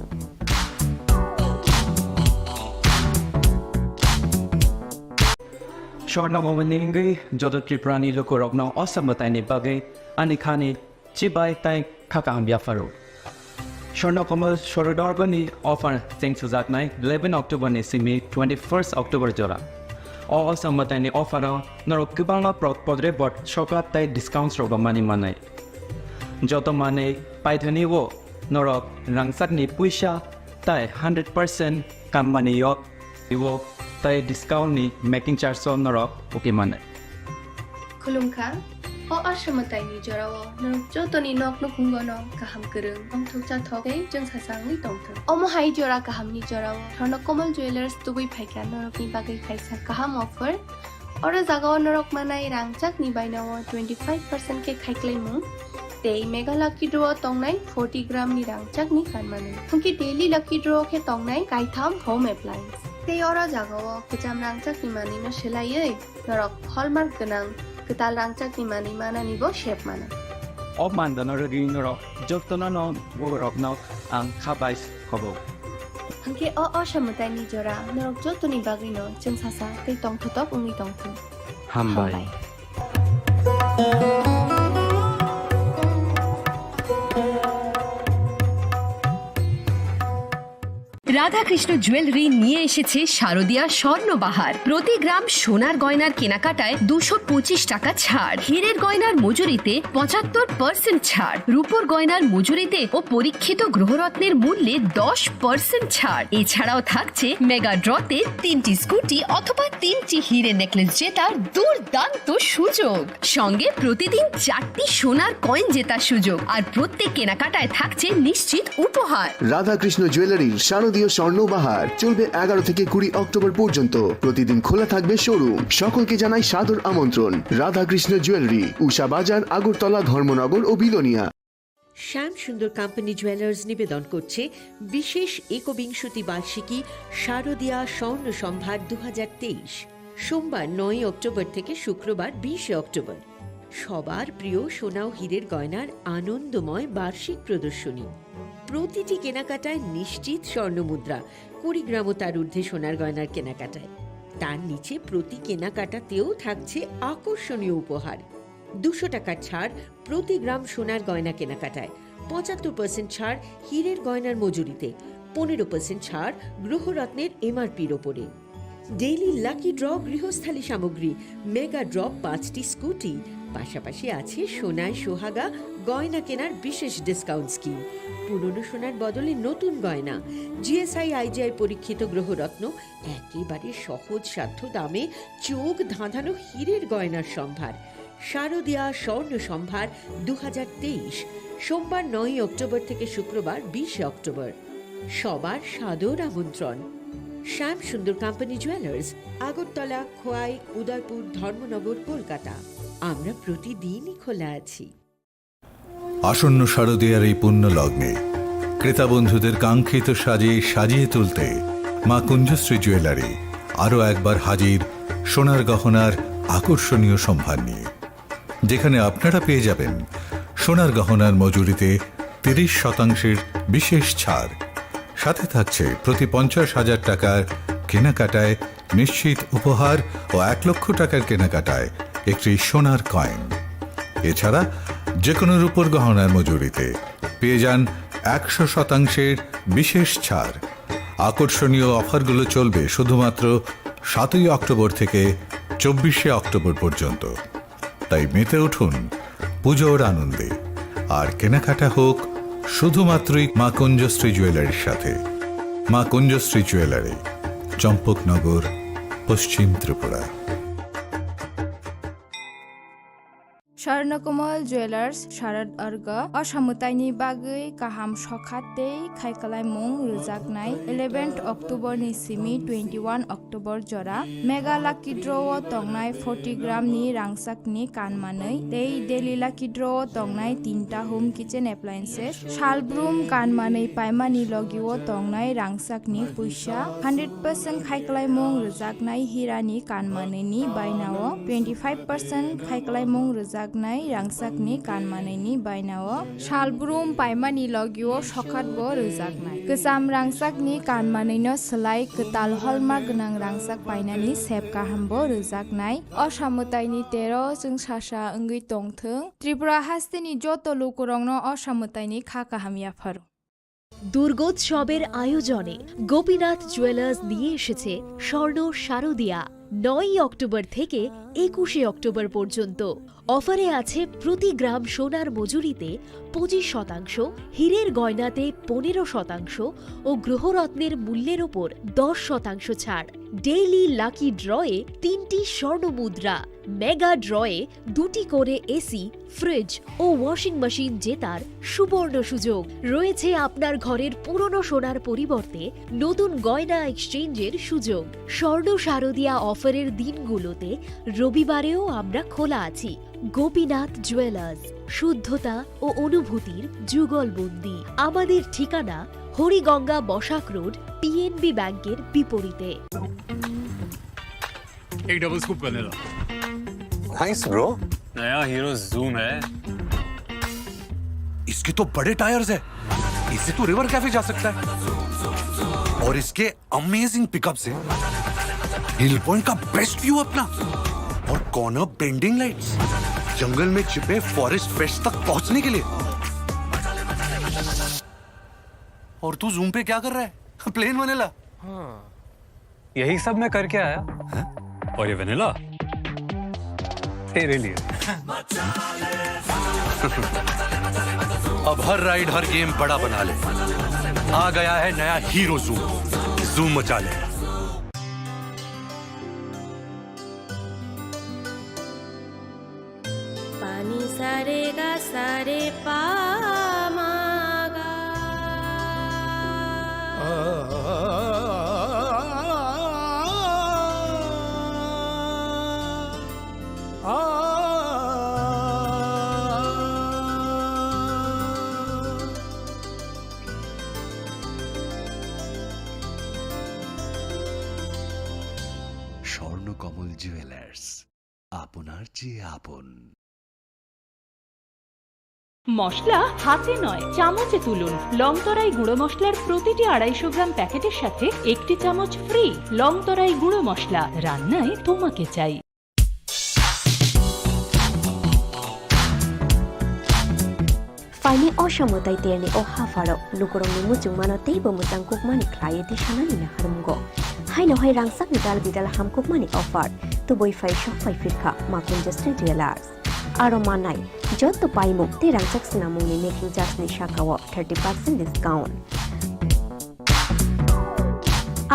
Speaker 10: স্বর্ণকমলনিঙ্গি যত ত্রিপুরানি লোকরগ্ন অসমতাইনি বাগে আনিখানি চিবাই তাই খাকা বিয়াফারো Swarnakamal সরদর্গনি offer চেং সুজাকনাই 11 অক্টোবরনি Simi 21 October জরা অসমতাইনি অফারও নরক কিবাংলা পদরে বট সকাত তাই discount রগমানি মানাই যত মানে পাইথনিও নরক রাংসাকনি পয়সা তাই 100% কামমানিয়ক
Speaker 16: Iwo tay discount ni making charge so norok okay man.
Speaker 13: Khulumkhang o asamatai ni jorao norok jotoni nok no khungo no kaham kereng ongthok cha thoke jeng sasang ni tongthok omo hai jora kaham ni jorao thorno komal jewelers tubui phaika norok ni bagai khaisa kaham offer ora jagao norok manai rangchak ni bainawo 25% ke khaiklai mu tei mega lucky draw tongnai 40 gram ni rangchak ni kanmanu hungki daily lucky draw ke tongnai kaitham home appliance tei ora jagao kecham rangchak ni mani no selaiei norok hallmark ganang ketal rangchak ni mani mana nibo shape mana
Speaker 16: Of man da norok norok jotona no worok no ang khabais khobo.
Speaker 13: hangke o samutai ni jora norok jotoni bagai no jeng sasa tei tongthotok ungi tongthok
Speaker 16: Hambai.
Speaker 14: Radhakrishna jewellery নিয়ে এসেছে শারদীয়া স্বর্ণবাহার। প্রতি গ্রাম সোনার গয়নার কেনাকাটায় 225 টাকা ছাড়, হীরের গয়নার মজুরিতে 75% ছাড়, রূপোর গয়নার মজুরিতে ও পরীক্ষিত গ্রহরত্নের মূল্যে 10% ছাড়। এছাড়াও থাকছে মেগা ড্রতে 3টি স্কুটি অথবা 3টি হীরের নেকলেস জেতার দুর্দান্ত সুযোগ, সঙ্গে প্রতিদিন 4টি সোনার কয়েন জেতার সুযোগ, আর প্রত্যেক কেনাকাটায় থাকছে নিশ্চিত উপহার।
Speaker 15: রাধাকৃষ্ণ জুয়েলারির শারদীয় স্বর্ণবাহার চলবে 11 থেকে 20 অক্টোবর পর্যন্ত। প্রতিদিন খোলা থাকবে শোরুম। সকলকে জানাই সাদর আমন্ত্রণ। রাধাকৃষ্ণ জুয়েলারি, উষা বাজার, আগরতলা, ধর্মনগর ও বিলোনিয়া।
Speaker 8: শ্যাম সুন্দর কোম্পানি জুয়েলার্স নিবেদন করছে বিশেষ একবিংশতি বার্ষিকী শারদীয়া স্বর্ণ সম্ভার 2023, সোমবার 9 অক্টোবর থেকে শুক্রবার 20 অক্টোবর। সবার প্রিয় সোনা ও হীরের গয়নার আনন্দময় বার্ষিক প্রদর্শনী। প্রতিটি কেনাকাটায় নিশ্চিত স্বর্ণমুদ্রা, 20 গ্রাম ও তার ঊর্ধ্বে সোনার গয়নার কেনাকাটায়। তার নিচে প্রতি কেনাকাটাতেও থাকছে আকর্ষণীয় উপহার। 200 টাকার ছাড় প্রতি গ্রাম সোনার গয়না কেনাকাটায়, 75% ছাড় হীরের গয়নার মজুরিতে, 15% ছাড় গ্রহরত্নের এমআরপির ওপরে। ডেইলি লাকি ড্র গৃহস্থালী সামগ্রী, মেগা ড্র 5টি স্কুটি, পাশাপাশি আছে সোনায় সোহাগা গয়না কেনার বিশেষ ডিসকাউন্ট স্কিম, পুরনো সোনার বদলে নতুন গয়না, জিএসআই আইজিআই পরীক্ষিত গ্রহরত্ন, একেবারে সহজ সাধ্য দামে চোখ ধাঁধানো হীরের গয়নার সম্ভার। শারদীয়া স্বর্ণ সম্ভার 2023, সোমবার 9 অক্টোবর থেকে শুক্রবার 20 অক্টোবর। সবার সাদর আমন্ত্রণ। শ্যাম সুন্দর কোম্পানি জুয়েলার্স, আগরতলা, খোয়াই, উদয়পুর, ধর্মনগর, কলকাতা। আমরা প্রতিদিনই খোলা আছি।
Speaker 9: আসন্ন শারদীয়ার এই পুণ্য লগ্নে ক্রেতা বন্ধুদের কাঙ্ক্ষিত সাজে সাজিয়ে তুলতে মা কুঞ্জশ্রী জুয়েলারি আরও একবার হাজির সোনার গহনার আকর্ষণীয় সম্ভার নিয়ে, যেখানে আপনারা পেয়ে যাবেন সোনার গহনার মজুরিতে 30% বিশেষ ছাড়, সাথে থাকছে প্রতি 50,000 টাকার কেনাকাটায় নিশ্চিত উপহার ও 1 লক্ষ টাকার কেনাকাটায় একটি সোনার কয়েন। এছাড়া যে কোনো রূপোর গহনার মজুরিতে পেয়ে যান 100% বিশেষ ছাড়। আকর্ষণীয় অফারগুলো চলবে শুধুমাত্র 7 অক্টোবর থেকে 24 অক্টোবর পর্যন্ত। তাই মেতে উঠুন পুজোর আনন্দে, আর কেনাকাটা হোক শুধুমাত্রই মা কুঞ্জশ্রী জুয়েলারির সাথে। মা কুঞ্জশ্রী জুয়েলারি, চম্পকনগর, পশ্চিম ত্রিপুরা।
Speaker 21: স্বর্ণকমল জুয়েলার্স শারদ अर्ग असामुताइनि बागै गाहाम सखातै खायखालायमुं रोजागनाय 11 अक्ट'बरनि सिमी 21 अक्ट'बर जरा मेगा लाकी ड्र'आव तंनाय 40 ग्रामनि रांसाकनि कानमानै दै डेली लाकी ड्र'आव तंनाय 3टा होम किचेन एप्लायेन्सेस शालब्रुम कानमानै पायमानि लगिव तंनाय रांसाकनि पैसा 100% खायखालायमुं रोजागनाय हिरानि कानमानैनि बायनाव 25% खायखालायमुं रोजाग रांसाकनि कानमानैनि बायनाव शालब्रुम पायमानि लगिव सखातबो रोजागनाय गोजाम रांसाकनि कानमानैनो सोलाय गोताल हलमार्क गोनां रांसाक बायनानि सेब गाहामबो रोजागनाय असामुताइनि 13 जों सासा ओंगै तंथों त्रिपुरा हास्तेनि जत लोकरंनो असामुताइनि खा काहामियाफोर।
Speaker 20: দুর্গোৎসবের আয়োজনে গোপীনাথ জুয়েলার্স নিয়ে এসেছে স্বর্ণ শারদীয়া 9 অক্টোবর থেকে 21 অক্টোবর পর্যন্ত। অফারে আছে প্রতি গ্রাম সোনার মজুরিতে 25%, হীরের গয়নাতে 15% ও গ্রহরত্নের মূল্যের ওপর 10% ছাড়। ডেইলি লাকি ড্রয়ে 3টি স্বর্ণ মুদ্রা, মেগা ড্রয়ে 2টি করে এসি, ফ্রিজ ও ওয়াশিং মেশিন জেতার সুবর্ণ সুযোগ রয়েছে। আপনার ঘরের পুরনো সোনার পরিবর্তে নতুন গয়না এক্সচেঞ্জের সুযোগ। স্বর্ণ শারদিয়া অফারের দিনগুলোতে রবিবারেও আমরা খোলা আছি। গোপীনাথ জুয়েলার্স, শুদ্ধতা ও অনুভূতির যুগলবন্দি। আমাদের ঠিকানা হরিগঙ্গা বসাক রোড, পিএনবি ব্যাংকের বিপরীতে।
Speaker 4: एक double scoop vanilla.
Speaker 11: Nice bro.
Speaker 4: नया हीरो जूम है।
Speaker 11: इसके तो बड़े टायर्स है, इससे तो रिवर कैफे जा सकता है। और इसके अमेजिंग पिकअप से हिल पॉइंट का बेस्ट व्यू अपना, और कॉर्नर बेंडिंग लाइट्स, जंगल में छिपे फॉरेस्ट फेस्ट तक पहुंचने के लिए। और तू जूम पे क्या कर रहा है? Plane vanilla.
Speaker 4: हाँ, यही सब मैं करके आया।
Speaker 11: है?
Speaker 4: और ये वनीला तेरे लिए।
Speaker 11: अब हर राइड हर गेम बड़ा बना ले। आ गया है नया हीरो जूम। जूम मचा ले।
Speaker 7: पानी सारे गा सारे पामागा।
Speaker 24: স্বর্ণকমল জুয়েলার্স, আপনার চেয়ে আপন।
Speaker 12: মশলা হাতে নয় চামচে তুলুন। লংতরাই গুঁড়ো মশলার প্রতিটি 250 গ্রাম প্যাকেটের সাথে 1টি চামচ ফ্রি। লংতরাই গুঁড়ো মশলা, রান্নায় তোমাকে চাই।
Speaker 3: Faini Oshamutai Tierney o Hafaro, Lukurong Mutung Manotei Bomutang Kukmani Clayeti Shananina Harumgo. Haino Hai Rangsak Vidal Vidal Ham Kukmani offered to boy 5 shop 5 Firka, Makunja Street Jewelers. Aromanai, Jot to Paimu, the Rangsak Sinamuni making just Nishakawa 30% discount.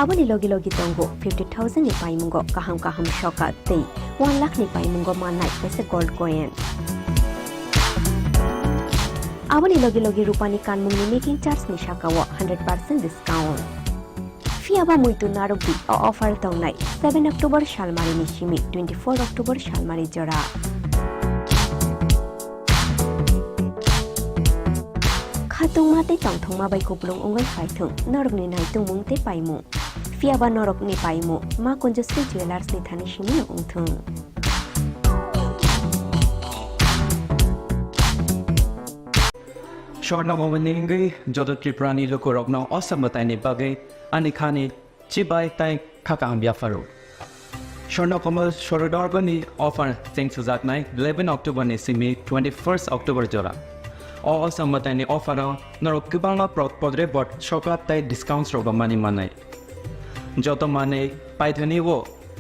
Speaker 3: Abani Logi Logi Tongo 50,000 ni Paimungo, Kaham Kaham Shoka, Tay 1 lakh ni Paimungo Manai, as a gold coin. Abani Logi Logi Rupani Kanmuni making charge ni Shakawa 100% discount. Fiaba Muito Narubi or offer Tongnai 7 October Shalmari Nishimi 24 October Shalmari Jora. Khatung mate tongthong mabai kuplung ungai phaithung norok ni naitung mungte paimu. Fiaba norok ni paimu ma Kunjasri Jewelers ni thani shimi no ungthung.
Speaker 10: Shortna momeningi jodo triprani loko rokna osamataini bagai anikhani chibai tai khakang biafaro. Shortna komal shorodarbani offer thanks to that night 11 October ni simi 21st October jora. Osamataini offer norok kibala podre bot shokat tai discounts roga mani manai. Joto mane paithani wo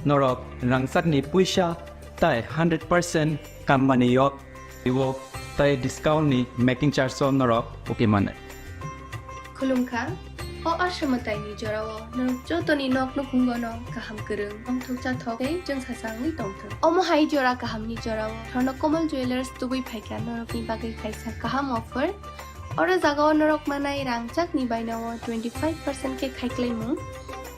Speaker 10: norok rangsak ni puisha tai 100% company yok iwo tai discount ni making charge so norok okay mane.
Speaker 13: Khulumkha o ashamatai ni jorawo norok jotoni nok no kungono kaham kereng ong thokcha thokai jeng sasang ni tongthong. Omo hai jora kaham ni jorawo Swarnakomal Jewelers tubui phaika norok ni bagai kaisa kaham offer. Ora jagao norok manai rangchak ni bainawo 25% ke khaiklai mu.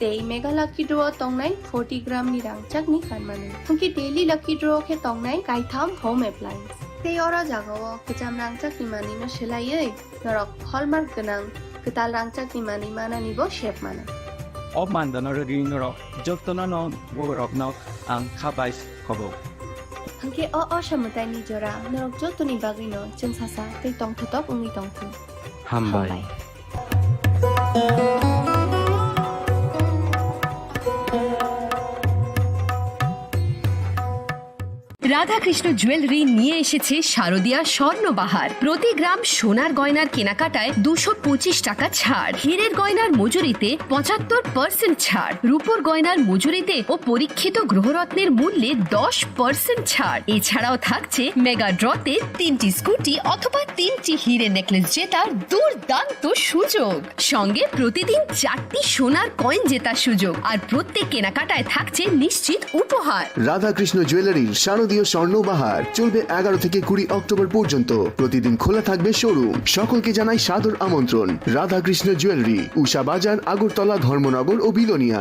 Speaker 13: Tei mega lucky draw tongnai 40 gram ni rangchak ni kanmanu. Hungki daily lucky draw ke tongnai kaitham home appliance. Tei ora jagao kecham rangchak ni mani no selaiei norok hallmark ganang ketal rangchak ni mani mana nibo shape mana.
Speaker 10: Of mandana ring norok joktona no worok no ang khabais khobo.
Speaker 13: Hungki o shamutai ni jora norok jotoni bagino jeng sasa tei tongthotop ungi tongthong.
Speaker 10: Hambai.
Speaker 14: Radhakrishna jewellery নিয়ে এসেছে শারদীয়া স্বর্ণবাহার। প্রতি গ্রাম সোনার গয়নার কেনাকাটায় 225 টাকা ছাড়, হীরের গয়নার মজুরিতে 75% ছাড়, রূপোর গয়নার মজুরিতে ও পরীক্ষিত গ্রহরত্নের মূল্যে 10% ছাড়। এছাড়াও থাকছে মেগা ড্রতে 3টি স্কুটি অথবা 3টি হীরে নেকলেস জেতার দুর্দান্ত সুযোগ, সঙ্গে প্রতিদিন 4টি সোনার কয়েন জেতার সুযোগ, আর প্রত্যেক কেনাকাটায় থাকছে নিশ্চিত উপহার।
Speaker 15: রাধাকৃষ্ণ জুয়েলারির শারদীয় স্বর্ণবাহার চলবে 11 থেকে 20 অক্টোবর পর্যন্ত। প্রতিদিন খোলা থাকবে শোরুম। সকলকে জানাই সাদর আমন্ত্রণ। রাধাকৃষ্ণ জুয়েলারি, উষা বাজার, আগরতলা, ধর্মনগর ও বিলোনিয়া।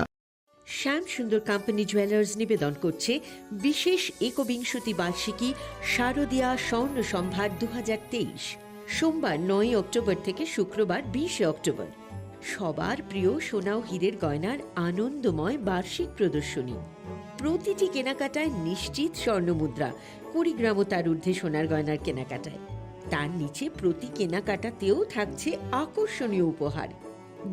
Speaker 8: শ্যাম সুন্দর কোম্পানি জুয়েলার্স নিবেদন করছে বিশেষ একবিংশতি বার্ষিকী শারদীয়া স্বর্ণ সম্ভার 2023, সোমবার 9 অক্টোবর থেকে শুক্রবার 20 অক্টোবর। সবার প্রিয় সোনা ও হীরের গয়নার আনন্দময় বার্ষিক প্রদর্শনী। প্রতিটি কেনাকাটায় নিশ্চিত স্বর্ণমুদ্রা, 20 গ্রাম ও তার ঊর্ধ্বে সোনার গয়নার কেনাকাটায়। তার নিচে প্রতি কেনাকাটাতেও থাকছে আকর্ষণীয় উপহার।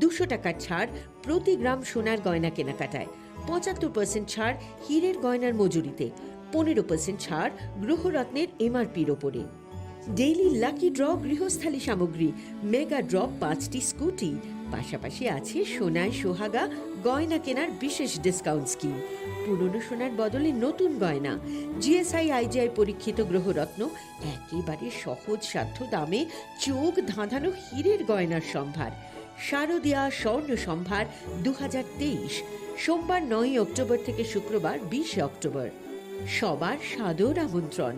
Speaker 8: 200 টাকার ছাড় প্রতি গ্রাম সোনার গয়না কেনাকাটায়, 75% ছাড় হীরের গয়নার মজুরিতে, 15% ছাড় গ্রহরত্নের এমআরপির ওপরে। ডেইলি লাকি ড্র গৃহস্থালী সামগ্রী, মেগা ড্র 5টি স্কুটি, পাশাপাশি আছে সোনায় সোহাগা গয়না কেনার বিশেষ ডিসকাউন্ট স্কিম, পুরনো সোনার বদলে নতুন গয়না, জিএসআই আইজিআই পরীক্ষিত গ্রহরত্ন, একেবারে সহজ সাধ্য দামে চোখ ধাঁধানো হীরের গয়নার সম্ভার। শারদীয়া স্বর্ণ সম্ভার 2023, সোমবার 9 অক্টোবর থেকে শুক্রবার 20 অক্টোবর। সবার সাদর আমন্ত্রণ।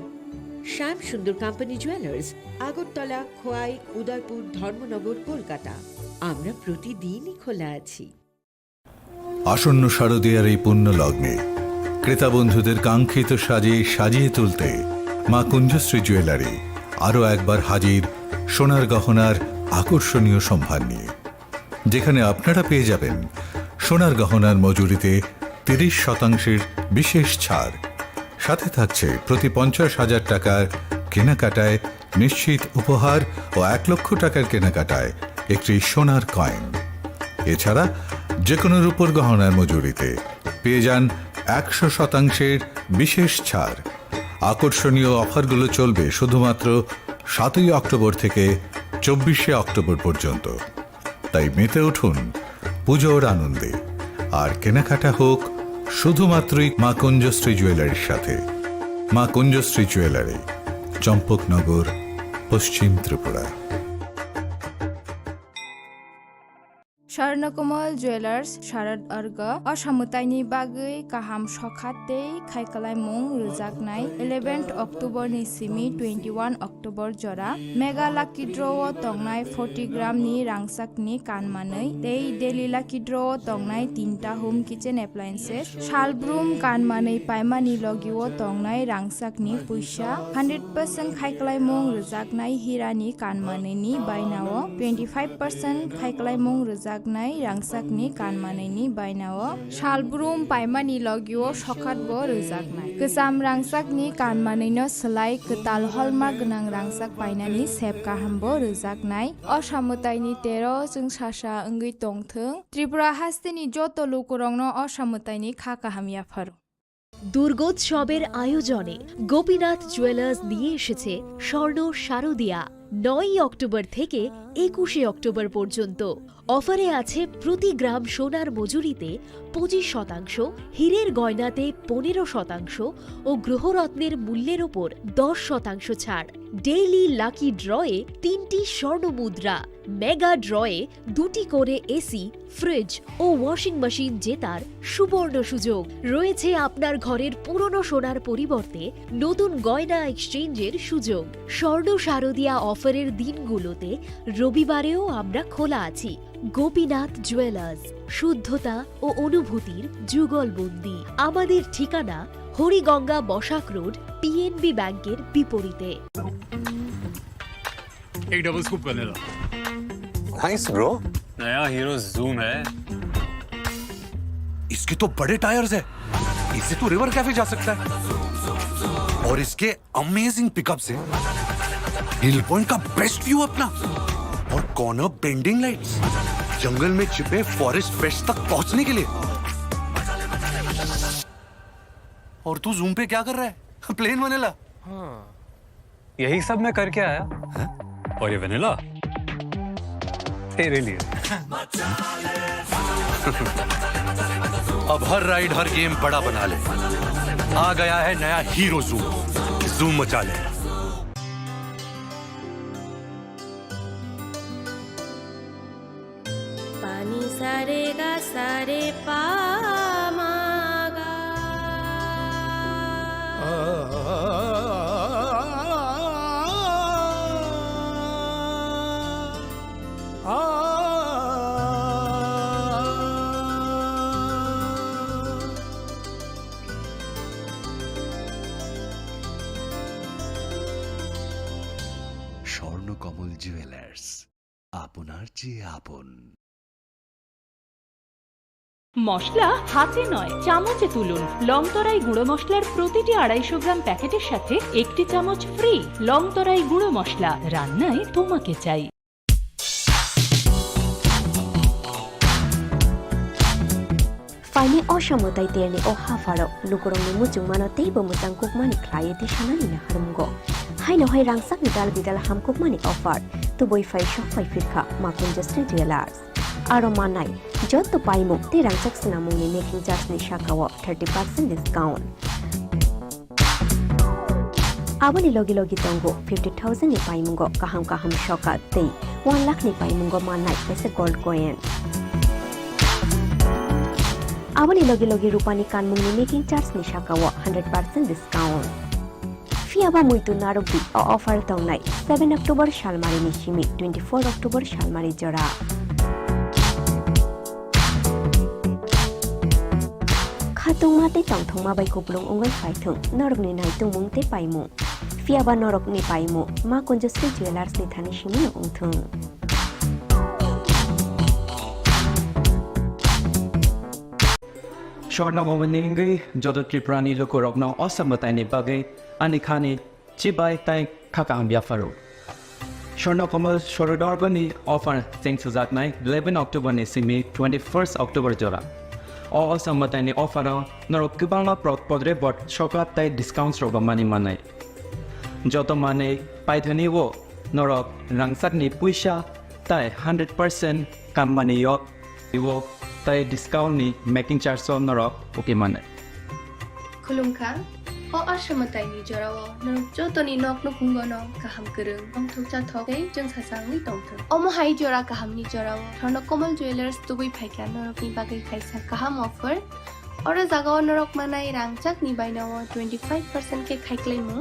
Speaker 8: শ্যাম সুন্দর কোম্পানি জুয়েলার্স, আগরতলা, খোয়াই, উদয়পুর, ধর্মনগর, কলকাতা। আমরা প্রতিদিনই খোলা আছি।
Speaker 9: আসন্ন শারদীয়ার এই পুণ্য লগ্নে ক্রেতা বন্ধুদের কাঙ্ক্ষিত সাজে সাজিয়ে তুলতে মা কুঞ্জশ্রী জুয়েলারি আরও একবার হাজির সোনার গহনার আকর্ষণীয় সম্ভার নিয়ে, যেখানে আপনারা পেয়ে যাবেন সোনার গহনার মজুরিতে 30% বিশেষ ছাড়, সাথে থাকছে প্রতি 50,000 টাকার কেনাকাটায় নিশ্চিত উপহার ও 1 লক্ষ টাকার কেনাকাটায় একটি সোনার কয়েন। এছাড়া যে কোনো রূপোর গহনার মজুরিতে পেয়ে যান 100% বিশেষ ছাড়। আকর্ষণীয় অফারগুলো চলবে শুধুমাত্র 7 অক্টোবর থেকে 24 অক্টোবর পর্যন্ত। তাই মেতে উঠুন পুজোর আনন্দে, আর কেনাকাটা হোক শুধুমাত্রই মা কুঞ্জশ্রী জুয়েলারির সাথে। মা কুঞ্জশ্রী জুয়েলারি, চম্পকনগর, পশ্চিম ত্রিপুরা।
Speaker 21: स्वर्णकमल ज्वेलर्स शारद अर्ग असामुताइनि बागै गाहाम सखाते खायखालायमुं रोजाकनाय 11 अक्टोबर नि सिमी 21 अक्टोबर जरा मेगा लाकी ड्र तंगनाय 40 ग्राम नि रांसाकनि कानमानै तै डेली लाकी ड्र तंगनाय 3टा होम किचेन एप्लायेंसेस शालब्रुम कानमानै पाइमानि लगिव तंगनाय रांसाकनि पैसा 100% खायखालायमुं रोजाकनाय हिरानि कानमानैनि बायनाव 25% खायखालायमुं रोजाक रांसाकनि कानमानैनि बायनाव शालब्रुम पाइमानि लगिव सखातबो रोजाकनाय गोजाम रांसाकनि कानमानैनो सोलाय गोताल हलमार्क गोनां रांसाक बायनानि सेब गाहामबो रोजाकनाय असामुताइनि 13 जों सासा ओंगै तंथों त्रिपुरा हास्तिनि जत लोकरंनो असामुताइनि खाकाहामियाफोर।
Speaker 20: দুর্গোৎসবের আয়োজনে গোপীনাথ জুয়েলার্স নিয়ে এসেছে স্বর্ণ শারদীয়া 9 অক্টোবর থেকে 21 অক্টোবর পর্যন্ত। অফারে আছে প্রতি গ্রাম সোনার মজুরিতে 25%, হীরের গয়নাতে 15% ও গ্রহরত্নের মূল্যের ওপর 10% ছাড়। ডেইলি লাকি ড্রয়ে 3টি স্বর্ণ মুদ্রা, মেগা ড্রয়ে 2টি করে এসি, ফ্রিজ ও ওয়াশিং মেশিন জেতার সুবর্ণ সুযোগ রয়েছে। আপনার ঘরের পুরনো সোনার পরিবর্তে নতুন গয়না এক্সচেঞ্জের সুযোগ। স্বর্ণ শারদীয়া অফারের দিনগুলোতে রবিবারেও আমরা খোলা আছি। গোপীনাথ জুয়েলার্স, শুদ্ধতা ও অনুভূতির যুগলবন্দি। আমাদের ঠিকানা হরিগঙ্গা বসাক রোড, পিএনবি ব্যাংকের বিপরীতে।
Speaker 4: एक double scoop vanilla.
Speaker 11: Nice bro.
Speaker 4: नया हीरो जूम है।
Speaker 11: इसके तो बड़े टायर्स है, इससे तो रिवर कैफे जा सकता है। और इसके अमेजिंग पिकअप से हिल पॉइंट का बेस्ट व्यू अपना, और कॉर्नर बेंडिंग लाइट्स, जंगल में छिपे फॉरेस्ट फेस्ट तक पहुंचने के लिए। और तू जूम पे क्या कर रहा है? Plane vanilla.
Speaker 4: हाँ, यही सब मैं करके आया। और ये वेनिला तेरे लिए।
Speaker 11: अब हर राइड हर गेम बड़ा बना ले। आ गया है नया हीरो जूम, जूम मचा ले।
Speaker 7: पानी सारे गा सारे पामागा
Speaker 24: স্বর্ণকমল জুয়েলার্স, আপনার চেয়ে আপন।
Speaker 12: মশলা হাতে নয় চামচে তুলুন। লংতরাই গুঁড়ো মশলার প্রতিটি 250 গ্রাম প্যাকেটের সাথে একটি চামচ ফ্রি। লংতরাই গুঁড়ো মশলা, রান্নায় তোমাকে চাই।
Speaker 3: Faini Oshamotai Tierney o Hafaro, Lukurong Mutung Manotei Bomutangkuk Mani Clayeti Shananina Harumgo. Haino Hai Rangsak Nidal Bidal Hamkuk Mani offered to boy Fai Shop Fai Firka, Makunjustri Jewelers. Aromanai, Jot to Paimu, the Rangsak Sinamuni making just Nishakawa 30% discount. Abani Logi Logi Tongo, 50,000 ni Paimungo, Kaham Kaham Shoka, Tay, 1 lakh ni Paimungo Manai, Pesa Gold Coin. Abani Logi Logi Rupani Kanmuni making charge ni Shakawa 100% discount. Fiaba Muito Narobi offer Tonai 7 October Shalmari Nishimi 24 October Shalmari Jora. Khatung mate tong ma bai kuplung ungai phaitung norok ni nai tung mung te paimu. Fiaba norok ni paimu ma Conjustri Jewelers ni thani shimi no ungthung.
Speaker 10: Swarnakamal যত ত্রিপুরানি লোকরত্ন অসমতাইনি বাগে আনিখানি চিবাই তাই খাকাং বিয়াফারো Swarnakamal সরদরবনি offer চেং সুজাতনাই 11 October ni simi 21 October জরা অসমতাইনি offer নরক কিবাংলা পদরে বট সকাত তাই discount রব মানি মানাই যত মানে পাইথনি ও নরক রাংসাকনি পুইসা তাই 100% কামমানি ইয়ক ইও তাই discount ni making charge so norok okay mane
Speaker 13: Khulumkha o ashamatai ni jorao norok jotoni nok no kungono kaham kereng ong thukcha thokai jeng sasang ni tongthang omo hai jora kaham ni jorao Swarnokomal Jewelers tubui phaika norok ni bagai kaisa kaham offer ora jagao norok manai rangchak ni bainawo 25% ke khaiklai mu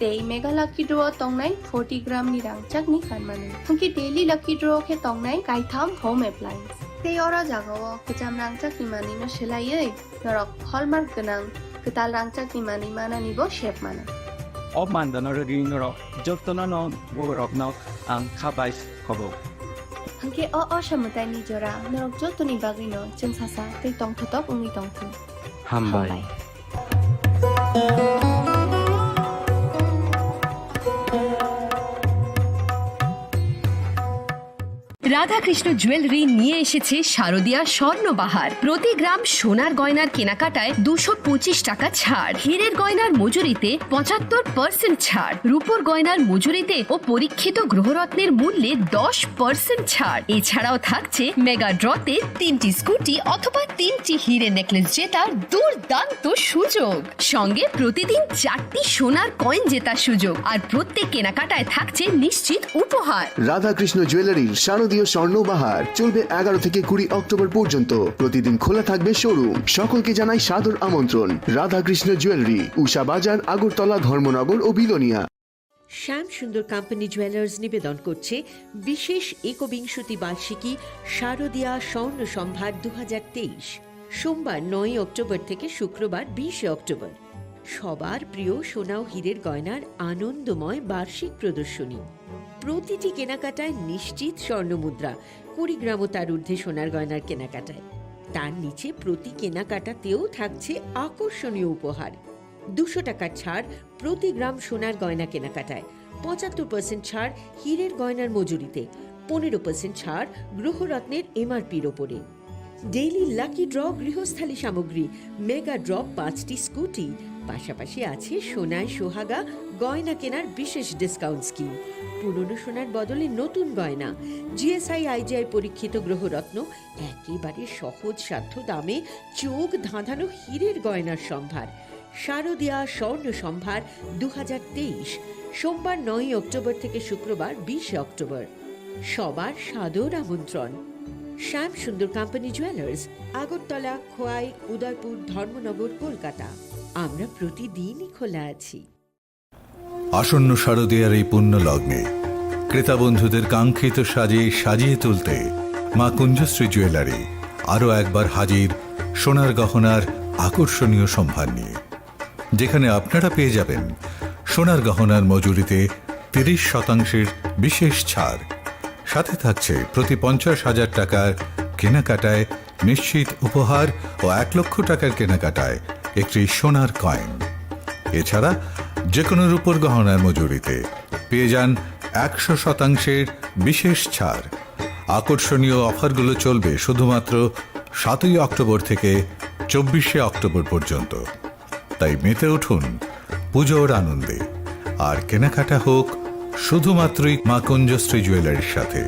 Speaker 13: tei mega lucky draw tongnai 40 gram ni rangchak ni kanmanu hungki daily lucky draw ke tongnai kaitham home appliance tei ora jagao kejam rangchak ni mani no selaiei norok hallmark ganang ketal rangchak ni mani mana nibo shape mana
Speaker 16: ob mandana ring norok joktona no borok no ang khabais khobo
Speaker 13: hangke o shamutai ni jora norok jotoni bagino jeng sasa tei tongthotop ungi tongthu
Speaker 16: hambai
Speaker 14: Radhakrishna jewellery নিয়ে এসেছে শারদীয়া স্বর্ণবাহার। প্রতি গ্রাম সোনার গয়নার কেনাকাটায় 225 টাকা ছাড়, হীরের গয়নার মজুরিতে 75% ছাড়, রূপোর গয়নার মজুরিতে ও পরীক্ষিত গ্রহরত্নের মূল্যে 10% ছাড়। এছাড়াও থাকছে মেগা ড্রতে 3টি স্কুটি অথবা 3টি হীরে নেকলেস জেতার দুর্দান্ত সুযোগ, সঙ্গে প্রতিদিন 4টি সোনার কয়েন জেতার সুযোগ, আর প্রত্যেক কেনাকাটায় থাকছে নিশ্চিত উপহার।
Speaker 15: রাধাকৃষ্ণ জুয়েলারির শারদীয় স্বর্ণবাহার চলবে 11 থেকে 20 অক্টোবর পর্যন্ত। প্রতিদিন খোলা থাকবে শোরুম। সকলকে জানাই সাদর আমন্ত্রণ। রাধাকৃষ্ণ জুয়েলারি, উষা বাজার, আগরতলা, ধর্মনগর ও বিলোনিয়া।
Speaker 8: শ্যাম সুন্দর কোম্পানি জুয়েলার্স নিবেদন করছে বিশেষ একবিংশতি বার্ষিকী শারদীয়া স্বর্ণ সম্ভার 2023, সোমবার 9 অক্টোবর থেকে শুক্রবার 20 অক্টোবর। সবার প্রিয় সোনা ও হীরের গয়নার আনন্দময় বার্ষিক প্রদর্শনী। প্রতিটি কেনাকাটায় নিশ্চিত স্বর্ণমুদ্রা, 20 গ্রাম ও তার ঊর্ধ্বে সোনার গয়নার কেনাকাটায়। তার নিচে প্রতি কেনাকাটাতেও থাকছে আকর্ষণীয় উপহার। 200 টাকার ছাড় প্রতি গ্রাম সোনার গয়না কেনাকাটায়, 75% ছাড় হীরের গয়নার মজুরিতে, 15% ছাড় গ্রহরত্নের এমআরপির ওপরে। ডেইলি লাকি ড্র গৃহস্থালী সামগ্রী, মেগা ড্র 5টি স্কুটি, পাশাপাশি আছে সোনায় সোহাগা গয়না কেনার বিশেষ ডিসকাউন্ট স্কিম। পুরনো সোনার বদলে নতুন গয়না, জিএসআই আইজিআই পরীক্ষিত গ্রহরত্ন, একেবারে সহজ সাধ্য দামে চোখ ধাঁধানো হীরের গয়নার সম্ভার। শারদীয়া স্বর্ণ সম্ভার 2023, সোমবার 9 অক্টোবর থেকে শুক্রবার 20 অক্টোবর। সবার সাদর আমন্ত্রণ। শ্যাম সুন্দর কোম্পানি জুয়েলার্স, আগরতলা, খোয়াই, উদয়পুর, ধর্মনগর, কলকাতা। আমরা প্রতিদিনই খোলা আছি।
Speaker 9: আসন্ন শারদীয়ার এই পুণ্য লগ্নে ক্রেতা বন্ধুদের কাঙ্ক্ষিত সাজে সাজিয়ে তুলতে মা কুঞ্জশ্রী জুয়েলারি আরও একবার হাজির সোনার গহনার আকর্ষণীয় সম্ভার নিয়ে, যেখানে আপনারা পেয়ে যাবেন সোনার গহনার মজুরিতে 30% বিশেষ ছাড়। সাথে থাকছে প্রতি 50,000 টাকার কেনাকাটায় নিশ্চিত উপহার ও 1 লক্ষ টাকার কেনাকাটায় একটি সোনার কয়েন। এছাড়া যে কোনো রূপোর গহনার মজুরিতে পেয়ে যান 100% বিশেষ ছাড়। আকর্ষণীয় অফারগুলো চলবে শুধুমাত্র 7 অক্টোবর থেকে 24 অক্টোবর পর্যন্ত। তাই মেতে উঠুন পুজোর আনন্দে, আর কেনাকাটা হোক শুধুমাত্রই মা কুঞ্জশ্রী জুয়েলারির সাথে।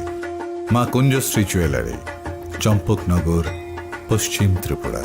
Speaker 9: মা কুঞ্জশ্রী জুয়েলারি, চম্পকনগর, পশ্চিম ত্রিপুরা।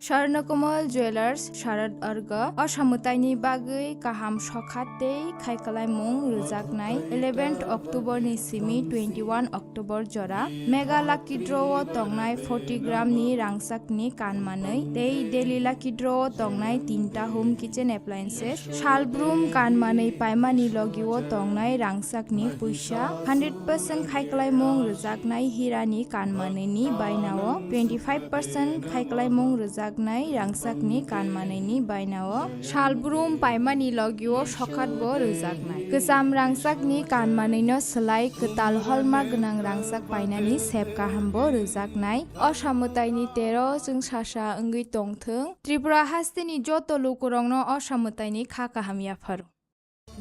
Speaker 21: স্বর্ণকমল জুয়েলার্স শারদ अर्ग असामुताइनि बागै गाहाम सखातै खायखालायमुं रोजागनाय 11 अक्ट'बरनि सिमी 21 अक्ट'बर जरा मेगा लाकी ड्र'आव तंनाय 40 ग्रामनि रांसाकनि कानमानै दै डेली लाकी ड्र'आव तंनाय 3टा होम किचेन एप्लायेन्सेस शालब्रुम कानमानै पायमानि लगिव तंनाय रांसाकनि पैसा 100% खायखालायमुं रोजागनाय हिरानि कानमानैनि बायनाव 25% खायखालायमुं रोजाग रांसाकनि कानमानैनि बायनाव शालब्रुम पायमानि लगिव सखातबो रोजागनाय गोजाम रांसाकनि कानमानैनो सोलाय गोताल हलमार्क गोनां रांसाक बायनानि सेब गाहामबो रोजागनाय असामुताइनि 13 जों सासा ओंगै तंथों त्रिपुरा हास्तेनि जत लोकरंनो असामुताइनि खा काहामियाफोर।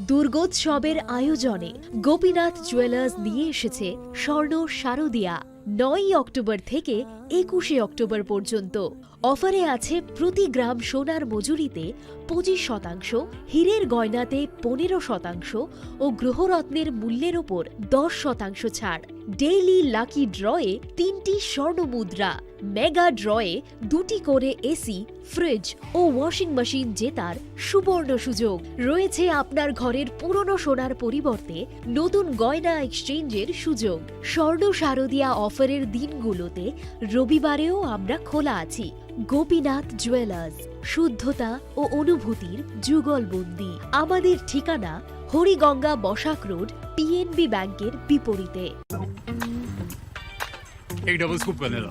Speaker 20: দুর্গোৎসবের আয়োজনে গোপীনাথ জুয়েলার্স নিয়ে এসেছে স্বর্ণ শারদীয়া। 9 অক্টোবর থেকে 21 অক্টোবর পর্যন্ত অফারে আছে প্রতি গ্রাম সোনার মজুরিতে 25%, হীরের গয়নাতে 15% ও গ্রহরত্নের মূল্যের ওপর 10% ছাড়। ডেইলি লাকি ড্রয়ে 3টি স্বর্ণ মুদ্রা, মেগা ড্রয়ে 2টি করে এসি, ফ্রিজ ও ওয়াশিং মেশিন জেতার সুবর্ণ সুযোগ রয়েছে। আপনার ঘরের পুরনো সোনার পরিবর্তে নতুন গয়না এক্সচেঞ্জের সুযোগ। স্বর্ণ শারদীয়া অফারের দিনগুলোতে রবিবারেও আমরা খোলা আছি। গোপীনাথ জুয়েলার্স, শুদ্ধতা ও অনুভূতির যুগলবন্দি। আমাদের ঠিকানা হরিগঙ্গা বসাক রোড, পিএনবি ব্যাংকের বিপরীতে।
Speaker 4: एक डबल स्कूप करने लो।